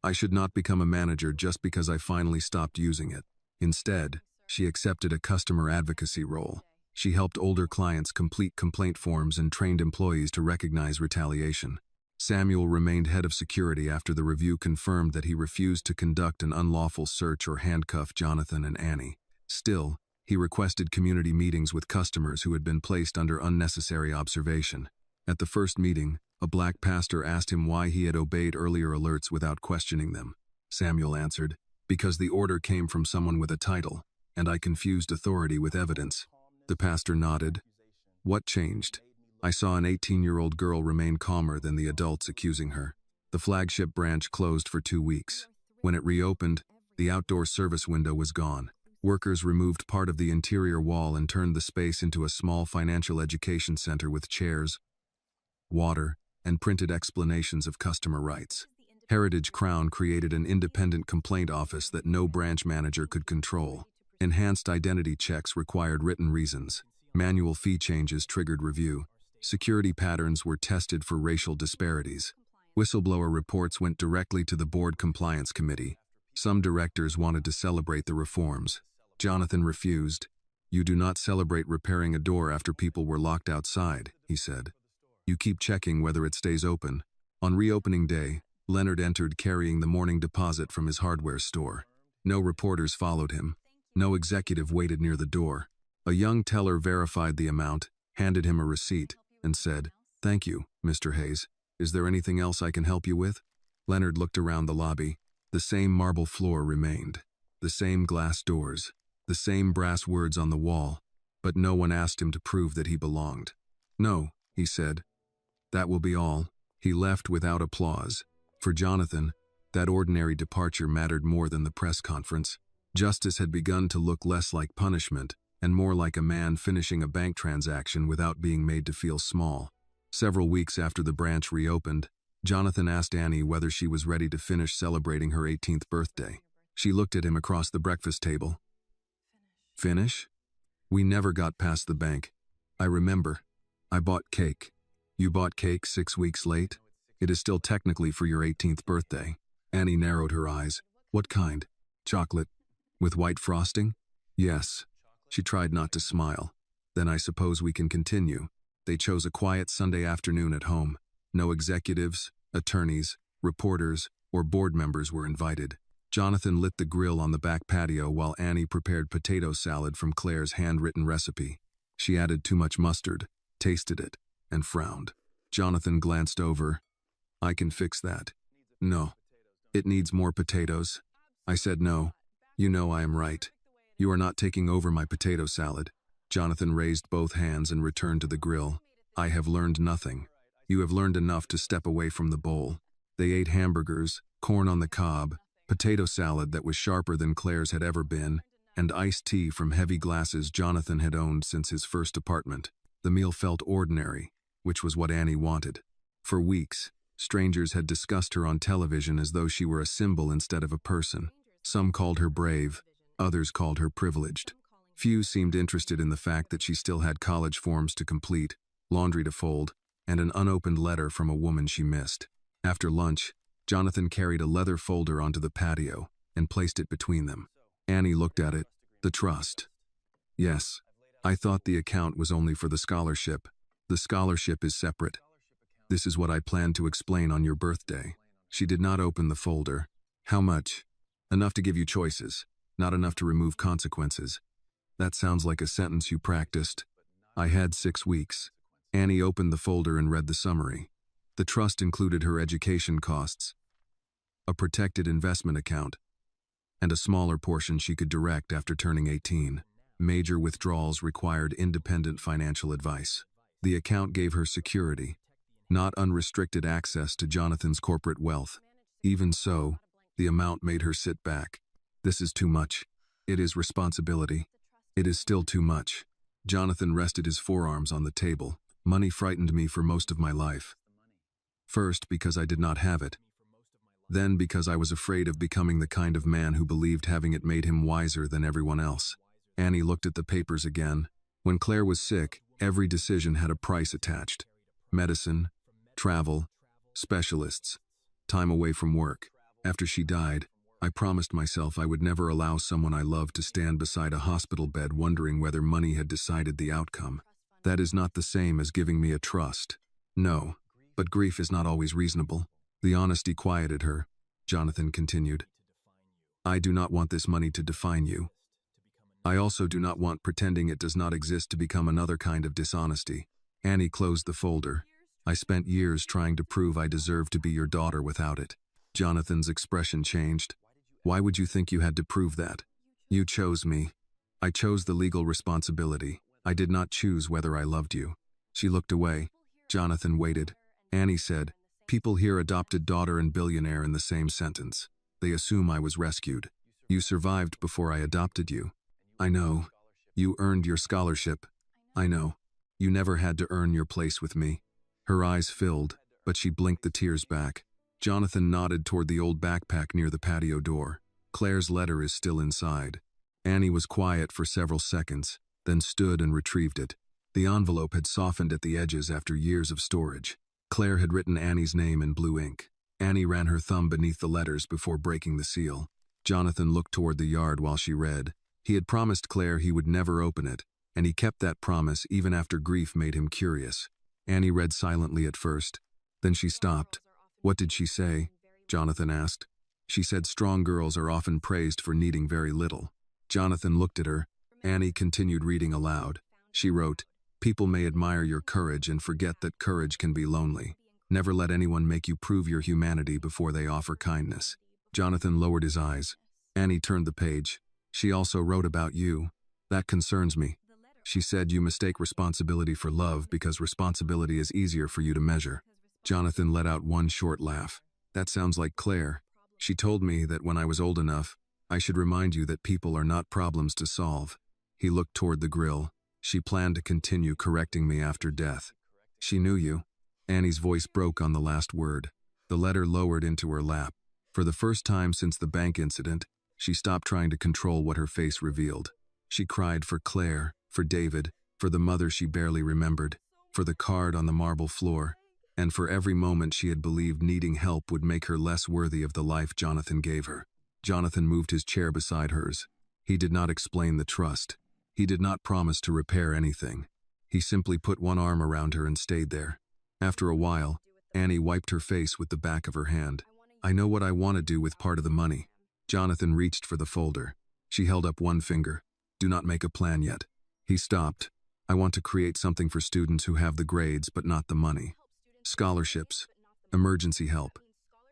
"I should not become a manager just because I finally stopped using it." Instead, she accepted a customer advocacy role. She helped older clients complete complaint forms and trained employees to recognize retaliation. Samuel remained head of security after the review confirmed that he refused to conduct an unlawful search or handcuff Jonathan and Annie. Still, he requested community meetings with customers who had been placed under unnecessary observation. At the first meeting, a black pastor asked him why he had obeyed earlier alerts without questioning them. Samuel answered, "Because the order came from someone with a title, and I confused authority with evidence." The pastor nodded. "What changed?" "I saw an 18-year-old girl remain calmer than the adults accusing her. The flagship branch closed for 2 weeks. When it reopened, the outdoor service window was gone. Workers removed part of the interior wall and turned the space into a small financial education center with chairs, water, and printed explanations of customer rights. Heritage Crown created an independent complaint office that no branch manager could control. Enhanced identity checks required written reasons. Manual fee changes triggered review. Security patterns were tested for racial disparities. Whistleblower reports went directly to the board compliance committee. Some directors wanted to celebrate the reforms. Jonathan refused. "You do not celebrate repairing a door after people were locked outside," he said. "You keep checking whether it stays open." On reopening day, Leonard entered carrying the morning deposit from his hardware store. No reporters followed him. No executive waited near the door. A young teller verified the amount, handed him a receipt, and said, "Thank you, Mr. Hayes. Is there anything else I can help you with?" Leonard looked around the lobby. The same marble floor remained. The same glass doors. The same brass words on the wall. But no one asked him to prove that he belonged. "No," he said. "That will be all." He left without applause. For Jonathan, that ordinary departure mattered more than the press conference. Justice had begun to look less like punishment and more like a man finishing a bank transaction without being made to feel small. Several weeks after the branch reopened, Jonathan asked Annie whether she was ready to finish celebrating her 18th birthday. She looked at him across the breakfast table. "Finish? We never got past the bank. I remember. I bought cake. You bought cake 6 weeks late? It is still technically for your 18th birthday." Annie narrowed her eyes. "What kind? Chocolate? With white frosting?" "Yes." She tried not to smile. "Then I suppose we can continue." They chose a quiet Sunday afternoon at home. No executives, attorneys, reporters, or board members were invited. Jonathan lit the grill on the back patio while Annie prepared potato salad from Claire's handwritten recipe. She added too much mustard, tasted it, and frowned. Jonathan glanced over. "I can fix that." "No. It needs more potatoes." I said no. "You know I am right. You are not taking over my potato salad." Jonathan raised both hands and returned to the grill. "I have learned nothing. You have learned enough to step away from the bowl." They ate hamburgers, corn on the cob, potato salad that was sharper than Claire's had ever been, and iced tea from heavy glasses Jonathan had owned since his first apartment. The meal felt ordinary, which was what Annie wanted. For weeks, strangers had discussed her on television as though she were a symbol instead of a person. Some called her brave, others called her privileged. Few seemed interested in the fact that she still had college forms to complete, laundry to fold, and an unopened letter from a woman she missed. After lunch, Jonathan carried a leather folder onto the patio and placed it between them. Annie looked at it. "The trust." "Yes. I thought the account was only for the scholarship. The scholarship is separate. This is what I planned to explain on your birthday." She did not open the folder. "How much?" "Enough to give you choices, not enough to remove consequences." "That sounds like a sentence you practiced." "I had 6 weeks." Annie opened the folder and read the summary. The trust included her education costs, a protected investment account, and a smaller portion she could direct after turning 18. Major withdrawals required independent financial advice. The account gave her security, not unrestricted access to Jonathan's corporate wealth. Even so, the amount made her sit back. "This is too much. It is responsibility. It is still too much." Jonathan rested his forearms on the table. "Money frightened me for most of my life. First, because I did not have it. Then because I was afraid of becoming the kind of man who believed having it made him wiser than everyone else." Annie looked at the papers again. When Claire was sick, every decision had a price attached. Medicine, travel, specialists, time away from work. After she died, I promised myself I would never allow someone I loved to stand beside a hospital bed wondering whether money had decided the outcome. That is not the same as giving me a trust. No, but grief is not always reasonable. The honesty quieted her. Jonathan continued. "I do not want this money to define you. I also do not want pretending it does not exist to become another kind of dishonesty." Annie closed the folder. "I spent years trying to prove I deserved to be your daughter without it." Jonathan's expression changed. "Why would you think you had to prove that? You chose me. I chose the legal responsibility. I did not choose whether I loved you." She looked away. Jonathan waited. Annie said, "People hear adopted daughter and billionaire in the same sentence. They assume I was rescued. You survived before I adopted you. I know. You earned your scholarship. I know. You never had to earn your place with me. Her eyes filled, but she blinked the tears back. Jonathan nodded toward the old backpack near the patio door. Claire's letter is still inside. Annie was quiet for several seconds, then stood and retrieved it. The envelope had softened at the edges after years of storage. Claire had written Annie's name in blue ink. Annie ran her thumb beneath the letters before breaking the seal. Jonathan looked toward the yard while she read. He had promised Claire he would never open it, and he kept that promise even after grief made him curious. Annie read silently at first. Then she stopped. What did she say? Jonathan asked. She said strong girls are often praised for needing very little. Jonathan looked at her. Annie continued reading aloud. She wrote, "People may admire your courage and forget that courage can be lonely. Never let anyone make you prove your humanity before they offer kindness." Jonathan lowered his eyes. Annie turned the page. "She also wrote about you. That concerns me. She said you mistake responsibility for love because responsibility is easier for you to measure." Jonathan let out one short laugh. "That sounds like Claire. She told me that when I was old enough, I should remind you that people are not problems to solve." He looked toward the grill. "She planned to continue correcting me after death." "She knew you." Annie's voice broke on the last word. The letter lowered into her lap. For the first time since the bank incident, she stopped trying to control what her face revealed. She cried for Claire, for David, for the mother she barely remembered, for the card on the marble floor, and for every moment she had believed needing help would make her less worthy of the life Jonathan gave her. Jonathan moved his chair beside hers. He did not explain the trust. He did not promise to repair anything. He simply put one arm around her and stayed there. After a while, Annie wiped her face with the back of her hand. "I know what I want to do with part of the money." Jonathan reached for the folder. She held up one finger. "Do not make a plan yet." He stopped. "I want to create something for students who have the grades but not the money. Scholarships, emergency help,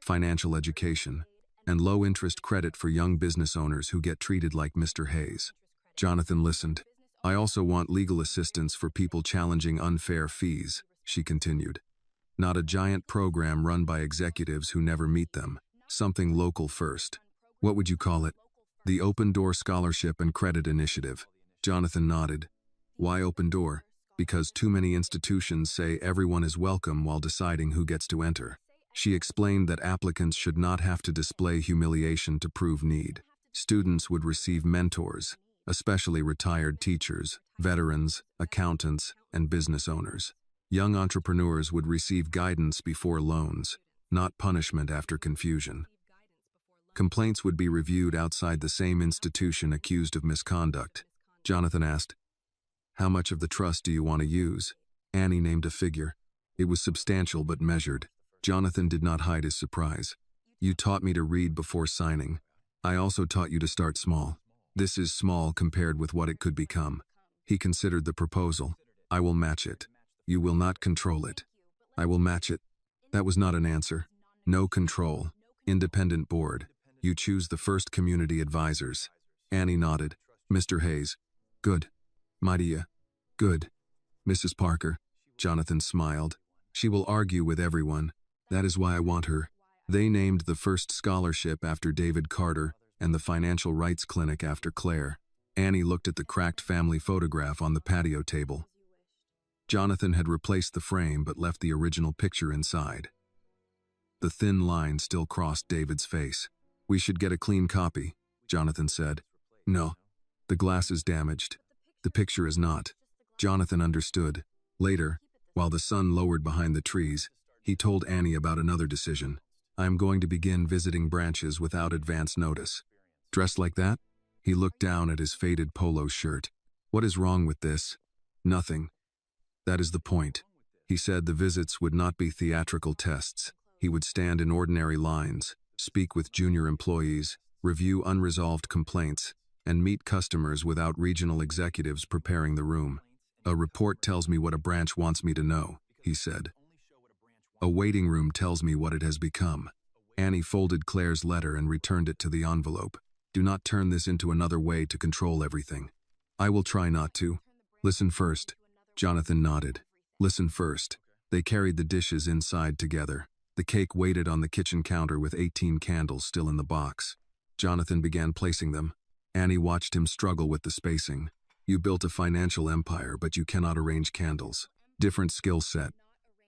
financial education, and low-interest credit for young business owners who get treated like Mr. Hayes." Jonathan listened. "I also want legal assistance for people challenging unfair fees," she continued. "Not a giant program run by executives who never meet them. Something local first." "What would you call it?" "The Open Door Scholarship and Credit Initiative." Jonathan nodded. "Why open door?" "Because too many institutions say everyone is welcome while deciding who gets to enter." She explained that applicants should not have to display humiliation to prove need. Students would receive mentors, especially retired teachers, veterans, accountants, and business owners. Young entrepreneurs would receive guidance before loans, not punishment after confusion. Complaints would be reviewed outside the same institution accused of misconduct. Jonathan asked, "How much of the trust do you want to use?" Annie named a figure. It was substantial but measured. Jonathan did not hide his surprise. "You taught me to read before signing. I also taught you to start small. This is small compared with what it could become." He considered the proposal. "I will match it. You will not control it." "I will match it." That was not an answer. "No control. Independent board. You choose the first community advisors." Annie nodded. "Mr. Hayes." "Good." "Maria." "Good." "Mrs. Parker." Jonathan smiled. "She will argue with everyone. That is why I want her." They named the first scholarship after David Carter and the financial rights clinic after Claire. Annie looked at the cracked family photograph on the patio table. Jonathan had replaced the frame but left the original picture inside. The thin line still crossed David's face. "We should get a clean copy," Jonathan said. "No. The glass is damaged. The picture is not." Jonathan understood. Later, while the sun lowered behind the trees, he told Annie about another decision. "I am going to begin visiting branches without advance notice." "Dressed like that?" He looked down at his faded polo shirt. "What is wrong with this?" "Nothing. That is the point." He said the visits would not be theatrical tests. He would stand in ordinary lines, speak with junior employees, review unresolved complaints, and meet customers without regional executives preparing the room. "A report tells me what a branch wants me to know," he said. "A waiting room tells me what it has become." Annie folded Claire's letter and returned it to the envelope. "Do not turn this into another way to control everything." "I will try not to." "Listen first." Jonathan nodded. "Listen first." They carried the dishes inside together. The cake waited on the kitchen counter with 18 candles still in the box. Jonathan began placing them. Annie watched him struggle with the spacing. You built a financial empire, but you cannot arrange candles. Different skill set.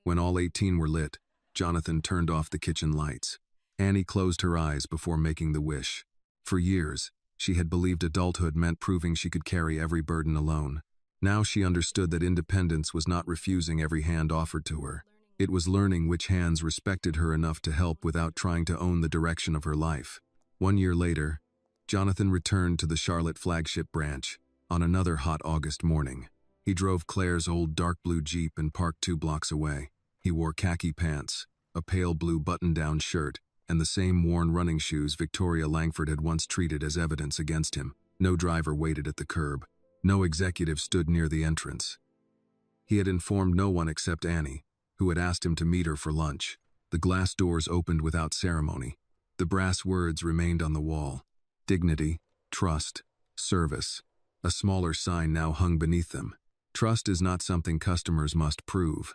When all 18 were lit, Jonathan turned off the kitchen lights. Annie closed her eyes before making the wish. For years, she had believed adulthood meant proving she could carry every burden alone. Now she understood that independence was not refusing every hand offered to her. It was learning which hands respected her enough to help without trying to own the direction of her life. 1 year later, Jonathan returned to the Charlotte flagship branch on another hot August morning. He drove Claire's old dark blue Jeep and parked 2 blocks away. He wore khaki pants, a pale blue button-down shirt, and the same worn running shoes Victoria Langford had once treated as evidence against him. No driver waited at the curb. No executive stood near the entrance. He had informed no one except Annie, who had asked him to meet her for lunch. The glass doors opened without ceremony. The brass words remained on the wall. Dignity, trust, service. A smaller sign now hung beneath them. Trust is not something customers must prove.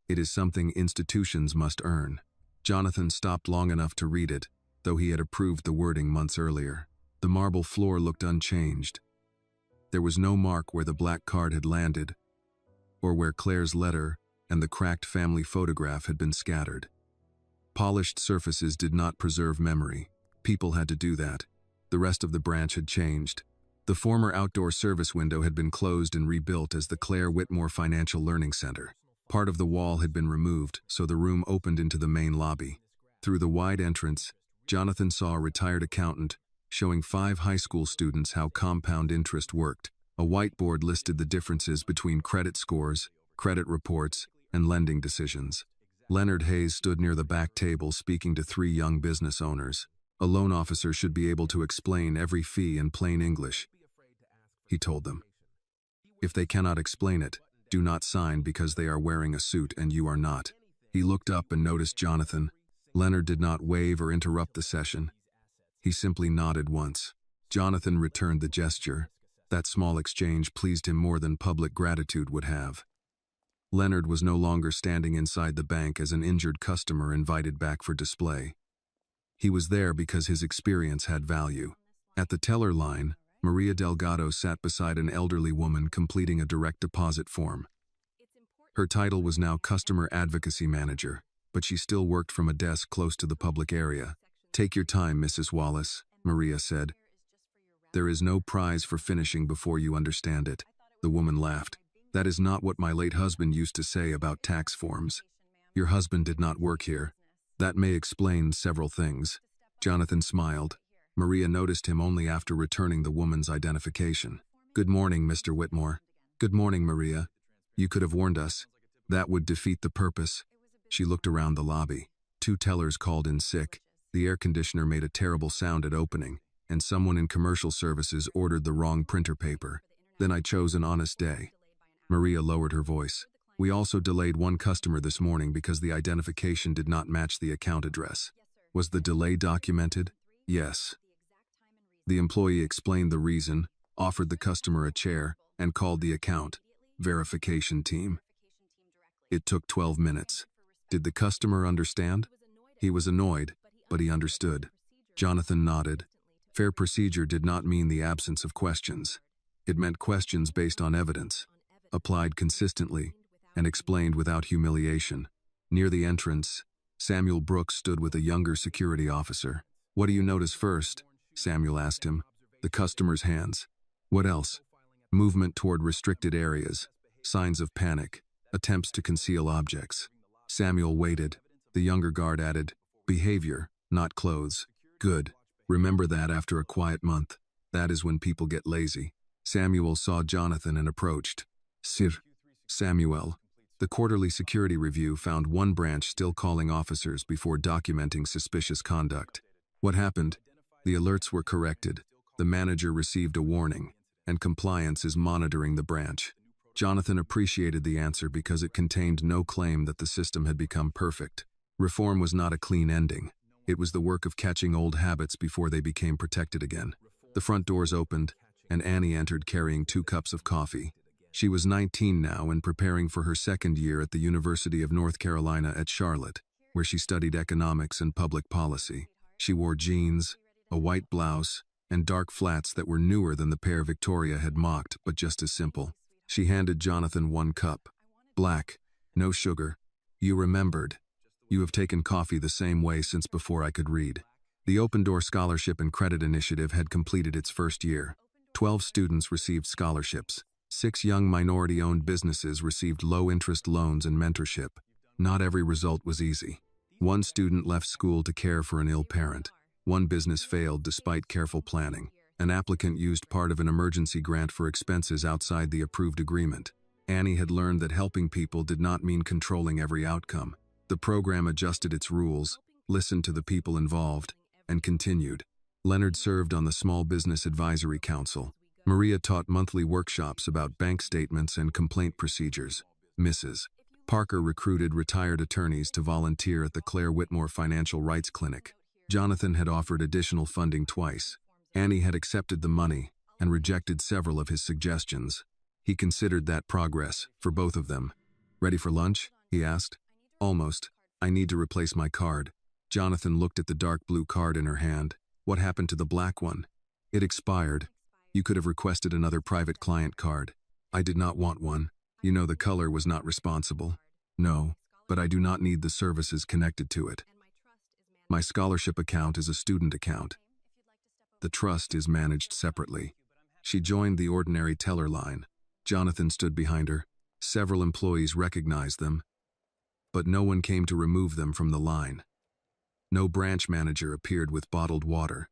It is something institutions must earn. Jonathan stopped long enough to read it, though he had approved the wording months earlier. The marble floor looked unchanged. There was no mark where the black card had landed, or where Claire's letter and the cracked family photograph had been scattered. Polished surfaces did not preserve memory. People had to do that. The rest of the branch had changed. The former outdoor service window had been closed and rebuilt as the Claire Whitmore Financial Learning Center. Part of the wall had been removed, so the room opened into the main lobby. Through the wide entrance, Jonathan saw a retired accountant showing 5 high school students how compound interest worked. A whiteboard listed the differences between credit scores, credit reports, and lending decisions. Leonard Hayes stood near the back table speaking to 3 young business owners. A loan officer should be able to explain every fee in plain English, he told them. If they cannot explain it, do not sign because they are wearing a suit and you are not. He looked up and noticed Jonathan. Leonard did not wave or interrupt the session. He simply nodded once. Jonathan returned the gesture. That small exchange pleased him more than public gratitude would have. Leonard was no longer standing inside the bank as an injured customer invited back for display. He was there because his experience had value. At the teller line, Maria Delgado sat beside an elderly woman completing a direct deposit form. Her title was now Customer Advocacy Manager, but she still worked from a desk close to the public area. "Take your time, Mrs. Wallace," Maria said. "There is no prize for finishing before you understand it." The woman laughed. "That is not what my late husband used to say about tax forms. Your husband did not work here. That may explain several things." Jonathan smiled. Maria noticed him only after returning the woman's identification. "Good morning, Mr. Whitmore." "Good morning, Maria. You could have warned us. That would defeat the purpose." She looked around the lobby. 2 tellers called in sick. The air conditioner made a terrible sound at opening, and someone in commercial services ordered the wrong printer paper. "Then I chose an honest day." Maria lowered her voice. "We also delayed 1 customer this morning because the identification did not match the account address." "Was the delay documented?" "Yes." The employee explained the reason, offered the customer a chair, and called the account verification team. It took 12 minutes. Did the customer understand? He was annoyed, but he understood. Jonathan nodded. Fair procedure did not mean the absence of questions. It meant questions based on evidence, applied consistently, and explained without humiliation. Near the entrance, Samuel Brooks stood with a younger security officer. "What do you notice first?" Samuel asked him. "The customer's hands." "What else?" "Movement toward restricted areas, signs of panic, attempts to conceal objects." Samuel waited. The younger guard added, "Behavior, not clothes." "Good. Remember that after a quiet month. That is when people get lazy." Samuel saw Jonathan and approached. "Sir." "Samuel." The quarterly security review found 1 branch still calling officers before documenting suspicious conduct. "What happened?" "The alerts were corrected. The manager received a warning, and compliance is monitoring the branch." Jonathan appreciated the answer because it contained no claim that the system had become perfect. Reform was not a clean ending. It was the work of catching old habits before they became protected again. The front doors opened, and Annie entered carrying 2 cups of coffee. She was 19 now and preparing for her 2nd year at the University of North Carolina at Charlotte. where she studied economics and public policy. She wore jeans, a white blouse, and dark flats that were newer than the pair Victoria had mocked, but just as simple. She handed Jonathan one cup. Black, no sugar. You remembered. You have taken coffee the same way since before I could read. The Open Door Scholarship and Credit Initiative had completed its first year. 12 students received scholarships. 6 young minority-owned businesses received low-interest loans and mentorship. Not every result was easy. One student left school to care for an ill parent. One business failed despite careful planning. An applicant used part of an emergency grant for expenses outside the approved agreement. Annie had learned that helping people did not mean controlling every outcome. The program adjusted its rules, listened to the people involved, and continued. Leonard served on the Small Business Advisory Council. Maria taught monthly workshops about bank statements and complaint procedures. Mrs. Parker recruited retired attorneys to volunteer at the Claire Whitmore Financial Rights Clinic. Jonathan had offered additional funding twice. Annie had accepted the money and rejected several of his suggestions. He considered that progress for both of them. "Ready for lunch?" he asked. "Almost. I need to replace my card." Jonathan looked at the dark blue card in her hand. "What happened to the black one?" "It expired. You could have requested another private client card." "I did not want one. You know the color was not responsible." "No, but I do not need the services connected to it. My scholarship account is a student account. The trust is managed separately." She joined the ordinary teller line. Jonathan stood behind her. Several employees recognized them, but no one came to remove them from the line. No branch manager appeared with bottled water.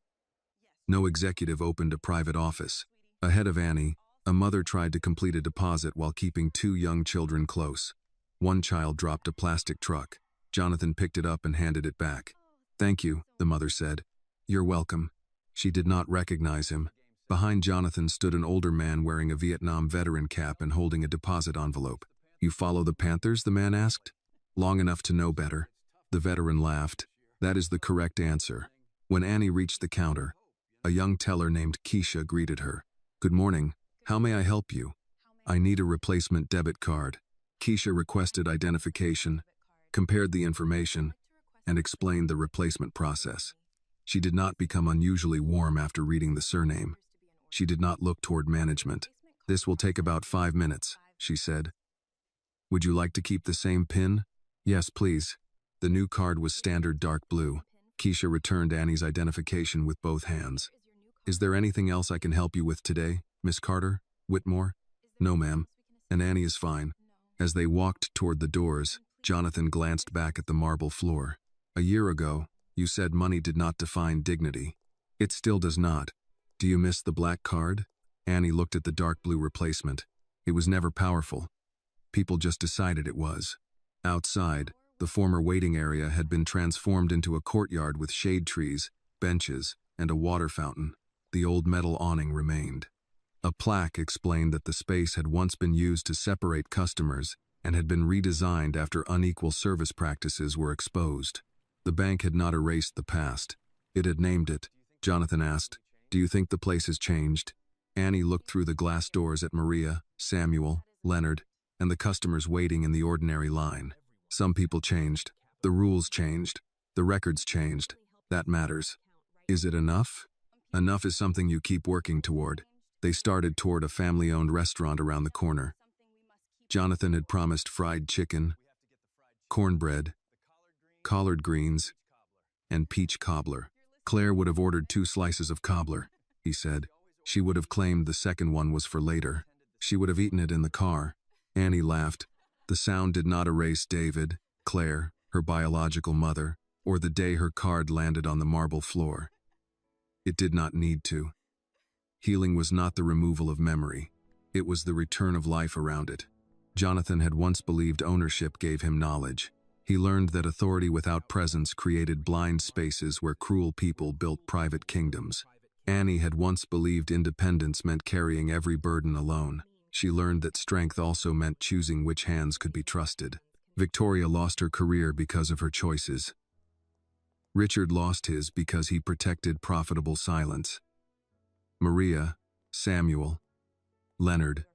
No executive opened a private office. Ahead of Annie, a mother tried to complete a deposit while keeping 2 young children close. One child dropped a plastic truck. Jonathan picked it up and handed it back. "Thank you," the mother said. "You're welcome." She did not recognize him. Behind Jonathan stood an older man wearing a Vietnam veteran cap and holding a deposit envelope. "You follow the Panthers?" the man asked. "Long enough to know better." The veteran laughed. "That is the correct answer." When Annie reached the counter, a young teller named Keisha greeted her. "Good morning. How may I help you?" "I need a replacement debit card." Keisha requested identification, compared the information, and explained the replacement process. She did not become unusually warm after reading the surname. She did not look toward management. "This will take about 5 minutes," she said. "Would you like to keep the same PIN?" "Yes, please." The new card was standard dark blue. Keisha returned Annie's identification with both hands. "Is there anything else I can help you with today, Miss Carter? Whitmore?" "No, ma'am. And Annie is fine." As they walked toward the doors, Jonathan glanced back at the marble floor. "A year ago, you said money did not define dignity. It still does not. Do you miss the black card?" Annie looked at the dark blue replacement. It was never powerful. People just decided it was. Outside, the former waiting area had been transformed into a courtyard with shade trees, benches, and a water fountain. The old metal awning remained. A plaque explained that the space had once been used to separate customers and had been redesigned after unequal service practices were exposed. The bank had not erased the past. It had named it. Jonathan asked, "Do you think the place has changed?" Annie looked through the glass doors at Maria, Samuel, Leonard, and the customers waiting in the ordinary line. "Some people changed. The rules changed. The records changed. That matters. Is it enough?" "Enough is something you keep working toward." They started toward a family-owned restaurant around the corner. Jonathan had promised fried chicken, cornbread, collard greens, and peach cobbler. Claire would have ordered 2 slices of cobbler, he said. She would have claimed the second one was for later. She would have eaten it in the car. Annie laughed. The sound did not erase David, Claire, her biological mother, or the day her card landed on the marble floor. It did not need to. Healing was not the removal of memory. It was the return of life around it. Jonathan had once believed ownership gave him knowledge. He learned that authority without presence created blind spaces where cruel people built private kingdoms. Annie had once believed independence meant carrying every burden alone. She learned that strength also meant choosing which hands could be trusted. Victoria lost her career because of her choices. Richard lost his because he protected profitable silence. Maria, Samuel, Leonard,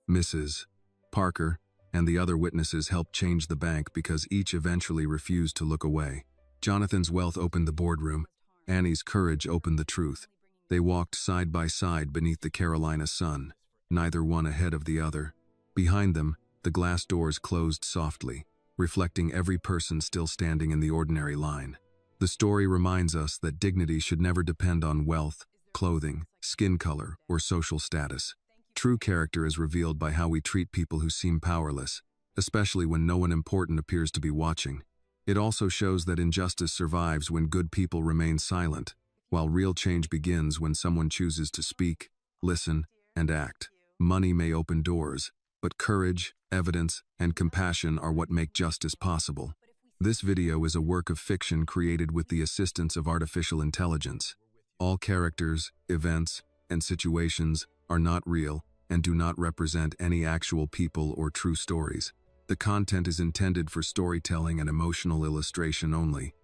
Mrs. Parker, and the other witnesses helped change the bank because each eventually refused to look away. Jonathan's wealth opened the boardroom. Annie's courage opened the truth. They walked side by side beneath the Carolina sun, neither one ahead of the other. Behind them, the glass doors closed softly, reflecting every person still standing in the ordinary line. The story reminds us that dignity should never depend on wealth, clothing, skin color, or social status. True character is revealed by how we treat people who seem powerless, especially when no one important appears to be watching. It also shows that injustice survives when good people remain silent, while real change begins when someone chooses to speak, listen, and act. Money may open doors, but courage, evidence, and compassion are what make justice possible. This video is a work of fiction created with the assistance of artificial intelligence. All characters, events, and situations are not real and do not represent any actual people or true stories. The content is intended for storytelling and emotional illustration only.